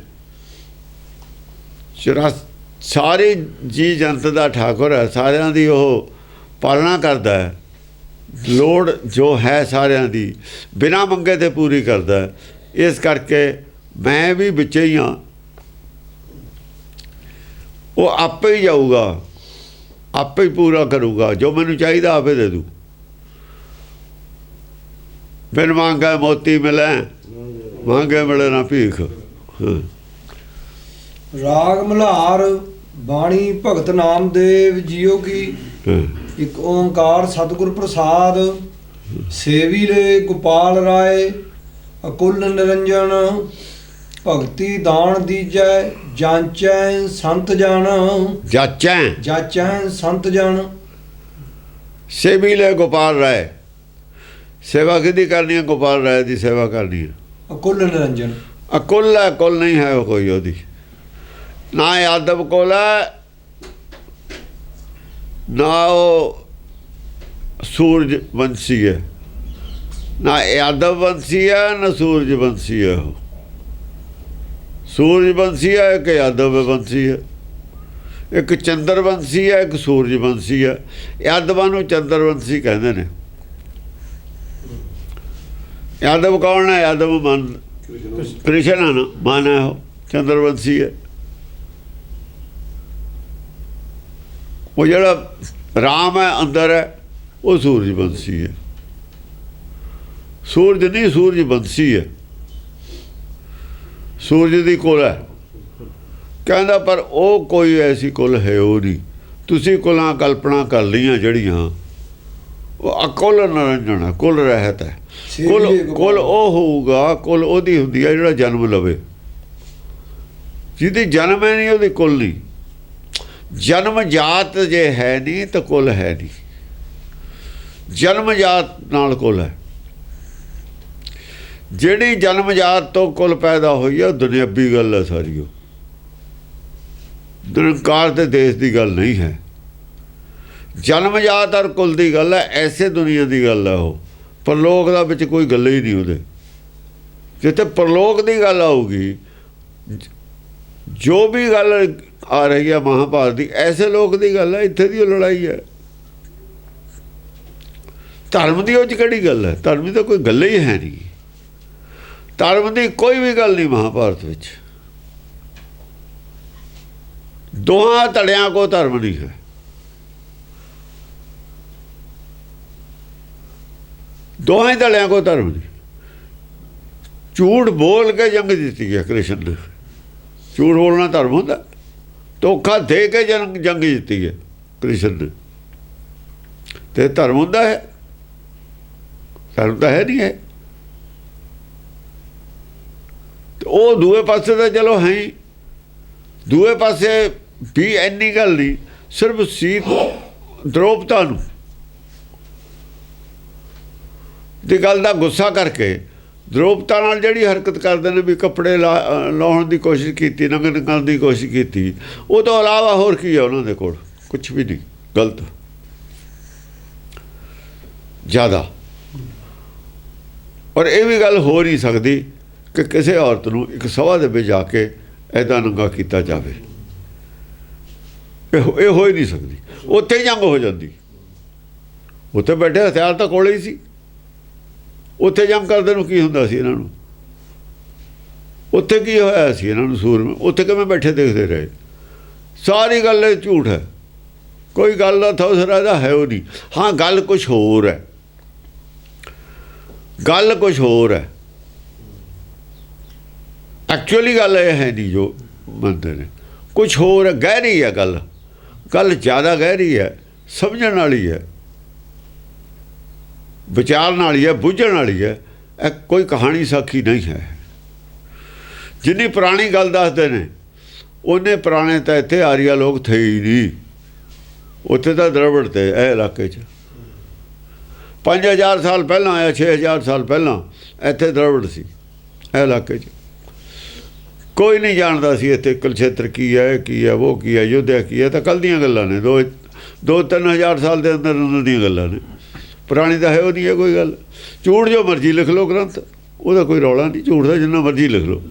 ਸਾਰੀ ਜੀ ਜਨਤ ਦਾ ਠਾਕੁਰ ਹੈ, ਸਾਰਿਆਂ ਦੀ ਉਹ ਪਾਲਣਾ ਕਰਦਾ ਹੈ, ਲੋੜ ਜੋ ਹੈ ਸਾਰਿਆਂ ਦੀ ਬਿਨਾਂ ਮੰਗੇ ਤੇ ਪੂਰੀ ਕਰਦਾ ਹੈ। ਇਸ ਕਰਕੇ ਮੈਂ ਵੀ ਵਿੱਚ ਹੀ ਹਾਂ, ਉਹ ਆਪੇ ਹੀ ਜਾਊਗਾ, ਆਪੇ ਹੀ ਪੂਰਾ ਕਰੂਗਾ, ਜੋ ਮੈਨੂੰ ਚਾਹੀਦਾ ਆਪੇ ਦੇ ਦੂ। ਬਿਨ ਮੰਗੈ ਮੋਤੀ ਮਿਲੈ, ਮੰਗੇ ਮਿਲੇ ਨਾ ਭੀਖ। ਰਾਗ ਮਲਹਾਰ ਬਾਣੀ ਭਗਤ ਨਾਮਦੇਵ ਜੀਓ ਕੀ, ਇੱਕ ਓੰਕਾਰ ਸਤਿਗੁਰ ਪ੍ਰਸਾਦ। ਸੇਵੀ ਲੈ ਗੋਪਾਲ ਰਾਏ ਅਕੁਲ ਨਿਰੰਜਨ, ਭਗਤੀ ਦਾਨ ਦੀਜੈ ਜਾਂਚੈ ਸੰਤ ਜਨ। ਜਾਚੈ ਸੰਤ ਜਨ। ਸੇਵੀ ਲੈ ਗੋਪਾਲ ਰਾਏ, ਸੇਵਾ ਕਿਹਦੀ ਕਰਨੀ ਹੈ? ਗੋਪਾਲ ਰਾਏ ਦੀ ਸੇਵਾ ਕਰਨੀ ਹੈ। ਅਕੁਲ ਨਿਰੰਜਨ, ਅਕੁਲ ਹੈ, ਕੁਲ ਨਹੀਂ ਹੈ ਉਹ ਕੋਈ, ਉਹਦੀ ਨਾ ਯਾਦਵ ਕੋਲ ਹੈ, ਨਾ ਉਹ ਸੂਰਜ ਬੰਸੀ ਹੈ, ਨਾ ਯਾਦਵ ਬੰਸੀ ਹੈ, ਨਾ ਸੂਰਜ ਬੰਸੀ ਹੈ। ਉਹ ਸੂਰਜ ਬੰਸੀ ਹੈ, ਇੱਕ ਯਾਦਵ ਬੰਸੀ ਹੈ, ਇੱਕ ਚੰਦਰ ਬੰਸੀ ਹੈ, ਇੱਕ ਸੂਰਜ ਬੰਸੀ ਹੈ। ਯਾਦਵਾਂ ਨੂੰ ਚੰਦਰ ਬੰਸੀ ਕਹਿੰਦੇ ਨੇ। ਯਾਦਵ ਕੌਣ ਹੈ? ਯਾਦਵ ਮਨ ਕ੍ਰਿਸ਼ਨ ਮਨ ਹੈ, ਉਹ ਚੰਦਰ ਬੰਸੀ ਹੈ। ਉਹ ਜਿਹੜਾ ਰਾਮ ਹੈ ਅੰਦਰ ਹੈ, ਉਹ ਸੂਰਜ ਬੰਸੀ ਹੈ। ਸੂਰਜ ਨਹੀਂ, ਸੂਰਜ ਬੰਸੀ ਹੈ। ਸੂਰਜ ਦੀ ਕੁਲ ਹੈ ਕਹਿੰਦਾ, ਪਰ ਉਹ ਕੋਈ ਐਸੀ ਕੁਲ ਹੈ ਉਹ ਨਹੀਂ। ਤੁਸੀਂ ਕੁਲਾਂ ਕਲਪਨਾ ਕਰ ਲਈਆਂ ਜਿਹੜੀਆਂ, ਉਹ ਅਕੁਲ ਨਿਰੰਜਨ ਹੈ, ਕੁਲ ਰਹਿਤ ਹੈ। ਕੁਲ ਉਹ ਹੋਊਗਾ, ਕੁਲ ਉਹਦੀ ਹੁੰਦੀ ਹੈ ਜਿਹੜਾ ਜਨਮ ਲਵੇ। ਜਿਹਦੀ ਜਨਮ ਹੈ ਨਹੀਂ, ਉਹਦੀ ਕੁਲ ਨਹੀਂ। ਜਨਮ ਜਾਤ ਜੇ ਹੈ ਨਹੀਂ ਤਾਂ ਕੁਲ ਹੈ ਨਹੀਂ। ਜਨਮ ਜਾਤ ਨਾਲ ਕੁਲ ਹੈ। ਜਿਹੜੀ ਜਨਮ ਜਾਤ ਤੋਂ ਕੁਲ ਪੈਦਾ ਹੋਈ ਹੈ, ਉਹ ਦੁਨਿਆਵੀ ਗੱਲ ਹੈ ਸਾਰੀ। ਉਹ ਨਿਰੰਕਾਰ ਦੇ ਦੇਸ਼ ਦੀ ਗੱਲ ਨਹੀਂ ਹੈ। ਜਨਮ ਜਾਤ ਔਰ ਕੁਲ ਦੀ ਗੱਲ ਹੈ, ਐਸੇ ਦੁਨੀਆ ਦੀ ਗੱਲ ਹੈ। ਉਹ ਪਰਲੋਕ ਦਾ ਵਿੱਚ ਕੋਈ ਗੱਲ ਹੀ ਨਹੀਂ ਉਹਦੇ। ਜਿੱਥੇ ਪਰਲੋਕ ਦੀ ਗੱਲ ਆਊਗੀ, ਜੋ ਵੀ ਗੱਲ ਆ ਰਹੀ ਹੈ ਮਹਾਭਾਰਤ ਦੀ, ਐਸੇ ਲੋਕ ਦੀ ਗੱਲ ਹੈ। ਇੱਥੇ ਦੀ ਉਹ ਲੜਾਈ ਹੈ। ਧਰਮ ਦੀ ਉਹ 'ਚ ਕਿਹੜੀ ਗੱਲ ਹੈ? ਧਰਮ ਦੀ ਤਾਂ ਕੋਈ ਗੱਲ ਹੀ ਹੈ ਨਹੀਂ। ਧਰਮ ਦੀ ਕੋਈ ਵੀ ਗੱਲ ਨਹੀਂ ਮਹਾਭਾਰਤ ਵਿੱਚ। ਦੋਹਾਂ ਧੜਿਆਂ ਕੋ ਧਰਮ ਨਹੀਂ ਹੈ। ਦੋਹਾਂ ਧੜਿਆਂ ਕੋ ਧਰਮ ਨਹੀਂ। ਝੂਠ ਬੋਲ ਕੇ ਜੰਗ ਜਿੱਤੀ ਹੈ ਕ੍ਰਿਸ਼ਨ ਨੇ। ਝੂਠ ਬੋਲਣਾ ਧਰਮ ਹੁੰਦਾ? ਧੋਖਾ ਦੇ ਕੇ ਜੰਗ ਜਿੱਤੀ ਹੈ ਕ੍ਰਿਸ਼ਨ ਨੇ, ਤੇ ਧਰਮ ਹੁੰਦਾ ਹੈ? ਧਰਮ ਤਾਂ ਹੈ ਨਹੀਂ ਹੈ। ਉਹ ਦੂਏ ਪਾਸੇ ਤਾਂ ਚਲੋ ਹੈ ਹੀ। ਦੂਏ ਪਾਸੇ ਵੀ ਇੰਨੀ ਗੱਲ ਨਹੀਂ, ਸਿਰਫ ਸੀਤ ਦ੍ਰੋਪਤਾ ਨੂੰ ਦੀ ਗੱਲ ਦਾ ਗੁੱਸਾ ਕਰਕੇ ਦ੍ਰੋਪਤਾ ਨਾਲ ਜਿਹੜੀ ਹਰਕਤ ਕਰਦੇ ਨੇ, ਵੀ ਕੱਪੜੇ ਲਾਉਣ ਦੀ ਕੋਸ਼ਿਸ਼ ਕੀਤੀ, ਨੰਗ ਨਿਕਲਣ ਦੀ ਕੋਸ਼ਿਸ਼ ਕੀਤੀ, ਉਹ ਤੋਂ ਇਲਾਵਾ ਹੋਰ ਕੀ ਹੈ ਉਹਨਾਂ ਦੇ ਕੋਲ? ਕੁਛ ਵੀ ਨਹੀਂ। ਗਲਤ ਜ਼ਿਆਦਾ। ਔਰ ਇਹ ਵੀ ਗੱਲ ਹੋ ਨਹੀਂ ਸਕਦੀ ਕਿ ਕਿਸੇ ਔਰਤ ਨੂੰ ਇੱਕ ਸਭਾ ਦੇ ਵਿੱਚ ਜਾ ਕੇ ਇੱਦਾਂ ਨੰਗਾ ਕੀਤਾ ਜਾਵੇ। ਇਹ ਹੋ ਹੀ ਨਹੀਂ ਸਕਦੀ। ਉੱਥੇ ਹੀ ਜੰਗ ਹੋ ਜਾਂਦੀ। ਉੱਥੇ ਬੈਠੇ ਹਥਿਆਰ ਤਾਂ ਕੋਲੇ ਹੀ ਸੀ। ਉੱਥੇ ਜੰਗ ਕਰਦੇ ਨੂੰ ਕੀ ਹੁੰਦਾ ਸੀ ਇਹਨਾਂ ਨੂੰ? ਉੱਥੇ ਕੀ ਹੋਇਆ ਸੀ ਇਹਨਾਂ ਨੂੰ? ਸੂਰਮੇ ਉੱਥੇ ਕਿਵੇਂ ਬੈਠੇ ਦੇਖਦੇ ਰਹੇ? ਸਾਰੀ ਗੱਲ ਇਹ ਝੂਠ ਹੈ। ਕੋਈ ਗੱਲ ਦਾ ਥੋਸਰਾ ਦਾ ਹੈ ਉਹ ਨਹੀਂ। ਹਾਂ, ਗੱਲ ਕੁਛ ਹੋਰ ਹੈ। ਗੱਲ ਕੁਛ ਹੋਰ ਹੈ। ਐਕਚੁਅਲੀ ਗੱਲ ਇਹ ਹੈ ਨਹੀਂ ਜੋ ਮੰਨਦੇ ਨੇ। ਕੁਛ ਹੋਰ ਹੈ, ਗਹਿਰੀ ਹੈ ਗੱਲ। ਗੱਲ ਜ਼ਿਆਦਾ ਗਹਿਰੀ ਹੈ, ਸਮਝਣ ਵਾਲੀ ਹੈ, ਵਿਚਾਰਨ ਵਾਲੀ ਹੈ, ਬੁੱਝਣ ਵਾਲੀ ਹੈ। ਇਹ ਕੋਈ ਕਹਾਣੀ ਸਾਖੀ ਨਹੀਂ ਹੈ। ਜਿੰਨੀ ਪੁਰਾਣੀ ਗੱਲ ਦੱਸਦੇ ਨੇ, ਉਹਨੇ ਪੁਰਾਣੇ ਤਾਂ ਇੱਥੇ ਆਰੀਆ ਲੋਕ ਥੇ ਹੀ ਨਹੀਂ। ਉੱਥੇ ਤਾਂ ਦਰਵੜ ਤੇ ਇਹ ਇਲਾਕੇ 'ਚ 5000 ਸਾਲ ਪਹਿਲਾਂ ਆਇਆ, 6000 ਸਾਲ ਪਹਿਲਾਂ ਇੱਥੇ ਦਰਵੜ ਸੀ ਇਹ ਇਲਾਕੇ 'ਚ। ਕੋਈ ਨਹੀਂ ਜਾਣਦਾ ਸੀ ਇੱਥੇ ਕੁਲਛੇਤਰ ਕੀ ਹੈ, ਕੀ ਹੈ, ਉਹ ਕੀ ਹੈ, ਯੋਧਿਆ ਕੀ ਹੈ। ਤਾਂ ਕੱਲ੍ਹ ਦੀਆਂ ਗੱਲਾਂ ਨੇ। 2-3 ਹਜ਼ਾਰ ਸਾਲ ਦੇ ਅੰਦਰ ਅੰਦਰ ਦੀਆਂ ਗੱਲਾਂ ਨੇ। ਪੁਰਾਣੀ ਤਾਂ ਹੈ ਉਹ ਨਹੀਂ ਹੈ ਕੋਈ ਗੱਲ। ਝੂਠ ਜੋ ਮਰਜ਼ੀ ਲਿਖ ਲਓ ਗ੍ਰੰਥ, ਉਹਦਾ ਕੋਈ ਰੌਲਾ ਨਹੀਂ। ਝੂਠ ਦਾ ਜਿੰਨਾ ਮਰਜ਼ੀ ਲਿਖ ਲਓ।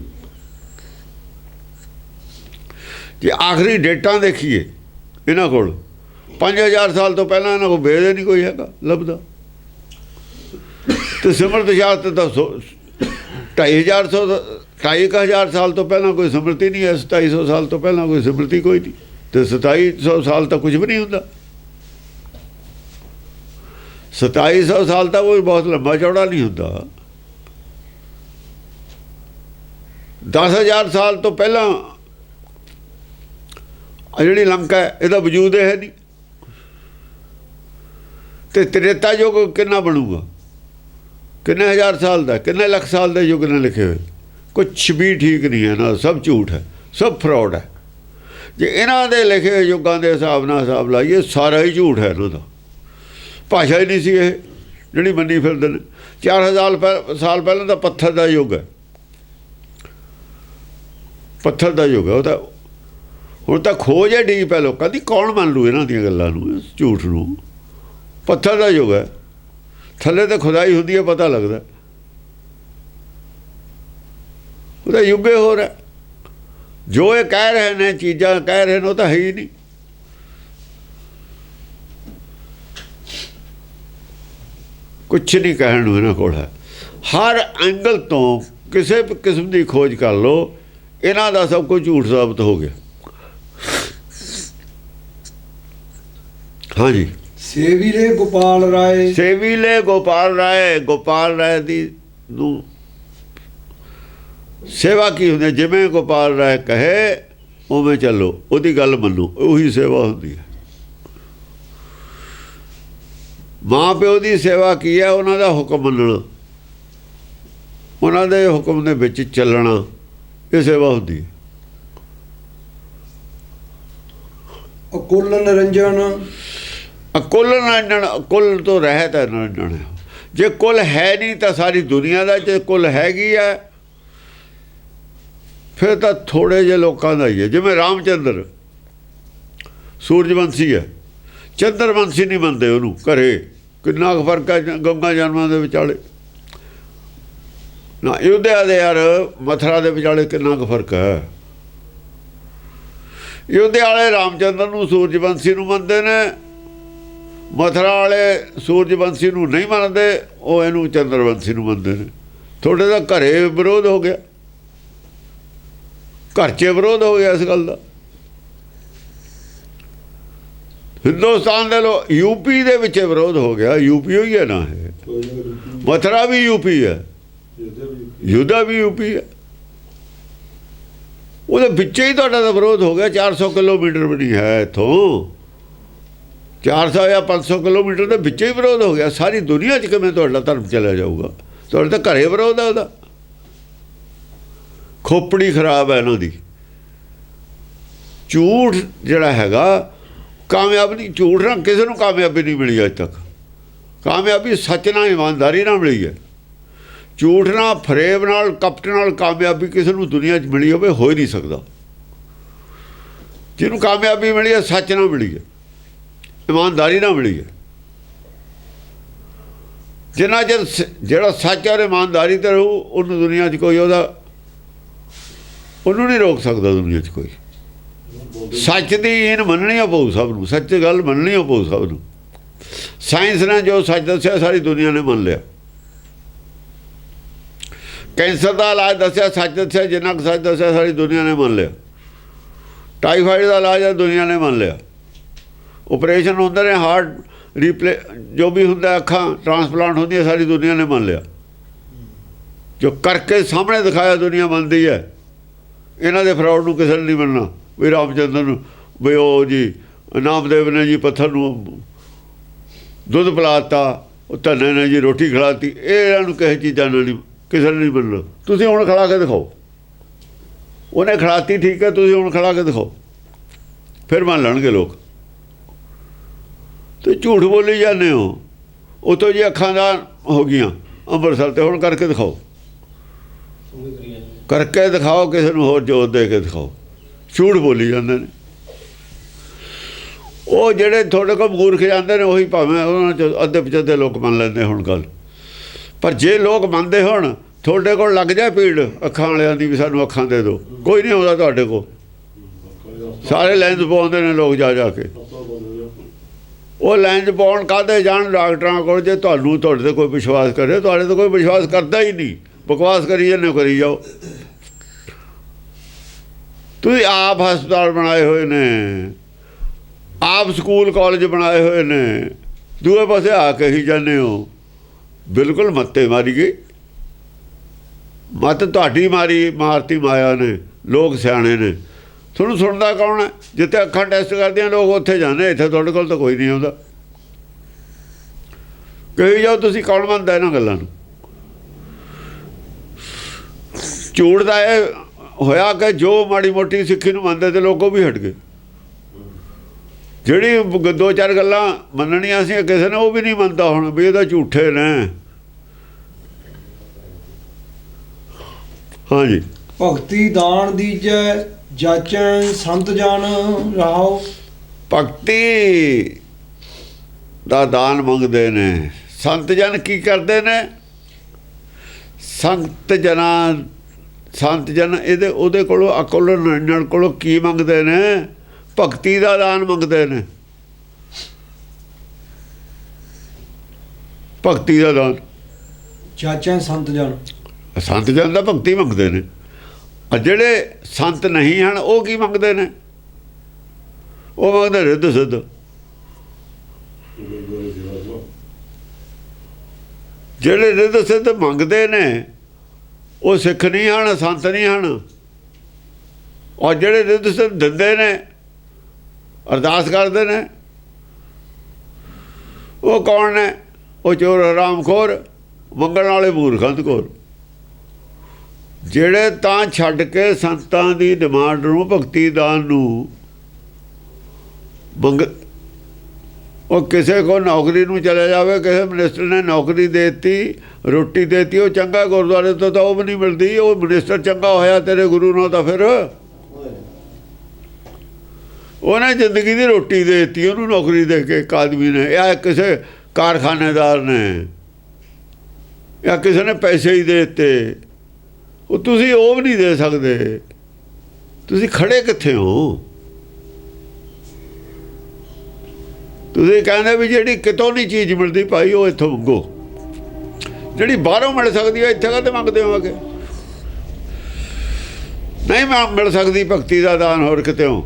ਜੇ ਆਖਰੀ ਡੇਟਾਂ ਦੇਖੀਏ ਇਹਨਾਂ ਕੋਲ 5000 ਸਾਲ ਤੋਂ ਪਹਿਲਾਂ ਇਹਨਾਂ ਕੋਲ ਵੇਦ ਹੀ ਨਹੀਂ ਕੋਈ ਹੈਗਾ ਲੱਭਦਾ। ਤੇ ਸਿਮਰਤ ਸ਼ਾਸਤਰ ਤਾਂ 2,500 ਸਾਲ ਤੋਂ ਪਹਿਲਾਂ ਕੋਈ ਸਿਮਰਤੀ ਨਹੀਂ ਹੈ। 2700 ਸਾਲ ਤੋਂ ਪਹਿਲਾਂ ਕੋਈ ਸਿਮਰਤੀ ਕੋਈ ਨਹੀਂ। ਤੇ 2700 ਸਾਲ ਤਾਂ ਕੁਝ ਵੀ ਨਹੀਂ ਹੁੰਦਾ। 2700 ਸਾਲ ਤਾਂ ਕੋਈ ਬਹੁਤ ਲੰਬਾ ਚੌੜਾ ਨਹੀਂ ਹੁੰਦਾ। 10,000 ਸਾਲ ਤੋਂ ਪਹਿਲਾਂ ਜਿਹੜੀ ਲੰਕਾ ਹੈ ਇਹਦਾ ਵਜੂਦ ਹੈ ਨਹੀਂ। ਤੇ ਤ੍ਰੇਤਾ ਯੁੱਗ ਕਿੰਨਾ ਬਣੂਗਾ? ਕਿੰਨੇ ਹਜ਼ਾਰ ਸਾਲ ਦਾ, ਕਿੰਨੇ ਲੱਖ ਸਾਲ ਦੇ ਯੁੱਗ ਨੇ ਲਿਖੇ ਹੋਏ। ਕੁਛ ਵੀ ਠੀਕ ਨਹੀਂ ਹੈ ਨਾ, ਸਭ ਝੂਠ ਹੈ, ਸਭ ਫਰਾਡ ਹੈ। ਜੇ ਇਹਨਾਂ ਦੇ ਲਿਖੇ ਯੁੱਗਾਂ ਦੇ ਹਿਸਾਬ ਨਾਲ ਹਿਸਾਬ ਲਾਈਏ ਸਾਰਾ ਹੀ ਝੂਠ ਹੈ ਇਹਨਾਂ ਦਾ। ਭਾਸ਼ਾ ਹੀ ਨਹੀਂ ਸੀ ਇਹ ਜਿਹੜੀ ਮੰਨੀ ਫਿਰਦੇ ਨੇ। 4,000 ਸਾਲ ਪਹਿਲਾਂ ਤਾਂ ਪੱਥਰ ਦਾ ਯੁੱਗ ਹੈ, ਪੱਥਰ ਦਾ ਯੁੱਗ ਹੈ। ਉਹ ਤਾਂ ਹੁਣ ਤਾਂ ਖੋਜ ਹੈ ਡੀਪ ਹੈ ਲੋਕਾਂ ਦੀ। ਕੌਣ ਮੰਨ ਲੂ ਇਹਨਾਂ ਦੀਆਂ ਗੱਲਾਂ ਨੂੰ, ਝੂਠ ਨੂੰ? ਪੱਥਰ ਦਾ ਯੁੱਗ ਹੈ, ਥੱਲੇ ਤਾਂ ਖੁਦਾਈ ਹੁੰਦੀ ਹੈ, ਪਤਾ ਲੱਗਦਾ। ਉਹਦਾ ਯੁੱਗ ਹੀ ਹੋਰ ਹੈ। ਜੋ ਇਹ ਕਹਿ ਰਹੇ ਨੇ, ਚੀਜ਼ਾਂ ਕਹਿ ਰਹੇ ਨੇ, ਉਹ ਤਾਂ ਹੈ ਹੀ ਨਹੀਂ। ਕੁਛ ਨਹੀਂ ਕਹਿਣ ਨੂੰ ਇਹਨਾਂ ਕੋਲ ਹੈ। ਹਰ ਐਂਗਲ ਤੋਂ ਕਿਸੇ ਵੀ ਕਿਸਮ ਦੀ ਖੋਜ ਕਰ ਲਓ, ਇਹਨਾਂ ਦਾ ਸਭ ਕੁਝ ਝੂਠ ਸਾਬਤ ਹੋ ਗਿਆ। ਹਾਂਜੀ। ਸੇਵੀਲੇ ਗੋਪਾਲ ਰਾਏ, ਸੇਵੀਲੇ ਗੋਪਾਲ ਰਾਏ। ਗੋਪਾਲ ਰਾਏ ਦੀ ਨੂੰ ਸੇਵਾ ਕੀ ਹੁੰਦੀ? ਜਿਵੇਂ ਗੋਪਾਲ ਰਾਏ ਕਹੇ ਉਵੇਂ ਚੱਲੋ, ਉਹਦੀ ਗੱਲ ਮੰਨੋ, ਉਹੀ ਸੇਵਾ ਹੁੰਦੀ ਹੈ। ਮਾਂ ਪਿਓ ਦੀ ਸੇਵਾ ਕੀ ਹੈ? ਉਹਨਾਂ ਦਾ ਹੁਕਮ ਮੰਨਣਾ, ਉਹਨਾਂ ਦੇ ਹੁਕਮ ਦੇ ਵਿੱਚ ਚੱਲਣਾ, ਇਹ ਸੇਵਾ ਹੁੰਦੀ ਹੈ। ਅਕੁਲ ਨਿਰੰਜਨ, ਅਕੁਲ ਨਿਰੰਜਨ, ਕੁੱਲ ਤੋਂ ਰਹਿਤ ਹੈ ਨਿਰੰਜਨ। ਜੇ ਕੁੱਲ ਹੈ ਨਹੀਂ ਤਾਂ ਸਾਰੀ ਦੁਨੀਆ ਦਾ, ਜੇ ਕੁੱਲ ਹੈਗੀ ਹੈ ਫਿਰ ਤਾਂ ਥੋੜ੍ਹੇ ਜਿਹੇ ਲੋਕਾਂ ਦਾ ਹੀ ਹੈ। ਜਿਵੇਂ ਰਾਮਚੰਦਰ ਸੂਰਜਵੰਸ਼ੀ ਹੈ, ਚੰਦਰਵੰਸ਼ੀ ਨਹੀਂ ਮੰਨਦੇ ਉਹਨੂੰ। ਘਰੇ ਕਿੰਨਾ ਕੁ ਫਰਕ ਹੈ ਗੰਗਾ ਜਨਮਾਂ ਦੇ ਵਿਚਾਲੇ ਨਾ, ਅਯੁੱਧਿਆ ਦੇ ਯਾਰ ਮਥੁਰਾ ਦੇ ਵਿਚਾਲੇ ਕਿੰਨਾ ਕੁ ਫਰਕ ਹੈ। ਅਯੁੱਧਿਆ ਵਾਲੇ ਰਾਮਚੰਦਰ ਨੂੰ ਸੂਰਜਵੰਸ਼ੀ ਨੂੰ ਮੰਨਦੇ ਨੇ, ਮਥੁਰਾ ਵਾਲੇ ਸੂਰਜਵੰਸ਼ੀ ਨੂੰ ਨਹੀਂ ਮੰਨਦੇ, ਉਹ ਇਹਨੂੰ ਚੰਦਰਵੰਸ਼ੀ ਨੂੰ ਮੰਨਦੇ ਨੇ। ਥੋੜ੍ਹੇ ਦਾ ਘਰੇ ਵਿਰੋਧ ਹੋ ਗਿਆ, ਘਰ 'ਚ ਵਿਰੋਧ ਹੋ ਗਿਆ ਇਸ ਗੱਲ ਦਾ। ਹਿੰਦੁਸਤਾਨ ਦੇ ਲੋਕ, ਯੂਪੀ ਦੇ ਵਿੱਚ ਵਿਰੋਧ ਹੋ ਗਿਆ। ਯੂਪੀ ਹੋਈ ਹੈ ਨਾ, ਇਹ ਮਥੁਰਾ ਵੀ ਯੂਪੀ ਹੈ, ਯੋਧਾ ਵੀ ਯੂਪੀ ਹੈ। ਉਹਦੇ ਵਿੱਚ ਹੀ ਤੁਹਾਡਾ ਤਾਂ ਵਿਰੋਧ ਹੋ ਗਿਆ। 400 ਕਿਲੋਮੀਟਰ ਵੀ ਨਹੀਂ ਹੈ ਇੱਥੋਂ, 400 ਜਾਂ 500 ਕਿਲੋਮੀਟਰ ਦੇ ਵਿੱਚ ਹੀ ਵਿਰੋਧ ਹੋ ਗਿਆ। ਸਾਰੀ ਦੁਨੀਆ 'ਚ ਕਿਵੇਂ ਤੁਹਾਡਾ ਧਰਮ ਚਲਾ ਜਾਊਗਾ? ਤੁਹਾਡੇ ਤਾਂ ਘਰੇ ਵਿਰੋਧ ਹੈ ਉਹਦਾ। ਖੋਪੜੀ ਖਰਾਬ ਹੈ ਇਹਨਾਂ ਦੀ। ਝੂਠ ਜਿਹੜਾ ਹੈਗਾ ਕਾਮਯਾਬ ਨਹੀਂ। ਝੂਠ ਨਾਲ ਕਿਸੇ ਨੂੰ ਕਾਮਯਾਬੀ ਨਹੀਂ ਮਿਲੀ ਅੱਜ ਤੱਕ। ਕਾਮਯਾਬੀ ਸੱਚ ਨਾਲ, ਇਮਾਨਦਾਰੀ ਨਾਲ ਮਿਲੀ ਹੈ। ਝੂਠ ਨਾਲ, ਫਰੇਬ ਨਾਲ, ਕਪਟ ਨਾਲ ਕਾਮਯਾਬੀ ਕਿਸੇ ਨੂੰ ਦੁਨੀਆ 'ਚ ਮਿਲੀ ਹੋਵੇ, ਹੋ ਹੀ ਨਹੀਂ ਸਕਦਾ। ਜਿਹਨੂੰ ਕਾਮਯਾਬੀ ਮਿਲੀ ਹੈ ਸੱਚ ਨਾਲ ਮਿਲੀ ਹੈ, ਇਮਾਨਦਾਰੀ ਨਾਲ ਮਿਲੀ ਹੈ। ਜਿੰਨਾ ਚਿਰ ਜਿਹੜਾ ਸੱਚ ਔਰ ਇਮਾਨਦਾਰੀ 'ਤੇ ਰਹੂ, ਉਹਨੂੰ ਦੁਨੀਆ 'ਚ ਕੋਈ ਉਹਨੂੰ ਨਹੀਂ ਰੋਕ ਸਕਦਾ। ਦੁਨੀਆ 'ਚ ਕੋਈ ਸੱਚ ਦੀ ਈਨ ਮੰਨਣੀ ਪਊ ਸਭ ਨੂੰ, ਸੱਚ ਗੱਲ ਮੰਨਣੀ ਪਊ ਸਭ ਨੂੰ। ਸਾਇੰਸ ਨੇ ਜੋ ਸੱਚ ਦੱਸਿਆ ਸਾਰੀ ਦੁਨੀਆ ਨੇ ਮੰਨ ਲਿਆ। ਕੈਂਸਰ ਦਾ ਇਲਾਜ ਦੱਸਿਆ, ਸੱਚ ਦੱਸਿਆ, ਜਿੰਨਾ ਕੁ ਸੱਚ ਦੱਸਿਆ ਸਾਰੀ ਦੁਨੀਆ ਨੇ ਮੰਨ ਲਿਆ। ਟਾਈਫਾਈਡ ਦਾ ਇਲਾਜ ਹੈ, ਦੁਨੀਆ ਨੇ ਮੰਨ ਲਿਆ। ਓਪਰੇਸ਼ਨ ਹੁੰਦੇ ਨੇ, ਹਾਰਟ ਜੋ ਵੀ ਹੁੰਦਾ, ਅੱਖਾਂ ਟਰਾਂਸਪਲਾਂਟ ਹੁੰਦੀਆਂ, ਸਾਰੀ ਦੁਨੀਆ ਨੇ ਮੰਨ ਲਿਆ। ਜੋ ਕਰਕੇ ਸਾਹਮਣੇ ਦਿਖਾਇਆ ਦੁਨੀਆ ਮੰਨਦੀ ਹੈ। ਇਹਨਾਂ ਦੇ ਫਰਾਡ ਨੂੰ ਕਿਸੇ ਨੇ ਨਹੀਂ ਮੰਨਣਾ। ਵੀ ਰਾਮਚੰਦਰ ਨੂੰ, ਵੀ ਉਹ ਜੀ ਨਾਮਦੇਵ ਨੇ ਜੀ ਪੱਥਰ ਨੂੰ ਦੁੱਧ ਪਿਲਾਤਾ, ਉਹ ਧੰਨੇ ਨੇ ਜੀ ਰੋਟੀ ਖਿਲਾਤੀ, ਇਹ ਇਹਨਾਂ ਨੂੰ ਕਿਸੇ ਚੀਜ਼ਾਂ ਨਾਲ ਨਹੀਂ, ਕਿਸੇ ਨੇ ਨਹੀਂ ਮੰਨਣਾ। ਤੁਸੀਂ ਹੁਣ ਖਿਲਾ ਕੇ ਦਿਖਾਓ। ਉਹਨੇ ਖਿਲਾਤੀ, ਠੀਕ ਹੈ, ਤੁਸੀਂ ਹੁਣ ਖਿਲਾ ਕੇ ਦਿਖਾਓ, ਫਿਰ ਮੰਨ ਲੈਣਗੇ ਲੋਕ। ਤੇ ਝੂਠ ਬੋਲੀ ਜਾਂਦੇ ਹੋ। ਉਤੋਂ ਜੀ ਅੱਖਾਂ ਦਾ ਹੋ ਗਈਆਂ ਅੰਮ੍ਰਿਤਸਰ, ਤੇ ਹੁਣ ਕਰਕੇ ਦਿਖਾਓ, ਕਰਕੇ ਦਿਖਾਓ, ਕਿਸੇ ਨੂੰ ਹੋਰ ਜੋਤ ਦੇ ਕੇ ਦਿਖਾਓ। ਝੂਠ ਬੋਲੀ ਜਾਂਦੇ ਨੇ। ਉਹ ਜਿਹੜੇ ਤੁਹਾਡੇ ਕੋਲ ਮੂਰਖ ਜਾਂਦੇ ਨੇ, ਉਹੀ ਭਾਵੇਂ ਉਹਨਾਂ 'ਚ ਅੱਧੇ ਪਚੱਧੇ ਲੋਕ ਮੰਨ ਲੈਂਦੇ ਹੁਣ ਗੱਲ। ਪਰ ਜੇ ਲੋਕ ਮੰਨਦੇ ਹੋਣ, ਤੁਹਾਡੇ ਕੋਲ ਲੱਗ ਜਾਏ ਭੀੜ ਅੱਖਾਂ ਵਾਲਿਆਂ ਦੀ, ਵੀ ਸਾਨੂੰ ਅੱਖਾਂ ਦੇ ਦਿਓ, ਕੋਈ ਨਹੀਂ ਆਉਂਦਾ ਤੁਹਾਡੇ ਕੋਲ। ਸਾਰੇ ਲਾਈਨ 'ਚ ਪਾਉਂਦੇ ਨੇ ਲੋਕ ਜਾ ਕੇ। ਉਹ ਲਾਈਨ 'ਚ ਪਾਉਣ ਕਾਹਦੇ ਜਾਣ ਡਾਕਟਰਾਂ ਕੋਲ, ਜੇ ਤੁਹਾਨੂੰ ਤੁਹਾਡੇ 'ਤੇ ਕੋਈ ਵਿਸ਼ਵਾਸ ਕਰੇ। ਤੁਹਾਡੇ 'ਤੇ ਕੋਈ ਵਿਸ਼ਵਾਸ ਕਰਦਾ ਹੀ ਨਹੀਂ, ਬਕਵਾਸ ਕਰੀ ਜਾਂਦੇ, ਕਰੀ ਜਾਓ। ਤੁਸੀਂ ਆਪ ਹਸਪਤਾਲ ਬਣਾਏ ਹੋਏ ਨੇ, ਆਪ ਸਕੂਲ ਕਾਲਜ ਬਣਾਏ ਹੋਏ ਨੇ, ਦੂਏ ਪਾਸੇ ਆ ਕੇ ਹੀ ਜਾਂਦੇ ਹੋ। ਬਿਲਕੁਲ ਮੱਤੇ ਮਾਰੀ ਗਈ, ਮੱਤ ਤੁਹਾਡੀ ਮਾਰਤੀ ਮਾਇਆ ਨੇ। ਲੋਕ ਸਿਆਣੇ ਨੇ, ਤੁਹਾਨੂੰ ਸੁਣਦਾ ਕੌਣ ਹੈ? ਜਿੱਥੇ ਅੱਖਾਂ ਟੈਸਟ ਕਰਦੀਆਂ ਲੋਕ ਉੱਥੇ ਜਾਂਦੇ, ਇੱਥੇ ਤੁਹਾਡੇ ਕੋਲ ਤਾਂ ਕੋਈ ਨਹੀਂ ਆਉਂਦਾ। ਕਹੀ ਜਾਓ ਤੁਸੀਂ, ਕੌਣ ਮੰਨਦਾ ਇਹਨਾਂ ਗੱਲਾਂ ਨੂੰ? ਝੂਠ ਦਾ ਇਹ ਹੋਇਆ ਕਿ ਜੋ ਮਾੜੀ ਮੋਟੀ ਸਿੱਖੀ ਨੂੰ ਮੰਨਦੇ ਤੇ ਲੋਕ ਉਹ ਵੀ ਹਟ ਗਏ। ਜਿਹੜੀ ਦੋ ਚਾਰ ਗੱਲਾਂ ਮੰਨਣੀਆਂ ਸੀ ਕਿਸੇ ਨੇ, ਉਹ ਵੀ ਨਹੀਂ ਮੰਨਦਾ ਹੁਣ, ਵੀ ਇਹ ਤਾਂ ਝੂਠੇ ਨੇ। ਹਾਂਜੀ। ਭਗਤੀ ਦਾਨ ਦੀਜੈ ਜਾਚੈ ਸੰਤ ਜਨ ਰਹਾਓ। ਭਗਤੀ ਦਾ ਦਾਨ ਮੰਗਦੇ ਨੇ, ਸੰਤ ਜਨ ਕੀ ਕਰਦੇ ਨੇ? ਸੰਤ ਜਨ ਉਹਦੇ ਕੋਲੋਂ ਅਕਲ ਨਾਲ ਕੋਲੋਂ ਕੀ ਮੰਗਦੇ ਨੇ? ਭਗਤੀ ਦਾ ਦਾਨ ਮੰਗਦੇ ਨੇ। ਭਗਤੀ ਦਾ ਦਾਨ ਜਾਚੈ ਸੰਤ ਜਨ ਦਾ ਭਗਤੀ ਮੰਗਦੇ ਨੇ। ਜਿਹੜੇ ਸੰਤ ਨਹੀਂ ਹਨ ਉਹ ਕੀ ਮੰਗਦੇ ਨੇ? ਉਹ ਮੰਗਦੇ ਰਿੱਧ ਸਿੱਧ। ਜਿਹੜੇ ਰਿੱਧ ਸਿੱਧ ਮੰਗਦੇ ਨੇ ਉਹ ਸਿੱਖ ਨਹੀਂ ਹਨ, ਸੰਤ ਨਹੀਂ ਹਨ। ਔਰ ਜਿਹੜੇ ਰਿੱਧ ਸਿੱਧ ਦਿੰਦੇ ਨੇ, ਅਰਦਾਸ ਕਰਦੇ ਨੇ, ਉਹ ਕੌਣ ਨੇ? ਉਹ ਚੋਰ ਹਰਾਮਖੋਰ, ਮੰਗਣ ਵਾਲੇ ਮੂਰਖੰਦ ਕੋਰ। ਜਿਹੜੇ ਤਾਂ ਛੱਡ ਕੇ ਸੰਤਾਂ ਦੀ ਡਿਮਾਂਡ ਨੂੰ, ਭਗਤੀ ਦਾਨ ਨੂੰ ਉਹ ਕਿਸੇ ਕੋ ਨੌਕਰੀ ਨੂੰ ਚਲੇ ਜਾਵੇ, ਕਿਸੇ ਮਿਨਿਸਟਰ ਨੇ ਨੌਕਰੀ ਦੇ ਦਿੱਤੀ, ਰੋਟੀ ਦੇ ਦਿੱਤੀ, ਉਹ ਚੰਗਾ, ਗੁਰਦੁਆਰੇ ਤੋਂ ਤਾਂ ਉਹ ਵੀ ਨਹੀਂ ਮਿਲਦੀ। ਉਹ ਮਿਨਿਸਟਰ ਚੰਗਾ ਹੋਇਆ ਤੇਰੇ ਗੁਰੂ ਨੂੰ, ਤਾਂ ਫਿਰ ਉਹਨੇ ਜ਼ਿੰਦਗੀ ਦੀ ਰੋਟੀ ਦੇ ਦਿੱਤੀ ਉਹਨੂੰ ਨੌਕਰੀ ਦੇ ਕੇ। ਇੱਕ ਆਦਮੀ ਨੇ, ਜਾਂ ਕਿਸੇ ਕਾਰਖਾਨੇਦਾਰ ਨੇ, ਜਾਂ ਕਿਸੇ ਨੇ ਪੈਸੇ ਹੀ ਦੇ ਦਿੱਤੇ। ਉਹ ਤੁਸੀਂ ਉਹ ਵੀ ਨਹੀਂ ਦੇ ਸਕਦੇ। ਤੁਸੀਂ ਖੜੇ ਕਿੱਥੇ ਹੋ? ਤੁਸੀਂ ਕਹਿੰਦੇ ਵੀ ਜਿਹੜੀ ਕਿਤੋਂ ਨਹੀਂ ਚੀਜ਼ ਮਿਲਦੀ ਭਾਈ, ਉਹ ਇੱਥੋਂ ਮੰਗੋ। ਜਿਹੜੀ ਬਾਹਰੋਂ ਮਿਲ ਸਕਦੀ ਹੈ, ਇੱਥੇ ਕਾਹਤੇ ਮੰਗਦੇ ਹੋ? ਅੱਗੇ ਨਹੀਂ ਮਿਲ ਸਕਦੀ ਭਗਤੀ ਦਾ ਦਾਨ ਹੋਰ ਕਿਤੋਂ।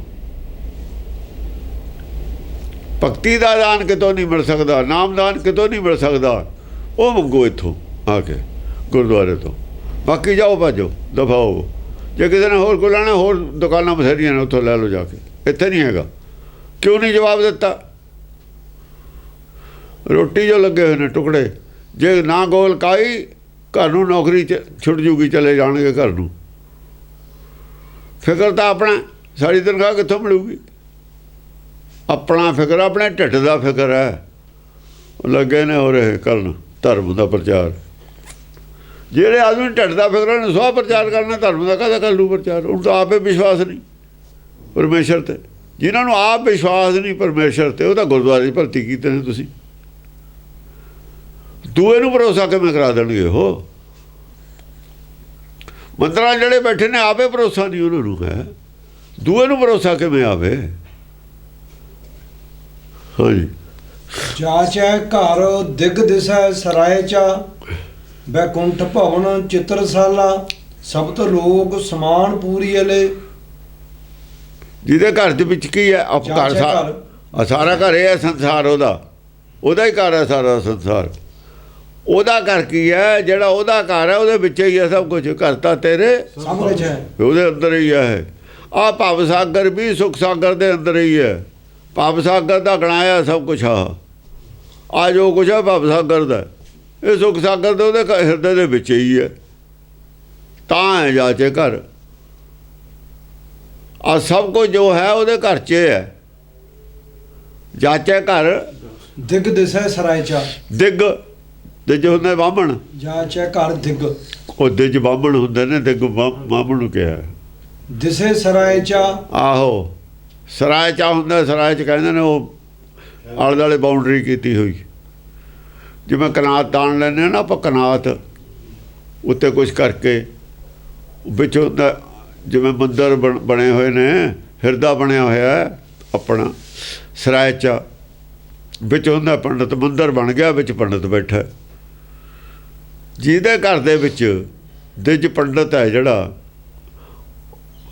ਭਗਤੀ ਦਾ ਦਾਨ ਕਿਤੋਂ ਨਹੀਂ ਮਿਲ ਸਕਦਾ, ਨਾਮਦਾਨ ਕਿਤੋਂ ਨਹੀਂ ਮਿਲ ਸਕਦਾ। ਉਹ ਮੰਗੋ ਇੱਥੋਂ ਆ ਕੇ ਗੁਰਦੁਆਰੇ ਤੋਂ। ਬਾਕੀ ਜਾਓ, ਭਾਜੋ, ਦਫਾਓ। ਜੇ ਕਿਸੇ ਨੇ ਹੋਰ ਕੋਲ ਲੈਣਾ, ਹੋਰ ਦੁਕਾਨਾਂ ਬਥੇਰੀਆਂ ਨੇ, ਉੱਥੋਂ ਲੈ ਲਓ ਜਾ ਕੇ। ਇੱਥੇ ਨਹੀਂ ਹੈਗਾ। ਕਿਉਂ ਨਹੀਂ ਜਵਾਬ ਦਿੱਤਾ? ਰੋਟੀ ਜੋ ਲੱਗੇ ਹੋਏ ਨੇ ਟੁਕੜੇ, ਜੇ ਨਾ ਗੋਲ ਕਾਈ, ਘਰ ਨੂੰ ਨੌਕਰੀ ਛੁੱਟ ਜੂਗੀ, ਚਲੇ ਜਾਣਗੇ ਘਰ ਨੂੰ। ਫਿਕਰ ਤਾਂ ਆਪਣਾ, ਸਾਰੀ ਤਨਖਾਹ ਕਿੱਥੋਂ ਮਿਲੂਗੀ? ਆਪਣਾ ਫਿਕਰ, ਆਪਣੇ ਢਿੱਡ ਦਾ ਫਿਕਰ ਹੈ। ਲੱਗੇ ਨੇ ਹੋ ਰਹੇ ਕਰਨ ਧਰਮ ਦਾ ਪ੍ਰਚਾਰ। ਜਿਹੜੇ ਆਦਮੀ ਢਿੱਡ ਦਾ ਫਿਕਰ ਨੇ ਸਵਾਹ ਪ੍ਰਚਾਰ ਕਰਨਾ, ਧਰਮ ਦਾ ਕਾਹਦਾ ਕਰ ਲੂ ਪ੍ਰਚਾਰ? ਹੁਣ ਤਾਂ ਆਪੇ ਵਿਸ਼ਵਾਸ ਨਹੀਂ ਪਰਮੇਸ਼ਰ ਤੇ। ਜਿਨ੍ਹਾਂ ਨੂੰ ਆਪ ਵਿਸ਼ਵਾਸ ਨਹੀਂ ਪਰਮੇਸ਼ਰ ਤੇ, ਉਹ ਤਾਂ ਗੁਰਦੁਆਰੇ 'ਚ ਭਰਤੀ ਕੀਤੇ ਨੇ ਤੁਸੀਂ। ਦੂਏ ਨੂੰ ਭਰੋਸਾ ਕਿਵੇਂ ਕਰਾ ਦੇਣਗੇ? ਉਹ ਮੰਦਰਾਂ ਜਿਹੜੇ ਬੈਠੇ ਨੇ, ਆਪੇ ਭਰੋਸਾ ਨਹੀਂ ਉਹਨਾਂ ਨੂੰ ਹੈ, ਦੂਏ ਨੂੰ ਭਰੋਸਾ ਕਿਵੇਂ ਆਵੇ? ਹਾਂਜੀ। ਜਾਚੈ ਘਰ ਦਿਗ ਦਿਸੈ ਸਰਾਏ ਚਾ, ਬੈਕੁੰਠ ਭਵਨ ਚਿਤਰਸਾਲਾ, ਸਬਤ ਲੋਕ ਸਮਾਨ ਪੂਰੀ ਅਲੇ। ਜਿਹਦੇ ਘਰ ਦੇ ਵਿੱਚ ਕੀ ਹੈ? ਘਰ ਸਾਰਾ ਘਰ ਇਹ ਹੈ, ਸੰਸਾਰ ਉਹਦਾ ਹੀ ਘਰ ਹੈ, ਸਾਰਾ ਸੰਸਾਰ ਉਹਦਾ ਘਰ ਕੀ ਹੈ? ਜਿਹੜਾ ਉਹਦਾ ਘਰ ਹੈ ਉਹਦੇ ਵਿੱਚ ਹੀ ਹੈ ਸਭ ਕੁਝ। ਘਰ ਤਾਂ ਤੇਰੇ ਸਾਹਮਣੇ ਹੈ, ਉਹਦੇ ਅੰਦਰ ਹੀ ਹੈ। ਆਹ ਭਵ ਸਾਗਰ ਵੀ ਸੁਖ ਸਾਗਰ ਦੇ ਅੰਦਰ ਹੀ ਹੈ। ਭਵ ਸਾਗਰ ਦਾ ਗਣਾਇਆ ਸਭ ਕੁਛ। ਆ ਜੋ ਕੁਛ ਹੈ ਭਵ ਸਾਗਰ ਦਾ, ਇਹ ਸੁਖ ਸਾਗਰ ਦੇ ਉਹਦੇ ਹਿਰਦੇ ਦੇ ਵਿੱਚ ਹੀ ਹੈ। ਤਾਂ ਹੈ ਜਾਚੇ ਘਰ। ਆ ਸਭ ਕੁਝ ਜੋ ਹੈ ਉਹਦੇ ਘਰ 'ਚ ਹੈ। ਜਾਚੇ ਘਰ ਦਿਗ ਦਿਸੈ ਸਰਾਏ ਚਾ। ਦਿੱਜ ਹੁੰਦੇ ਬਾਹਮਣ। ਜਾਚੈ ਘਰ ਦਿਗ, ਉਹ ਦਿੱਜ ਬਾਹਮਣ ਹੁੰਦੇ ਨੇ, ਦਿੱਗ ਬਾਹਮਣ ਨੂੰ ਕਿਹਾ। ਦਿਸੇ ਸਰਾਏ ਚਾ, ਆਹੋ ਸਰਾਏ ਚਾ ਹੁੰਦਾ। ਸਰਾਏ 'ਚ ਕਹਿੰਦੇ ਨੇ ਉਹ ਆਲੇ ਦੁਆਲੇ ਬਾਉਂਡਰੀ ਕੀਤੀ ਹੋਈ। ਜਿਵੇਂ ਕਨਾਤ ਤਾਣ ਲੈਂਦੇ ਹਾਂ ਨਾ ਆਪਾਂ, ਕਨਾਤ ਉੱਤੇ ਕੁਛ ਕਰਕੇ ਵਿੱਚ ਹੁੰਦਾ। ਜਿਵੇਂ ਮੰਦਰ ਬਣੇ ਹੋਏ ਨੇ, ਹਿਰਦਾ ਬਣਿਆ ਹੋਇਆ ਹੈ ਆਪਣਾ ਸਰਾਏ 'ਚ, ਵਿੱਚ ਉਹਦਾ ਪੰਡਤ ਮੰਦਰ ਬਣ ਗਿਆ, ਵਿੱਚ ਪੰਡਤ ਬੈਠਾ। ਜਿਹਦੇ ਘਰ ਦੇ ਵਿੱਚ ਦਿਜ ਪੰਡਤ ਹੈ ਜਿਹੜਾ,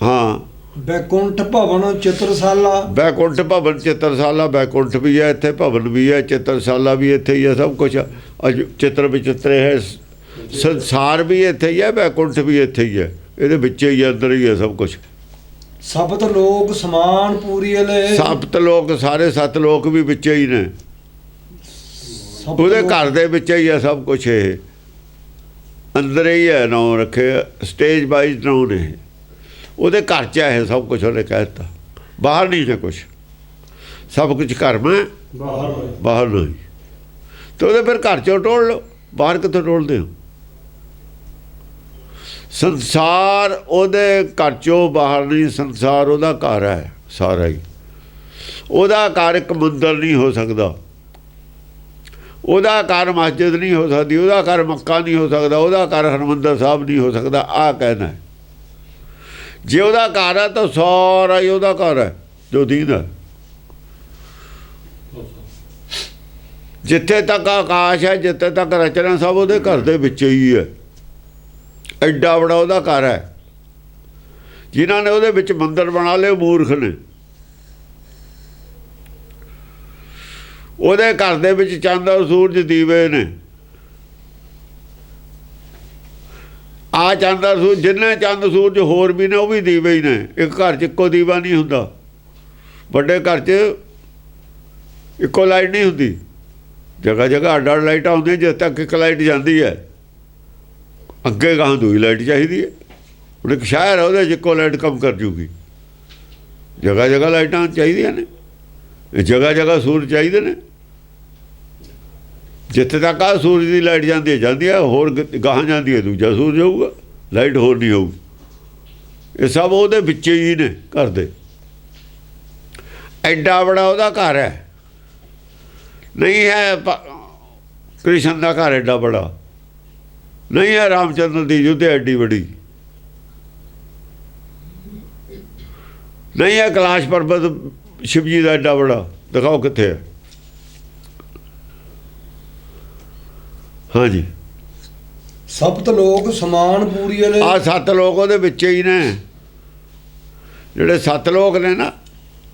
ਹਾਂ, ਬੈਕੁੰਠ ਭਵਨ ਚਿਤਰਸਾਲਾ। ਬੈਕੁੰਠ ਭਵਨ ਚਿੱਤਰਸਾਲਾ, ਬੈਕੁੰਠ ਵੀ ਹੈ ਇੱਥੇ, ਭਵਨ ਵੀ ਹੈ, ਚਿੱਤਰਸਾਲਾ ਵੀ ਇੱਥੇ ਹੀ ਹੈ, ਸਭ ਕੁਛ ਚਿੱਤਰ ਵਿਚਿੱਤਰੇ ਹੈ, ਸੰਸਾਰ ਵੀ ਇੱਥੇ ਹੀ ਹੈ, ਬੈਕੁੰਠ ਵੀ ਇੱਥੇ ਹੀ ਹੈ, ਇਹਦੇ ਵਿੱਚ ਹੀ ਅੰਦਰ ਹੀ ਹੈ ਸਭ ਕੁਛ। ਸਪਤ ਲੋਕ ਸਮਾਨ ਪੂਰੀ ਅਲੇ। ਸਪਤ ਲੋਕ, ਸਾਰੇ 7 ਲੋਕ ਵੀ ਵਿੱਚ ਹੀ ਨੇ, ਉਹਦੇ ਘਰ ਦੇ ਵਿੱਚ ਹੀ ਹੈ ਸਭ ਕੁਛ, ਇਹ ਅੰਦਰ ਹੀ ਹੈ, ਨਾਂ ਰੱਖੇ ਸਟੇਜ ਵਾਈਜ਼ ਨਾਂ ਨੇ, ਉਹਦੇ ਘਰ 'ਚ ਹੈ ਸਭ ਕੁਛ, ਉਹਨੇ ਕਹਿ ਦਿੱਤਾ ਬਾਹਰ ਨਹੀਂ ਹੈ ਕੁਛ, ਸਭ ਕੁਛ ਘਰ ਮੈਂ ਬਾਹਰ ਨਹੀਂ। ਤੇ ਉਹਦੇ ਫਿਰ ਘਰ 'ਚੋਂ ਟੋਲ ਲਓ, ਬਾਹਰ ਕਿੱਥੋਂ ਟੋਲਦੇ ਹੋ? ਸੰਸਾਰ ਉਹਦੇ ਘਰ 'ਚੋਂ ਬਾਹਰ ਨਹੀਂ, ਸੰਸਾਰ ਉਹਦਾ ਘਰ ਹੈ ਸਾਰਾ ਹੀ। ਉਹਦਾ ਘਰ ਇੱਕ ਮੰਦਰ ਨਹੀਂ ਹੋ ਸਕਦਾ, ਉਹਦਾ ਘਰ ਮਸਜਿਦ ਨਹੀਂ ਹੋ ਸਕਦੀ, ਉਹਦਾ ਘਰ ਮੱਕਾ ਨਹੀਂ ਹੋ ਸਕਦਾ, ਉਹਦਾ ਘਰ ਹਰਿਮੰਦਰ ਸਾਹਿਬ ਨਹੀਂ ਹੋ ਸਕਦਾ। ਆਹ ਕਹਿਣਾ ਹੈ, ਜੇ ਉਹਦਾ ਘਰ ਹੈ ਤਾਂ ਸਾਰਾ ਹੀ ਉਹਦਾ ਘਰ ਹੈ ਜੋ ਦੀਦਾ। ਜਿੱਥੇ ਤੱਕ ਆਕਾਸ਼ ਹੈ, ਜਿੱਥੇ ਤੱਕ ਰਚਨਾ ਸਭ ਉਹਦੇ ਘਰ ਦੇ ਵਿੱਚ ਹੀ ਹੈ। ਐਡਾ ਬੜਾ ਉਹਦਾ ਘਰ ਹੈ। ਜਿਨ੍ਹਾਂ ਨੇ ਉਹਦੇ ਵਿੱਚ ਮੰਦਰ ਬਣਾ ਲਏ ਮੂਰਖ ਨੇ। ਉਹਦੇ ਘਰ ਦੇ ਵਿੱਚ ਚੰਦ ਔਰ ਸੂਰਜ ਦੀਵੇ ਨੇ। ਆ ਚੰਦ ਔਰ ਸੂਰਜ, ਜਿੰਨੇ ਚੰਦ ਸੂਰਜ ਹੋਰ ਵੀ ਨੇ ਉਹ ਵੀ ਦੀਵੇ ਹੀ ਨੇ। ਇੱਕ ਘਰ 'ਚ ਇੱਕੋ ਦੀਵਾ ਨਹੀਂ ਹੁੰਦਾ, ਵੱਡੇ ਘਰ 'ਚ ਇੱਕੋ ਲਾਈਟ ਨਹੀਂ ਹੁੰਦੀ, ਜਗ੍ਹਾ ਜਗ੍ਹਾ ਅੱਡ ਅੱਡ ਲਾਈਟਾਂ ਹੁੰਦੀਆਂ। ਜਿਸ ਤੱਕ ਇੱਕ ਲਾਈਟ ਜਾਂਦੀ ਹੈ ਅੱਗੇ ਗਾਹਾਂ ਦੂਈ ਲਾਈਟ ਚਾਹੀਦੀ ਹੈ। ਹੁਣ ਇੱਕ ਸ਼ਹਿਰ ਹੈ, ਉਹਦੇ 'ਚ ਇੱਕੋ ਲਾਈਟ ਕੰਮ ਕਰ ਜੂਗੀ। ਜਗ੍ਹਾ ਜਗ੍ਹਾ ਲਾਈਟਾਂ ਚਾਹੀਦੀਆਂ ਨੇ, ਜਗ੍ਹਾ ਜਗ੍ਹਾ ਸੂਰਜ ਚਾਹੀਦੇ ਨੇ। ਜਿੱਥੇ ਤੱਕ ਆ ਸੂਰਜ ਦੀ ਲਾਈਟ ਜਾਂਦੀ ਹੈ, ਹੋਰ ਗਾਹਾਂ ਜਾਂਦੀ ਹੈ ਦੂਜਾ ਸੂਰਜ ਹੋਊਗਾ, ਲਾਈਟ ਹੋਰ ਨਹੀਂ ਹੋਊ। ਇਹ ਸਭ ਉਹਦੇ ਵਿੱਚ ਹੀ ਨੇ ਘਰ ਦੇ। ਐਡਾ ਬੜਾ ਉਹਦਾ ਘਰ ਹੈ। ਨਹੀਂ ਹੈ ਕ੍ਰਿਸ਼ਨ ਦਾ ਘਰ ਐਡਾ ਬੜਾ, ਨਹੀਂ ਹੈ ਰਾਮਚੰਦਰ ਦੀ ਯੁੱਧ ਐਡੀ ਬੜੀ, ਨਹੀਂ ਹੈ ਕੈਲਾਸ਼ ਪਰਬਤ ਸ਼ਿਵ ਜੀ ਦਾ ਐਡਾ ਬੜਾ। ਦਿਖਾਓ ਕਿੱਥੇ ਹੈ? ਹਾਂਜੀ, ਸਪਤ ਲੋਕ ਸਮਾਨ ਪੂਰੀ ਵਾਲੇ। ਆਹ 7 ਲੋਕ ਉਹਦੇ ਵਿੱਚ ਹੀ ਨੇ। ਜਿਹੜੇ 7 ਲੋਕ ਨੇ ਨਾ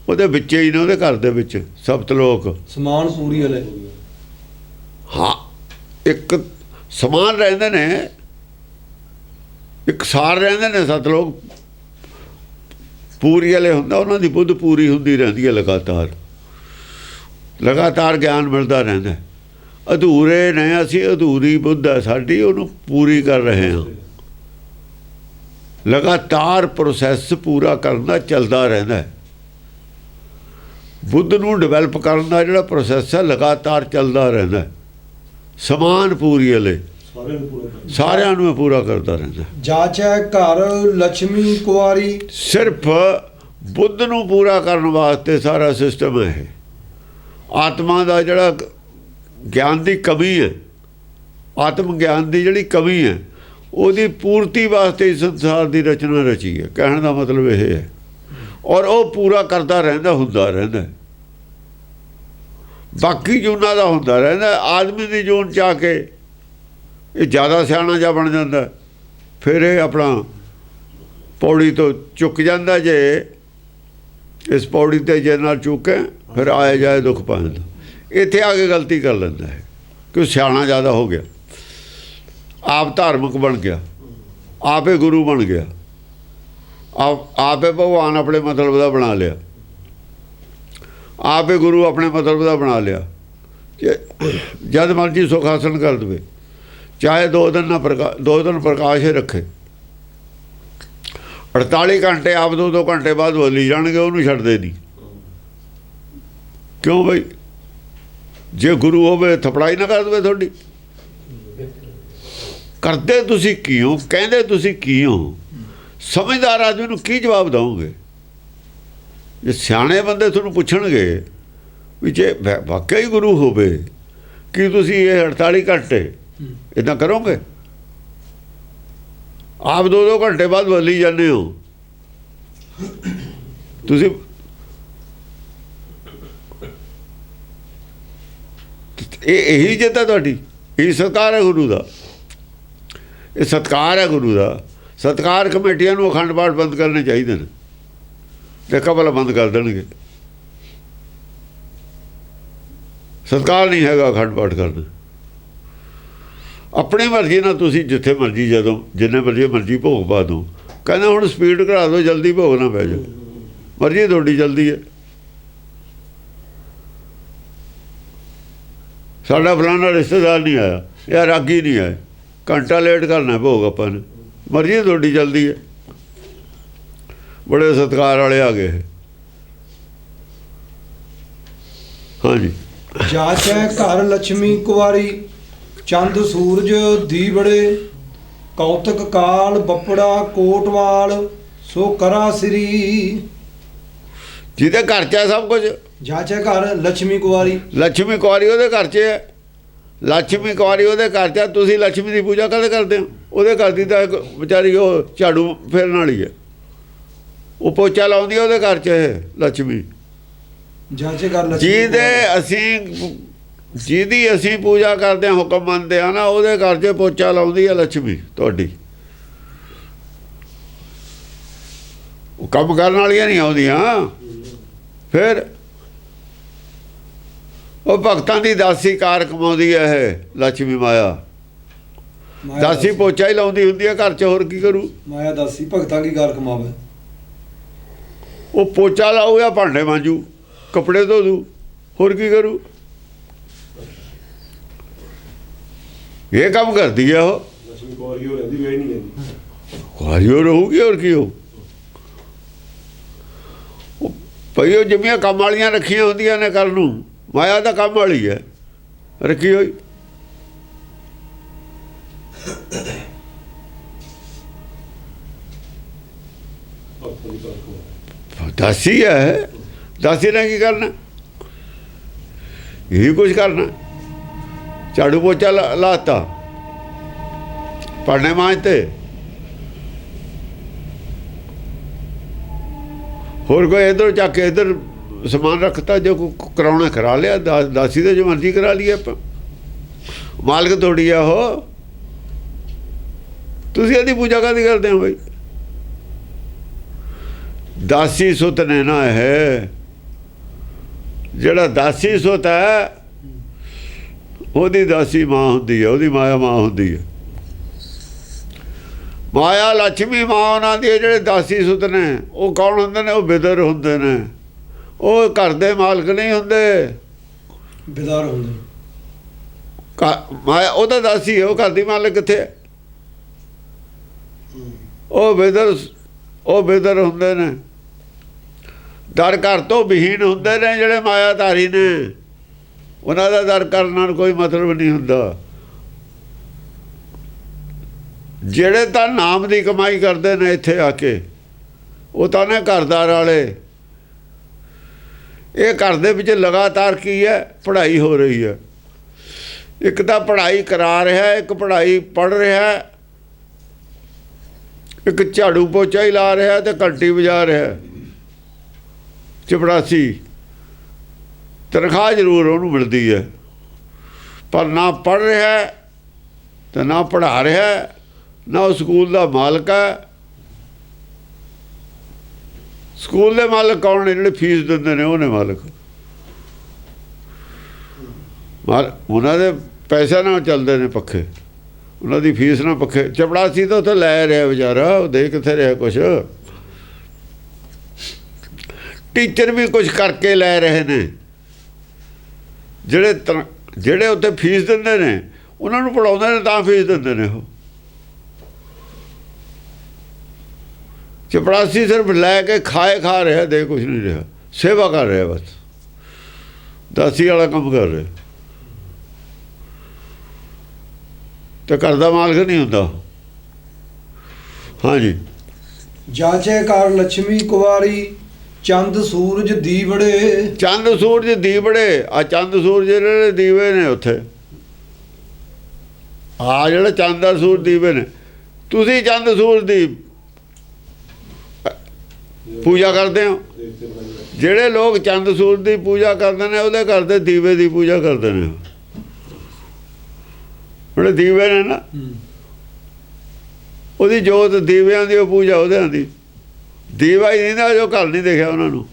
ਉਹਦੇ ਵਿੱਚ ਹੀ ਨੇ, ਉਹਦੇ ਘਰ ਦੇ ਵਿੱਚ ਸਪਤ ਲੋਕ ਸਮਾਨ ਪੂਰੀ ਵਾਲੇ। ਹਾਂ, ਇੱਕ ਸਮਾਨ ਰਹਿੰਦੇ ਨੇ, ਇੱਕ ਸਾਰ ਰਹਿੰਦੇ ਨੇ 7 ਲੋਕ। ਪੂਰੀ ਵਾਲੇ ਹੁੰਦਾ, ਉਹਨਾਂ ਦੀ ਬੁੱਧ ਪੂਰੀ ਹੁੰਦੀ ਰਹਿੰਦੀ ਹੈ, ਲਗਾਤਾਰ ਗਿਆਨ ਮਿਲਦਾ ਰਹਿੰਦਾ। ਅਧੂਰੇ ਨੇ ਅਸੀਂ, ਅਧੂਰੀ ਬੁੱਧ ਹੈ ਸਾਡੀ, ਉਹਨੂੰ ਪੂਰੀ ਕਰ ਰਹੇ ਹਾਂ। ਲਗਾਤਾਰ ਪ੍ਰੋਸੈਸ ਪੂਰਾ ਕਰਨ ਦਾ ਚੱਲਦਾ ਰਹਿੰਦਾ। ਬੁੱਧ ਨੂੰ ਡਿਵੈਲਪ ਕਰਨ ਦਾ ਜਿਹੜਾ ਪ੍ਰੋਸੈਸ ਹੈ ਲਗਾਤਾਰ ਚੱਲਦਾ ਰਹਿੰਦਾ। ਸਮਾਨ ਪੂਰੀ ਵਾਲੇ ਸਾਰਿਆਂ ਨੂੰ ਪੂਰਾ ਕਰਦਾ ਰਹਿੰਦਾ। ਜਾਚੈ ਘਰ ਲక్ష్ਮੀ ਕੁਆਰੀ। ਸਿਰਫ ਬੁੱਧ ਨੂੰ ਪੂਰਾ ਕਰਨ ਵਾਸਤੇ ਸਾਰਾ ਸਿਸਟਮ ਹੈ। ਆਤਮਾ ਦਾ ਜਿਹੜਾ ਗਿਆਨ ਦੀ ਕਮੀ ਹੈ, ਆਤਮ ਗਿਆਨ ਦੀ ਜਿਹੜੀ ਕਮੀ ਹੈ, ਉਹਦੀ ਪੂਰਤੀ ਵਾਸਤੇ ਸੰਸਾਰ ਦੀ ਰਚਨਾ ਰਚੀ ਹੈ। ਕਹਿਣ ਦਾ ਮਤਲਬ ਇਹ ਹੈ। ਔਰ ਉਹ ਪੂਰਾ ਕਰਦਾ ਰਹਿੰਦਾ, ਹੁੰਦਾ ਰਹਿੰਦਾ। ਬਾਕੀ ਜੂਨਾਂ ਦਾ ਹੁੰਦਾ ਰਹਿੰਦਾ। ਆਦਮੀ ਦੀ ਜੂਨ 'ਚ ਆ ਕੇ ਇਹ ਜ਼ਿਆਦਾ ਸਿਆਣਾ ਜਿਹਾ ਬਣ ਜਾਂਦਾ, ਫਿਰ ਇਹ ਆਪਣਾ ਪੌੜੀ ਤੋਂ ਚੁੱਕ ਜਾਂਦਾ। ਜੇ ਇਸ ਪੌੜੀ 'ਤੇ ਜੇ ਨਾਲ ਚੁੱਕੇ ਫਿਰ ਆਏ ਜਾਏ ਦੁੱਖ ਪਾਉਂਦਾ। ਇੱਥੇ ਆ ਕੇ ਗਲਤੀ ਕਰ ਲੈਂਦਾ ਹੈ ਕਿ ਸਿਆਣਾ ਜ਼ਿਆਦਾ ਹੋ ਗਿਆ, ਆਪ ਧਾਰਮਿਕ ਬਣ ਗਿਆ, ਆਪੇ ਗੁਰੂ ਬਣ ਗਿਆ, ਆਪੇ ਭਗਵਾਨ ਆਪਣੇ ਮਤਲਬ ਦਾ ਬਣਾ ਲਿਆ, ਆਪੇ ਗੁਰੂ ਆਪਣੇ ਮਤਲਬ ਦਾ ਬਣਾ ਲਿਆ। ਜਦ ਮਰਜੀ ਸੁਖ ਹਾਸਲ ਕਰ ਦੇਵੇ, ਚਾਹੇ 2 ਦਿਨ ਪ੍ਰਕਾਸ਼ ਹੀ ਰੱਖੇ, 48 ਘੰਟੇ ਆਪ 2 ਘੰਟੇ ਬਾਅਦ ਬੋਲੀ ਜਾਣਗੇ, ਉਹਨੂੰ ਛੱਡਦੇ ਨਹੀਂ। ਕਿਉਂ ਬਈ? ਜੇ ਗੁਰੂ ਹੋਵੇ ਥਪੜਾਈ ਨਾ ਕਰ ਦੇਵੇ ਤੁਹਾਡੀ। ਕਰਦੇ ਤੁਸੀਂ ਕੀ ਹੋ? ਕਹਿੰਦੇ ਤੁਸੀਂ ਕੀ ਹੋ? ਸਮਝਦਾਰ ਆਦਮੀ ਨੂੰ ਕੀ ਜਵਾਬ ਦਓਗੇ? ਜੇ ਸਿਆਣੇ ਬੰਦੇ ਤੁਹਾਨੂੰ ਪੁੱਛਣਗੇ ਵੀ ਜੇ ਵਾਕਿਆ ਹੀ ਗੁਰੂ ਹੋਵੇ, ਕੀ ਤੁਸੀਂ ਇਹ 48 ਘੰਟੇ ਇੱਦਾਂ ਕਰੋਗੇ? ਆਪ 2 ਘੰਟੇ ਬਾਅਦ ਬੋਲੀ ਜਾਂਦੇ ਹੋ। ਤੁਸੀਂ ਇਹੀ ਜਿੱਦਾਂ ਤੁਹਾਡੀ ਇਹ ਸਤਿਕਾਰ ਹੈ ਗੁਰੂ ਦਾ, ਇਹ ਸਤਿਕਾਰ ਹੈ ਗੁਰੂ ਦਾ। ਸਤਿਕਾਰ ਕਮੇਟੀਆਂ ਨੂੰ ਅਖੰਡ ਪਾਠ ਬੰਦ ਕਰਨੇ ਚਾਹੀਦੇ ਨੇ, ਦੇਖਾ ਭਲਾ ਬੰਦ ਕਰ ਦੇਣਗੇ। ਸਤਿਕਾਰ ਨਹੀਂ ਹੈਗਾ ਅਖੰਡ ਪਾਠ ਕਰਨਾ। ਆਪਣੀ ਮਰਜ਼ੀ ਨਾਲ ਤੁਸੀਂ ਜਿੱਥੇ ਮਰਜ਼ੀ ਜਦੋਂ ਜਿੰਨੇ ਮਰਜ਼ੀ ਭੋਗ ਪਾ ਦਿਓ। ਕਹਿੰਦਾ ਹੁਣ ਸਪੀਡ ਕਰਾ ਦਿਓ, ਜਲਦੀ ਭੋਗ ਨਾ ਪੈ ਜਾਓ, ਮਰਜ਼ੀ ਤੁਹਾਡੀ ਜਲਦੀ ਹੈ। ਸਾਡਾ ਫਲਾਣਾ ਰਿਸ਼ਤੇਦਾਰ ਨਹੀਂ ਆਇਆ ਜਾਂ ਰਾਗੀ ਨਹੀਂ ਆਇਆ, ਘੰਟਾ ਲੇਟ ਕਰਨਾ ਭੋਗ ਆਪਾਂ ਨੇ, ਮਰਜ਼ੀ ਤੁਹਾਡੀ ਜਲਦੀ ਹੈ। ਬੜੇ ਸਤਿਕਾਰ ਵਾਲੇ ਆ ਗਏ। ਹਾਂਜੀ। ਜਾਚੈ ਘਰ ਲక్ష్ਮੀ ਕੁਵਾਰੀ, ਚੰਦ ਸੂਰਜ ਦੀਵੜੇ, ਕੌਤਕ ਕਾਲ ਬੱਪੜਾ ਕੋਟਵਾਲ, ਸੋ ਕਰਾ ਸ੍ਰੀ। ਜਿਹਦੇ ਘਰ 'ਚ ਹੈ ਸਭ ਕੁਝ। ਜਾਚੈ ਘਰ ਲక్ష్ਮੀ ਕੁਵਾਰੀ, ਲక్ష్ਮੀ ਕੁਆਰੀ ਉਹਦੇ ਘਰ 'ਚ ਹੈ। ਲక్ష్ਮੀ ਕੁਆਰੀ ਉਹਦੇ ਘਰ 'ਚ ਹੈ। ਤੁਸੀਂ ਲక్ష్ਮੀ ਦੀ ਪੂਜਾ ਕਦੇ ਕਰਦੇ ਹੋ? ਉਹਦੇ ਘਰ ਦੀ ਤਾਂ ਵਿਚਾਰੀ ਉਹ ਝਾੜੂ ਫੇਰਨ ਵਾਲੀ ਹੈ, ਉਹ ਪੋਚਾ ਲਾਉਂਦੀ ਹੈ ਉਹਦੇ ਘਰ 'ਚ ਹੈ ਲక్ష్ਮੀ। ਜਾਚੈ ਘਰ ਲక్ష్ਮੀ ਜਿਹਦੀ ਅਸੀਂ ਪੂਜਾ ਕਰਦੇ ਹਾਂ, ਹੁਕਮ ਮੰਨਦੇ ਹਾਂ ਨਾ, ਉਹਦੇ ਘਰ 'ਚ ਪੋਚਾ ਲਾਉਂਦੀ ਹੈ ਲక్ష్ਮੀ ਤੁਹਾਡੀ। ਉਹ ਕੰਮ ਕਰਨ ਵਾਲੀਆਂ ਨਹੀਂ ਆਉਂਦੀਆਂ। ਫਿਰ ਉਹ ਭਗਤਾਂ ਦੀ ਦਾਸੀ ਕਾਰ ਕਮਾਉਂਦੀ ਹੈ ਇਹ ਲక్ష్ਮੀ ਮਾਇਆ। ਦਾਸੀ ਪੋਚਾ ਹੀ ਲਾਉਂਦੀ ਹੁੰਦੀ ਹੈ ਘਰ 'ਚ, ਹੋਰ ਕੀ ਕਰੂ? ਮਾਇਆ ਦਾਸੀ ਭਗਤਾਂ ਕੀ ਕਾਰ ਕਮਾਵੇ। ਉਹ ਪੋਚਾ ਲਾਊ ਜਾਂ ਭਾਂਡੇ ਮਾਂਜੂ, ਕੱਪੜੇ ਧੋ ਦੂ, ਹੋਰ ਕੀ ਕਰੂ? ਇਹ ਕੰਮ ਕਰਦੀ ਹੈ ਉਹ। ਕੁਆਰੀ ਹੋ ਰਹੂਗੀ, ਹੋਰ ਕੀ ਹੋ? ਭਈ ਉਹ ਜਿੰਮੀਆਂ ਕੰਮ ਵਾਲੀਆਂ ਰੱਖੀਆਂ ਹੁੰਦੀਆਂ ਨੇ ਕਰਨ ਨੂੰ, ਮਾਇਆ ਦਾ ਕੰਮ ਵਾਲੀ ਹੈ ਰੱਖੀ ਹੋਈ। ਦਾਸੀ ਹੈ, ਦਾਸੀ ਨੇ ਕੀ ਕਰਨਾ? ਇਹੀ ਕੁਛ ਕਰਨਾ। ਝਾੜੂ ਪੋਚਾ ਲਾਤਾ, ਭਾਂਡੇ ਮਾਂਜਤੇ, ਹੋਰ ਕੋਈ ਇੱਧਰ ਚੱਕ ਕੇ ਇੱਧਰ ਸਮਾਨ ਰੱਖਤਾ। ਜੋ ਕਰਾਉਣਾ ਕਰਾ ਲਿਆ, ਦਾਸੀ ਦੇ ਜੋ ਮਰਜ਼ੀ ਕਰਾ ਲਈਏ ਆਪਾਂ। ਮਾਲਕ ਥੋੜੀ ਆ ਉਹ। ਤੁਸੀਂ ਇਹਦੀ ਪੂਜਾ ਕਾਹਦੀ ਕਰਦੇ ਹੋ ਬਈ? ਦਾਸੀ ਸੁੱਤ ਨੇ ਨਾ ਇਹ, ਜਿਹੜਾ ਦਾਸੀ ਸੁੱਤ ਹੈ ਉਹਦੀ ਦਾਸੀ ਮਾਂ ਹੁੰਦੀ ਹੈ, ਉਹਦੀ ਮਾਇਆ ਮਾਂ ਹੁੰਦੀ ਹੈ। ਮਾਇਆ ਲక్ష్ਮੀ ਮਾਂ ਉਹਨਾਂ ਦੀ। ਜਿਹੜੇ ਦਾਸੀ ਸੁੱਤ ਨੇ ਉਹ ਕੌਣ ਹੁੰਦੇ ਨੇ? ਉਹ ਬਿਦਰ ਹੁੰਦੇ ਨੇ। ਉਹ ਘਰ ਦੇ ਮਾਲਕ ਨਹੀਂ ਹੁੰਦੇ, ਬਿਦਾਰ ਹੁੰਦੇ। ਮਾਇਆ ਉਹਦਾ ਦਾਸੀ ਹੈ, ਉਹ ਘਰ ਦੀ ਮਾਲਕ ਕਿੱਥੇ ਹੈ? ਉਹ ਬਿਦਰ ਹੁੰਦੇ ਨੇ। ਦਰ ਘਰ ਤੋਂ ਵਿਹੀਨ ਹੁੰਦੇ ਨੇ ਜਿਹੜੇ ਮਾਇਆਧਾਰੀ ਨੇ। ਉਹਨਾਂ ਦਾ ਦਰ ਕਰਨ ਨਾਲ ਕੋਈ ਮਤਲਬ ਨਹੀਂ ਹੁੰਦਾ। ਜਿਹੜੇ ਤਾਂ ਨਾਮ ਦੀ ਕਮਾਈ ਕਰਦੇ ਨੇ ਇੱਥੇ ਆ ਕੇ, ਉਹ ਤਾਂ ਨੇ ਘਰਦਾਰ ਵਾਲੇ। ਇਹ ਘਰ ਦੇ ਵਿੱਚ ਲਗਾਤਾਰ ਕੀ ਹੈ? ਪੜ੍ਹਾਈ ਹੋ ਰਹੀ ਹੈ। ਇੱਕ ਤਾਂ ਪੜ੍ਹਾਈ ਕਰਾ ਰਿਹਾ, ਇੱਕ ਪੜ੍ਹਾਈ ਪੜ੍ਹ ਰਿਹਾ, ਇੱਕ ਝਾੜੂ ਪੋਚਾ ਹੀ ਲਾ ਰਿਹਾ ਤੇ ਘੰਟੀ ਵਜਾ ਰਿਹਾ। ਚਪੜਾਸੀ ਤਨਖਾਹ ਜ਼ਰੂਰ ਉਹਨੂੰ ਮਿਲਦੀ ਹੈ, ਪਰ ਨਾ ਪੜ੍ਹ ਰਿਹਾ ਤੇ ਨਾ ਪੜ੍ਹਾ ਰਿਹਾ, ਨਾ ਉਹ ਸਕੂਲ ਦਾ ਮਾਲਕ ਹੈ। ਸਕੂਲ ਦੇ ਮਾਲਕ ਕੌਣ ਨੇ? ਜਿਹੜੇ ਫੀਸ ਦਿੰਦੇ ਨੇ, ਉਹਨੇ ਮਾਲਕ। ਉਹਨਾਂ ਦੇ ਪੈਸਿਆਂ ਨਾਲ ਚੱਲਦੇ ਨੇ ਪੱਖੇ, ਉਹਨਾਂ ਦੀ ਫੀਸ ਨਾਲ ਪੱਖੇ। ਚਪੜਾਸੀ ਤਾਂ ਉੱਥੇ ਲੈ ਰਿਹਾ ਵਿਚਾਰਾ, ਉਹ ਦੇ ਕਿੱਥੇ ਰਿਹਾ ਕੁਛ। ਟੀਚਰ ਵੀ ਕੁਛ ਕਰਕੇ ਲੈ ਰਹੇ ਨੇ। ਜਿਹੜੇ ਉੱਥੇ ਫੀਸ ਦਿੰਦੇ ਨੇ, ਉਹਨਾਂ ਨੂੰ ਪੜ੍ਹਾਉਂਦੇ ਨੇ ਤਾਂ ਫੀਸ ਦਿੰਦੇ ਨੇ ਉਹ। ਚਪੜਾਸੀ ਸਿਰਫ ਲੈ ਕੇ ਖਾ ਰਿਹਾ, ਦੇ ਕੁਛ ਨਹੀਂ ਰਿਹਾ, ਸੇਵਾ ਕਰ ਰਿਹਾ ਬਸ। ਦਾਸੀ ਵਾਲਾ ਕੰਮ ਕਰ ਰਿਹਾ ਤੇ ਘਰ ਦਾ ਮਾਲਕ ਨਹੀਂ ਹੁੰਦਾ। ਹਾਂਜੀ। ਜਾਚੈ ਘਰ ਲక్ష్ਮੀ ਕੁਵਾਰੀ, ਚੰਦ ਸੂਰਜ ਦੀਵੜੇ। ਚੰਦ ਸੂਰਜ ਦੀਵੜੇ। ਆ ਚੰਦ ਸੂਰਜ ਜਿਹੜੇ ਦੀਵੇ ਨੇ ਉੱਥੇ, ਆ ਜਿਹੜਾ ਚੰਦ ਦਾ ਸੂਰਜ ਦੀਵੇ ਨੇ। ਤੁਸੀਂ ਚੰਦ ਸੂਰਜ ਦੀ ਪੂਜਾ ਕਰਦੇ ਹੋ। ਜਿਹੜੇ ਲੋਕ ਚੰਦ ਸੂਰਜ ਦੀ ਪੂਜਾ ਕਰਦੇ ਨੇ ਉਹਦੇ ਘਰ ਦੇ ਦੀਵੇ ਦੀ ਪੂਜਾ ਕਰਦੇ ਨੇ। ਜਿਹੜੇ ਦੀਵੇ ਨੇ ਨਾ ਉਹਦੀ ਜੋਤ ਦੀਵਿਆਂ ਦੀ, ਉਹ ਪੂਜਾ ਉਹਦਿਆਂ ਦੀ। ਦੀਵਾ ਹੀ ਨਹੀਂ ਨਾ ਜੋ ਘਰ ਨਹੀਂ ਦੇਖਿਆ ਉਹਨਾਂ ਨੂੰ,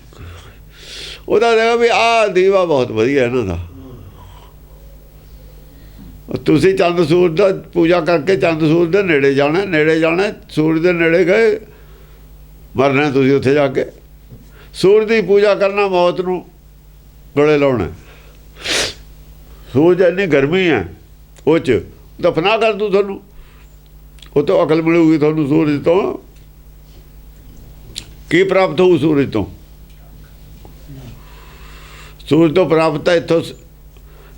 ਉਹਦਾ ਦੇਖਾ ਵੀ ਆਹ ਦੀਵਾ ਬਹੁਤ ਵਧੀਆ ਇਹਨਾਂ ਦਾ। ਤੁਸੀਂ ਚੰਦ ਸੂਰਜ ਦਾ ਪੂਜਾ ਕਰਕੇ ਚੰਦ ਸੂਰਜ ਦੇ ਨੇੜੇ ਜਾਣਾ, ਨੇੜੇ ਜਾਣਾ, ਸੂਰਜ ਦੇ ਨੇੜੇ ਗਏ ਮਰਨਾ ਤੁਸੀਂ ਉੱਥੇ ਜਾ ਕੇ। ਸੂਰਜ ਦੀ ਪੂਜਾ ਕਰਨਾ ਮੌਤ ਨੂੰ ਗਲੇ ਲਾਉਣਾ। ਸੂਰਜ ਇੰਨੀ ਗਰਮੀ ਹੈ, ਉਹ 'ਚ ਦਫਨਾ ਕਰ ਦੂ ਤੁਹਾਨੂੰ, ਉਹ ਤੋਂ ਅਕਲ ਮਿਲੂਗੀ ਤੁਹਾਨੂੰ। ਸੂਰਜ ਤੋਂ ਕੀ ਪ੍ਰਾਪਤ ਹੋਊ? ਸੂਰਜ ਤੋਂ, ਸੂਰਜ ਤੋਂ ਪ੍ਰਾਪਤ ਹੈ। ਇੱਥੋਂ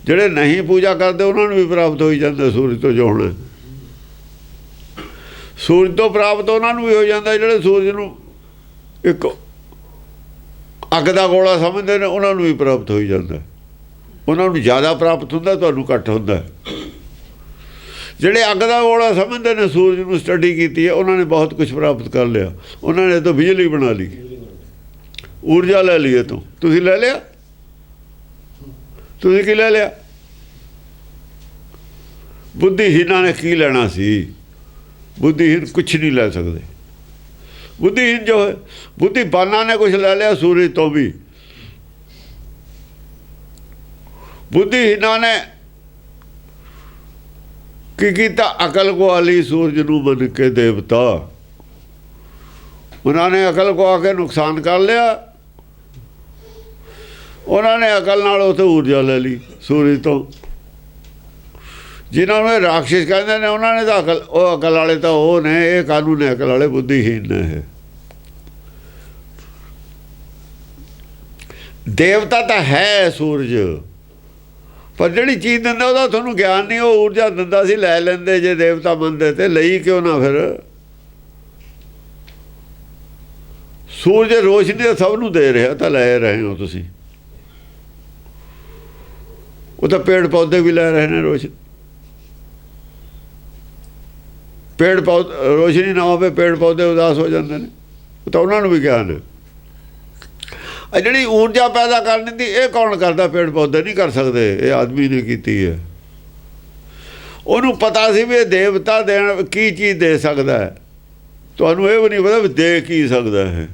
ਜਿਹੜੇ ਨਹੀਂ ਪੂਜਾ ਕਰਦੇ ਉਹਨਾਂ ਨੂੰ ਵੀ ਪ੍ਰਾਪਤ ਹੋਈ ਜਾਂਦਾ ਸੂਰਜ ਤੋਂ। ਜੋ ਹੋਣਾ ਸੂਰਜ ਤੋਂ ਪ੍ਰਾਪਤ ਉਹਨਾਂ ਨੂੰ ਵੀ ਹੋ ਜਾਂਦਾ। ਜਿਹੜੇ ਸੂਰਜ ਨੂੰ ਇੱਕ ਅੱਗ ਦਾ ਗੋਲਾ ਸਮਝਦੇ ਨੇ ਉਹਨਾਂ ਨੂੰ ਵੀ ਪ੍ਰਾਪਤ ਹੋਈ ਜਾਂਦਾ। ਉਹਨਾਂ ਨੂੰ ਜ਼ਿਆਦਾ ਪ੍ਰਾਪਤ ਹੁੰਦਾ, ਤੁਹਾਨੂੰ ਘੱਟ ਹੁੰਦਾ। ਜਿਹੜੇ ਅੱਗ ਦਾ ਗੋਲਾ ਸਮਝਦੇ ਨੇ, ਸੂਰਜ ਨੂੰ ਸਟੱਡੀ ਕੀਤੀ ਹੈ, ਉਹਨਾਂ ਨੇ ਬਹੁਤ ਕੁਝ ਪ੍ਰਾਪਤ ਕਰ ਲਿਆ। ਉਹਨਾਂ ਨੇ ਤਾਂ ਬਿਜਲੀ ਬਣਾ ਲਈ, ਊਰਜਾ ਲੈ ਲਈ। ਤੋਂ ਤੁਸੀਂ ਲੈ ਲਿਆ? ਤੁਸੀਂ ਕੀ ਲੈ ਲਿਆ? ਬੁੱਧੀਹੀਨਾਂ ਨੇ ਕੀ ਲੈਣਾ ਸੀ? ਬੁੱਧੀਹੀਨ ਕੁਛ ਨਹੀਂ ਲੈ ਸਕਦੇ। ਬੁੱਧੀਹੀਨ ਜੋ ਹੈ, ਬੁੱਧੀਵਾਨਾਂ ਨੇ ਕੁਛ ਲੈ ਲਿਆ ਸੂਰਜ ਤੋਂ ਵੀ। ਬੁੱਧੀਹੀਨਾਂ ਨੇ ਕੀ ਕੀਤਾ? ਅਕਲ ਗਵਾ ਲਈ ਸੂਰਜ ਨੂੰ ਮੰਨ ਕੇ ਦੇਵਤਾ। ਉਹਨਾਂ ਨੇ ਅਕਲ ਗਵਾ ਕੇ ਨੁਕਸਾਨ ਕਰ ਲਿਆ। ਉਹਨਾਂ ਨੇ ਅਕਲ ਨਾਲ ਉੱਥੇ ਊਰਜਾ ਲੈ ਲਈ ਸੂਰਜ ਤੋਂ। ਜਿਨ੍ਹਾਂ ਨੂੰ ਇਹ ਰਾਖਸ਼ ਕਹਿੰਦੇ ਨੇ ਉਹਨਾਂ ਨੇ ਤਾਂ ਅਕਲ, ਉਹ ਅਕਲ ਵਾਲੇ ਤਾਂ ਉਹ ਨੇ, ਇਹ ਕਾਨੂੰਨ ਨੇ ਅਕਲ ਵਾਲੇ, ਬੁੱਧੀਹੀਨ ਨੇ ਇਹ। ਦੇਵਤਾ ਤਾਂ ਹੈ ਸੂਰਜ, ਪਰ ਜਿਹੜੀ ਚੀਜ਼ ਦਿੰਦਾ ਉਹਦਾ ਤੁਹਾਨੂੰ ਗਿਆਨ ਨਹੀਂ। ਉਹ ਊਰਜਾ ਦਿੰਦਾ ਸੀ, ਲੈ ਲੈਂਦੇ। ਜੇ ਦੇਵਤਾ ਮੰਨਦੇ ਤੇ ਲਈ ਕਿਉਂ ਨਾ ਫਿਰ? ਸੂਰਜ ਰੋਸ਼ਨੀ ਸਭ ਨੂੰ ਦੇ ਰਿਹਾ, ਤਾਂ ਲੈ ਰਹੇ ਹੋ ਤੁਸੀਂ। ਉਹ ਤਾਂ ਪੇੜ ਪੌਦੇ ਵੀ ਲੈ ਰਹੇ ਨੇ ਰੋਸ਼ਨੀ। ਪੇੜ ਪੌਦੇ ਰੋਸ਼ਨੀ ਨਾ ਹੋਵੇ, ਪੇੜ ਪੌਦੇ ਉਦਾਸ ਹੋ ਜਾਂਦੇ ਨੇ। ਉਹ ਤਾਂ ਉਹਨਾਂ ਨੂੰ ਵੀ ਗਿਆਨ ਹੈ। ਜਿਹੜੀ ਊਰਜਾ ਪੈਦਾ ਕਰਨ ਦੀ, ਇਹ ਕੌਣ ਕਰਦਾ? ਪੇੜ ਪੌਦੇ ਨਹੀਂ ਕਰ ਸਕਦੇ, ਇਹ ਆਦਮੀ ਨੇ ਕੀਤੀ ਹੈ। ਉਹਨੂੰ ਪਤਾ ਸੀ ਵੀ ਇਹ ਦੇਵਤਾ ਦੇਣ ਕੀ ਚੀਜ਼ ਦੇ ਸਕਦਾ ਹੈ। ਤੁਹਾਨੂੰ ਇਹ ਵੀ ਨਹੀਂ ਪਤਾ ਵੀ ਦੇ ਕੀ ਸਕਦਾ ਹੈ।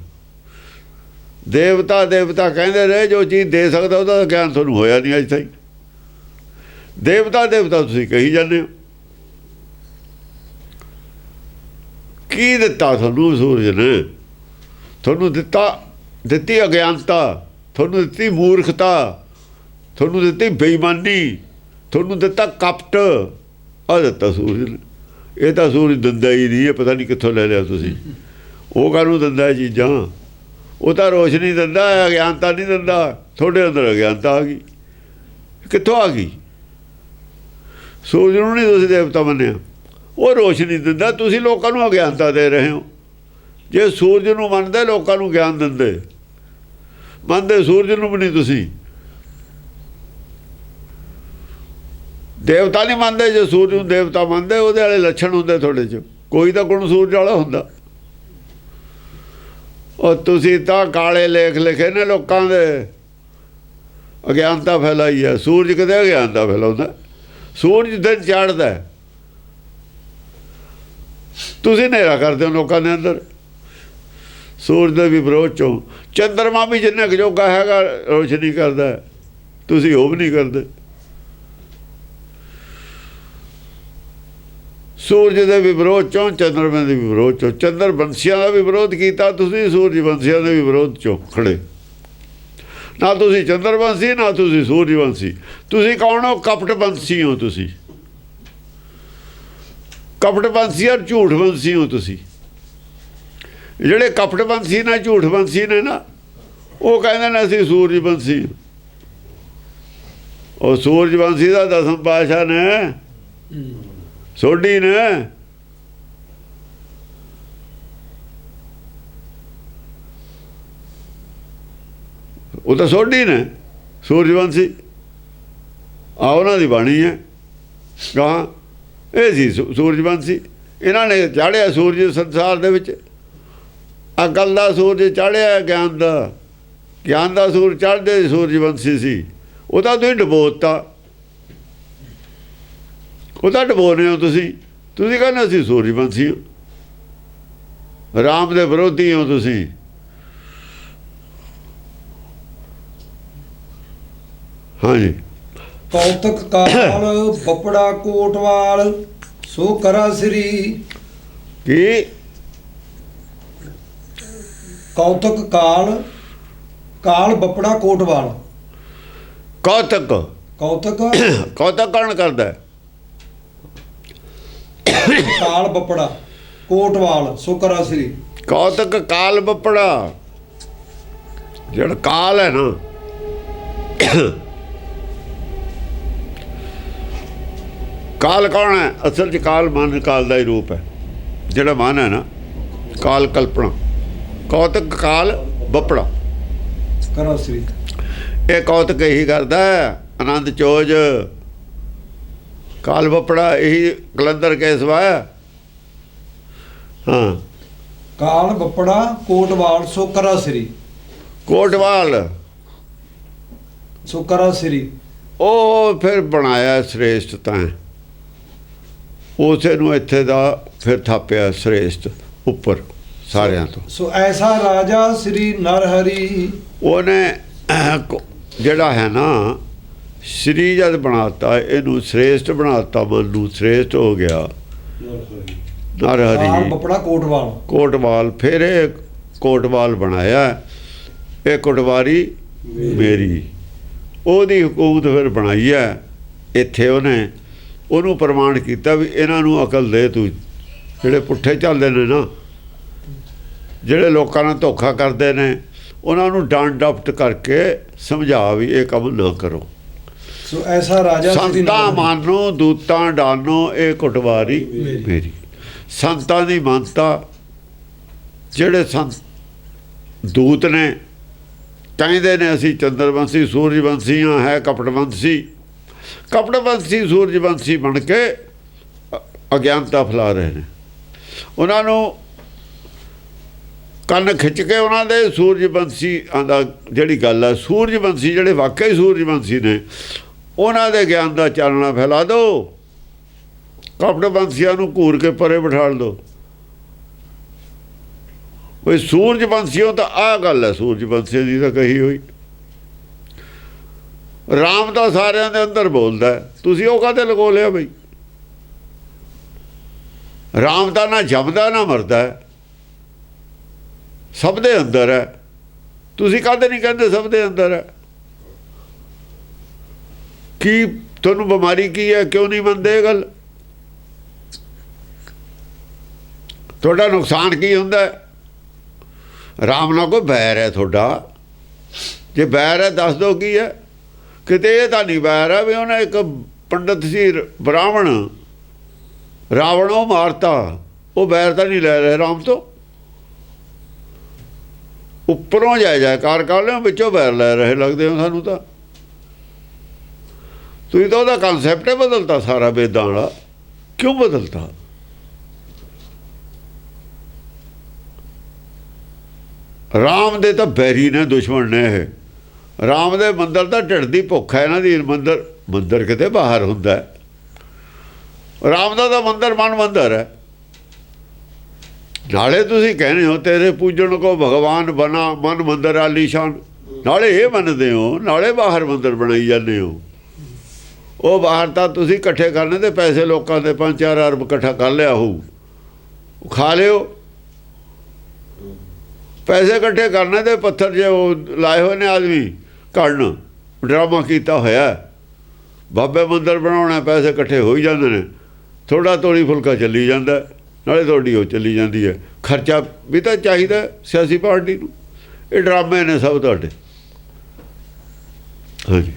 ਦੇਵਤਾ ਦੇਵਤਾ ਕਹਿੰਦੇ ਰਹੇ, ਜੋ ਚੀਜ਼ ਦੇ ਸਕਦਾ ਉਹਦਾ ਗਿਆਨ ਤੁਹਾਨੂੰ ਹੋਇਆ ਨਹੀਂ ਅਜੇ ਤਾਈਂ। ਦੇਵਤਾ ਦੇਵਤਾ ਤੁਸੀਂ ਕਹੀ ਜਾਂਦੇ ਹੋ। ਕੀ ਦਿੱਤਾ ਤੁਹਾਨੂੰ ਸੂਰਜ ਨੇ? ਤੁਹਾਨੂੰ ਦਿੱਤੀ ਅਗਿਆਨਤਾ, ਤੁਹਾਨੂੰ ਦਿੱਤੀ ਮੂਰਖਤਾ, ਤੁਹਾਨੂੰ ਦਿੱਤੀ ਬੇਈਮਾਨੀ, ਤੁਹਾਨੂੰ ਦਿੱਤਾ ਕਪਟ। ਆ ਦਿੱਤਾ ਸੂਰਜ ਨੇ। ਇਹ ਤਾਂ ਸੂਰਜ ਦਿੰਦਾ ਹੀ ਨਹੀਂ, ਇਹ ਪਤਾ ਨਹੀਂ ਕਿੱਥੋਂ ਲੈ ਲਿਆ ਤੁਸੀਂ। ਉਹ ਕਾਹਨੂੰ ਦਿੰਦਾ ਇਹ ਚੀਜ਼ਾਂ? ਉਹ ਤਾਂ ਰੋਸ਼ਨੀ ਦਿੰਦਾ, ਅਗਿਆਨਤਾ ਨਹੀਂ ਦਿੰਦਾ। ਤੁਹਾਡੇ ਅੰਦਰ ਅਗਿਆਨਤਾ ਆ ਗਈ। ਕਿੱਥੋਂ ਆ ਗਈ? ਸੂਰਜ ਨੂੰ ਨਹੀਂ ਤੁਸੀਂ ਦੇਵਤਾ ਮੰਨਿਆ, ਉਹ ਰੋਸ਼ਨੀ ਦਿੰਦਾ। ਤੁਸੀਂ ਲੋਕਾਂ ਨੂੰ ਅਗਿਆਨਤਾ ਦੇ ਰਹੇ ਹੋ। ਜੇ ਸੂਰਜ ਨੂੰ ਮੰਨਦੇ, ਲੋਕਾਂ ਨੂੰ ਗਿਆਨ ਦਿੰਦੇ। ਮੰਨਦੇ ਸੂਰਜ ਨੂੰ ਵੀ ਨਹੀਂ ਤੁਸੀਂ। ਦੇਵਤਾ ਨਹੀਂ ਮੰਨਦੇ। ਜੇ ਸੂਰਜ ਨੂੰ ਦੇਵਤਾ ਮੰਨਦੇ, ਉਹਦੇ ਵਾਲੇ ਲੱਛਣ ਹੁੰਦੇ ਤੁਹਾਡੇ 'ਚ। ਕੋਈ ਤਾਂ ਗੁਣ ਸੂਰਜ ਵਾਲਾ ਹੁੰਦਾ। ਉਹ ਤੁਸੀਂ ਤਾਂ ਕਾਲੇ ਲੇਖ ਲਿਖੇ ਨੇ ਲੋਕਾਂ ਦੇ, ਅਗਿਆਨਤਾ ਫੈਲਾਈ ਹੈ। ਸੂਰਜ ਕਿਤੇ ਅਗਿਆਨਤਾ ਫੈਲਾਉਂਦਾ? ਸੂਰਜ ਦਿਨ ਚੜ੍ਹਦਾ, ਤੁਸੀਂ ਹਨੇਰਾ ਕਰਦੇ ਹੋ ਲੋਕਾਂ ਦੇ ਅੰਦਰ। ਸੂਰਜ ਦੇ ਵੀ ਵਿਰੋਧ 'ਚੋਂ ਚੰਦਰਮਾ ਵੀ ਜਿੰਨਾ ਕੁ ਜੋਗਾ ਹੈਗਾ ਰੋਸ਼ਨੀ ਕਰਦਾ, ਤੁਸੀਂ ਉਹ ਵੀ ਨਹੀਂ ਕਰਦੇ। ਸੂਰਜ ਦੇ ਵੀ ਵਿਰੋਧ 'ਚੋਂ, ਚੰਦਰਮੇ ਦੇ ਵੀ ਵਿਰੋਧ 'ਚੋਂ। ਚੰਦਰ ਬੰਸੀਆਂ ਦਾ ਵੀ ਵਿਰੋਧ ਕੀਤਾ ਤੁਸੀਂ, ਸੂਰਜ ਬੰਸੀਆਂ ਦੇ ਵੀ ਵਿਰੋਧ 'ਚੋਂ ਖੜੇ। ਨਾ ਤੁਸੀਂ ਚੰਦਰ ਬੰਸੀ, ਨਾ ਤੁਸੀਂ ਸੂਰਜ ਬੰਸੀ। ਤੁਸੀਂ ਕੌਣ ਹੋ? ਕਪਟ ਬੰਸੀ ਹੋ ਤੁਸੀਂ। ਕਪਟ ਬੰਸੀ ਔਰ ਝੂਠ ਬੰਸੀ ਹੋ ਤੁਸੀਂ। ਜਿਹੜੇ ਕਪਟ ਬੰਸੀ ਨੇ, ਝੂਠ ਬੰਸੀ ਨੇ ਨਾ, ਉਹ ਕਹਿੰਦੇ ਨੇ ਅਸੀਂ ਸੂਰਜ ਬੰਸੀ। ਉਹ ਸੂਰਜ ਬੰਸੀ ਦਾ ਦਸਮ ਪਾਤਸ਼ਾਹ ਨੇ, ਸੋਢੀ ਨੇ। ਉਹ ਤਾਂ ਸੋਢੀ ਨੇ, ਸੂਰਜਵੰਸ਼ੀ। ਆ ਉਹਨਾਂ ਦੀ ਬਾਣੀ ਹੈ ਗਾਹਾਂ। ਇਹ ਸੀ ਸੂਰਜਵੰਸ਼ੀ। ਇਹਨਾਂ ਨੇ ਚਾੜਿਆ ਸੂਰਜ ਸੰਸਾਰ ਦੇ ਵਿੱਚ। ਅਕਲ ਦਾ ਸੂਰਜ ਚੜ੍ਹਿਆ, ਗਿਆਨ ਦਾ ਸੂਰਜ ਚੜ੍ਹਦੇ ਸੂਰਜਵੰਸ਼ੀ ਸੀ, ਉਹਦਾ ਤੁਸੀਂ ਡਬੋਤਾ, ਉਹਦਾ ਡਬੋਨੇ ਹੋ ਤੁਸੀਂ ਕਹਿੰਦੇ ਅਸੀਂ ਸੂਰਜਵੰਸ਼ੀ ਹਾਂ, ਰਾਮ ਦੇ ਵਿਰੋਧੀ ਹੋ ਤੁਸੀਂ। ਹਾਂਜੀ। ਕੌਤਕ ਕਾਲ ਬਪੜਾ ਕੋਟਵਾਲ ਸੋ ਕਰਾ ਸ੍ਰੀ। ਕੀ? ਕੌਤਕ ਕਾਲ ਬਪੜਾ ਕੋਟਵਾਲ। ਕੌਤਕ ਕੌਣ ਕਰਦਾ? ਕਾਲ ਬਪੜਾ ਕੋਟਵਾਲ ਸੋ ਕਰਾ ਸ੍ਰੀ। ਕੌਤਕ ਕਾਲ ਬਪੜਾ, ਜਿਹੜਾ ਕਾਲ ਹੈ ਨਾ, ਕਾਲ ਕੌਣ ਹੈ? ਅਸਲ 'ਚ ਕਾਲ ਮਨ, ਕਾਲ ਦਾ ਹੀ ਰੂਪ ਹੈ। ਜਿਹੜਾ ਮਨ ਹੈ ਨਾ, ਕਾਲ ਕਲਪਨਾ। ਕੌਤਕ ਕਾਲ ਬਪੜਾ ਕਰਾ ਸ੍ਰੀ। ਇਹ ਕੌਤਕ ਇਹੀ ਕਰਦਾ ਹੈ, ਆਨੰਦ ਚੋਜ ਕਾਲ ਬਪੜਾ ਇਹੀ ਕਲੰਦਰ ਕੇਸਵਾ। ਹਾਂ। ਕਾਲ ਬਪੜਾ ਕੋਟਵਾਲ ਸੋ ਕਰਾ ਸ੍ਰੀ। ਕੋਟਵਾਲ ਸੋ ਕਰਾ ਸ੍ਰੀ। ਉਹ ਫਿਰ ਬਣਾਇਆ ਸ੍ਰੇਸ਼ਟ, ਤਾਂ ਉਸੇ ਨੂੰ ਇੱਥੇ ਦਾ ਫਿਰ ਥਾਪਿਆ ਸ੍ਰੇਸ਼ਟ ਉੱਪਰ ਸਾਰਿਆਂ ਤੋਂ। ਸੋ ਐਸਾ ਰਾਜਾ ਸ੍ਰੀ ਨਰ ਹਰੀ। ਉਹਨੇ ਜਿਹੜਾ ਹੈ ਨਾ, ਸ਼੍ਰੀ ਜਦ ਬਣਾਤਾ, ਇਹਨੂੰ ਸ੍ਰੇਸ਼ਟ ਬਣਾਤਾ, ਮਨ ਨੂੰ ਸ੍ਰੇਸ਼ਟ ਹੋ ਗਿਆ। ਨਰ ਹਰੀ ਬਪੜਾ ਕੋਟਵਾਲ, ਫਿਰ ਇਹ ਕੋਟਵਾਲ ਬਣਾਇਆ, ਇਹ ਕੋਟਵਾਰੀ ਮੇਰੀ। ਉਹਦੀ ਹਕੂਮਤ ਫਿਰ ਬਣਾਈ ਹੈ ਇੱਥੇ। ਉਹਨੂੰ ਪ੍ਰਮਾਣ ਕੀਤਾ ਵੀ ਇਹਨਾਂ ਨੂੰ ਅਕਲ ਦੇ ਤੂੰ, ਜਿਹੜੇ ਪੁੱਠੇ ਚੱਲਦੇ ਨੇ ਨਾ, ਜਿਹੜੇ ਲੋਕਾਂ ਨਾਲ ਧੋਖਾ ਕਰਦੇ ਨੇ, ਉਹਨਾਂ ਨੂੰ ਡਾਂਟ ਡਪਟ ਕਰਕੇ ਸਮਝਾ ਵੀ ਇਹ ਕੰਮ ਨਾ ਕਰੋ। ਸੋ ਐਸਾ ਰਾਜਾ ਸੰਤਾਂ ਮਾਨੋ ਦੂਤਾਂ ਡਾਨੋ, ਇਹ ਕੋਟਵਾਰੀ ਮੇਰੀ। ਸੰਤਾਂ ਦੀ ਮਾਨਤਾ, ਜਿਹੜੇ ਸੰਤ ਦੂਤ ਨੇ, ਕਹਿੰਦੇ ਨੇ ਅਸੀਂ ਚੰਦਰਵੰਸ਼ੀ ਸੂਰਜਵੰਸ਼ੀ ਹਾਂ, ਹੈ ਕਪਟਵੰਸ਼ੀ ਸੂਰਜਵੰਸ਼ੀ ਬਣ ਕੇ ਅਗਿਆਨਤਾ ਫੈਲਾ ਰਹੇ ਨੇ। ਉਹਨਾਂ ਨੂੰ ਕੰਨ ਖਿੱਚ ਕੇ ਉਹਨਾਂ ਦੇ ਸੂਰਜਵੰਸ਼ੀ ਦਾ ਜਿਹੜੀ ਗੱਲ ਹੈ, ਸੂਰਜਵੰਸ਼ੀ ਜਿਹੜੇ ਵਾਕਈ ਸੂਰਜਵੰਸ਼ੀ ਨੇ, ਉਹਨਾਂ ਦੇ ਗਿਆਨ ਦਾ ਚਾਨਣਾ ਫੈਲਾ ਦਿਓ। ਕਪਟਵੰਸ਼ੀਆਂ ਨੂੰ ਘੂਰ ਕੇ ਪਰੇ ਬਿਠਾ ਦਿਓ। ਉਹ ਸੂਰਜਵੰਸ਼ੀਓ ਤਾਂ ਆਹ ਗੱਲ ਹੈ, ਸੂਰਜਵੰਸ਼ੀ ਦੀ ਤਾਂ ਕਹੀ ਹੋਈ। ਰਾਮ ਤਾਂ ਸਾਰਿਆਂ ਦੇ ਅੰਦਰ ਬੋਲਦਾ, ਤੁਸੀਂ ਉਹ ਕਾਹਦੇ ਲਗੋ ਲਿਆ ਬਈ? ਰਾਮ ਤਾਂ ਨਾ ਜੰਮਦਾ ਨਾ ਮਰਦਾ, ਸਭ ਦੇ ਅੰਦਰ ਹੈ। ਤੁਸੀਂ ਕਾਹਦੇ ਨਹੀਂ ਕਹਿੰਦੇ ਸਭ ਦੇ ਅੰਦਰ ਹੈ? ਕੀ ਤੁਹਾਨੂੰ ਬਿਮਾਰੀ ਕੀ ਹੈ? ਕਿਉਂ ਨਹੀਂ ਮੰਨਦੇ ਇਹ ਗੱਲ? ਤੁਹਾਡਾ ਨੁਕਸਾਨ ਕੀ ਹੁੰਦਾ? ਰਾਮ ਨਾਲ ਕੋਈ ਬੈਰ ਹੈ ਤੁਹਾਡਾ? ਜੇ ਬੈਰ ਹੈ ਦੱਸ ਦਿਓ ਕੀ ਹੈ। ਕਿਤੇ ਇਹ ਤਾਂ ਨਹੀਂ ਬੈਰ ਹੈ ਵੀ ਉਹਨੇ ਇੱਕ ਪੰਡਤ ਸੀ ਬ੍ਰਾਹਮਣ, ਰਾਵਣ, ਉਹ ਮਾਰਤਾ, ਉਹ ਬੈਰ ਤਾਂ ਨਹੀਂ ਲੈ ਰਹੇ ਰਾਮ ਤੋਂ। ਉੱਪਰੋਂ ਜੈਕਾਰ ਕਰ ਲਿਓ, ਵਿੱਚੋਂ ਬੈਰ ਲੈ ਰਹੇ ਲੱਗਦੇ ਹੋ ਸਾਨੂੰ ਤਾਂ। ਤੁਸੀਂ ਤਾਂ ਉਹਦਾ ਕਨਸੈਪਟ ਹੀ ਬਦਲਤਾ ਸਾਰਾ ਵੇਦਾਂ ਵਾਲਾ। ਕਿਉਂ ਬਦਲਤਾ? ਰਾਮ ਦੇ ਤਾਂ ਬੈਰੀ ਨੇ, ਦੁਸ਼ਮਣ ਨੇ ਇਹ। ਰਾਮ ਦੇ ਮੰਦਰ ਦਾ ਢਿੱਡ ਦੀ ਭੁੱਖ ਹੈ ਇਹਨਾਂ ਦੀ। ਮੰਦਰ ਕਿਤੇ ਬਾਹਰ ਹੁੰਦਾ, ਰਾਮ ਦਾ ਤਾਂ ਮੰਦਰ ਮਨ ਮੰਦਰ ਹੈ। ਨਾਲੇ ਤੁਸੀਂ ਕਹਿੰਦੇ ਹੋ ਤੇਰੇ ਪੂਜਣ ਕੋ ਭਗਵਾਨ ਬਣਾ, ਮਨ ਮੰਦਰ ਆਲੀਸ਼ਾਨ। ਨਾਲੇ ਇਹ ਮੰਨਦੇ ਹੋ, ਨਾਲੇ ਬਾਹਰ ਮੰਦਰ ਬਣਾਈ ਜਾਂਦੇ ਹੋ। ਉਹ ਬਾਹਰ ਤਾਂ ਤੁਸੀਂ ਇਕੱਠੇ ਕਰਨੇ ਤੇ ਪੈਸੇ ਲੋਕਾਂ ਦੇ 5-4 ਅਰਬ ਇਕੱਠਾ ਕਰ ਲਿਆ ਹੋਊ, ਖਾ ਲਿਓ। ਪੈਸੇ ਇਕੱਠੇ ਕਰਨੇ ਤੇ ਪੱਥਰ ਜੇ ਉਹ ਲਾਏ ਹੋਏ ਨੇ ਆਦਮੀ ਘੜਨ, ਡਰਾਮਾ ਕੀਤਾ ਹੋਇਆ। ਬਾਬੇ ਮੰਦਰ ਬਣਾਉਣਾ, ਪੈਸੇ ਇਕੱਠੇ ਹੋ ਹੀ ਜਾਂਦੇ ਨੇ। ਥੋੜ੍ਹਾ ਤੋੜੀ ਫੁਲਕਾ ਚੱਲੀ ਜਾਂਦਾ, ਨਾਲੇ ਤੁਹਾਡੀ ਉਹ ਚੱਲੀ ਜਾਂਦੀ ਹੈ। ਖਰਚਾ ਵੀ ਤਾਂ ਚਾਹੀਦਾ ਸਿਆਸੀ ਪਾਰਟੀ ਨੂੰ। ਇਹ ਡਰਾਮੇ ਨੇ ਸਭ ਤੁਹਾਡੇ। ਹਾਂਜੀ।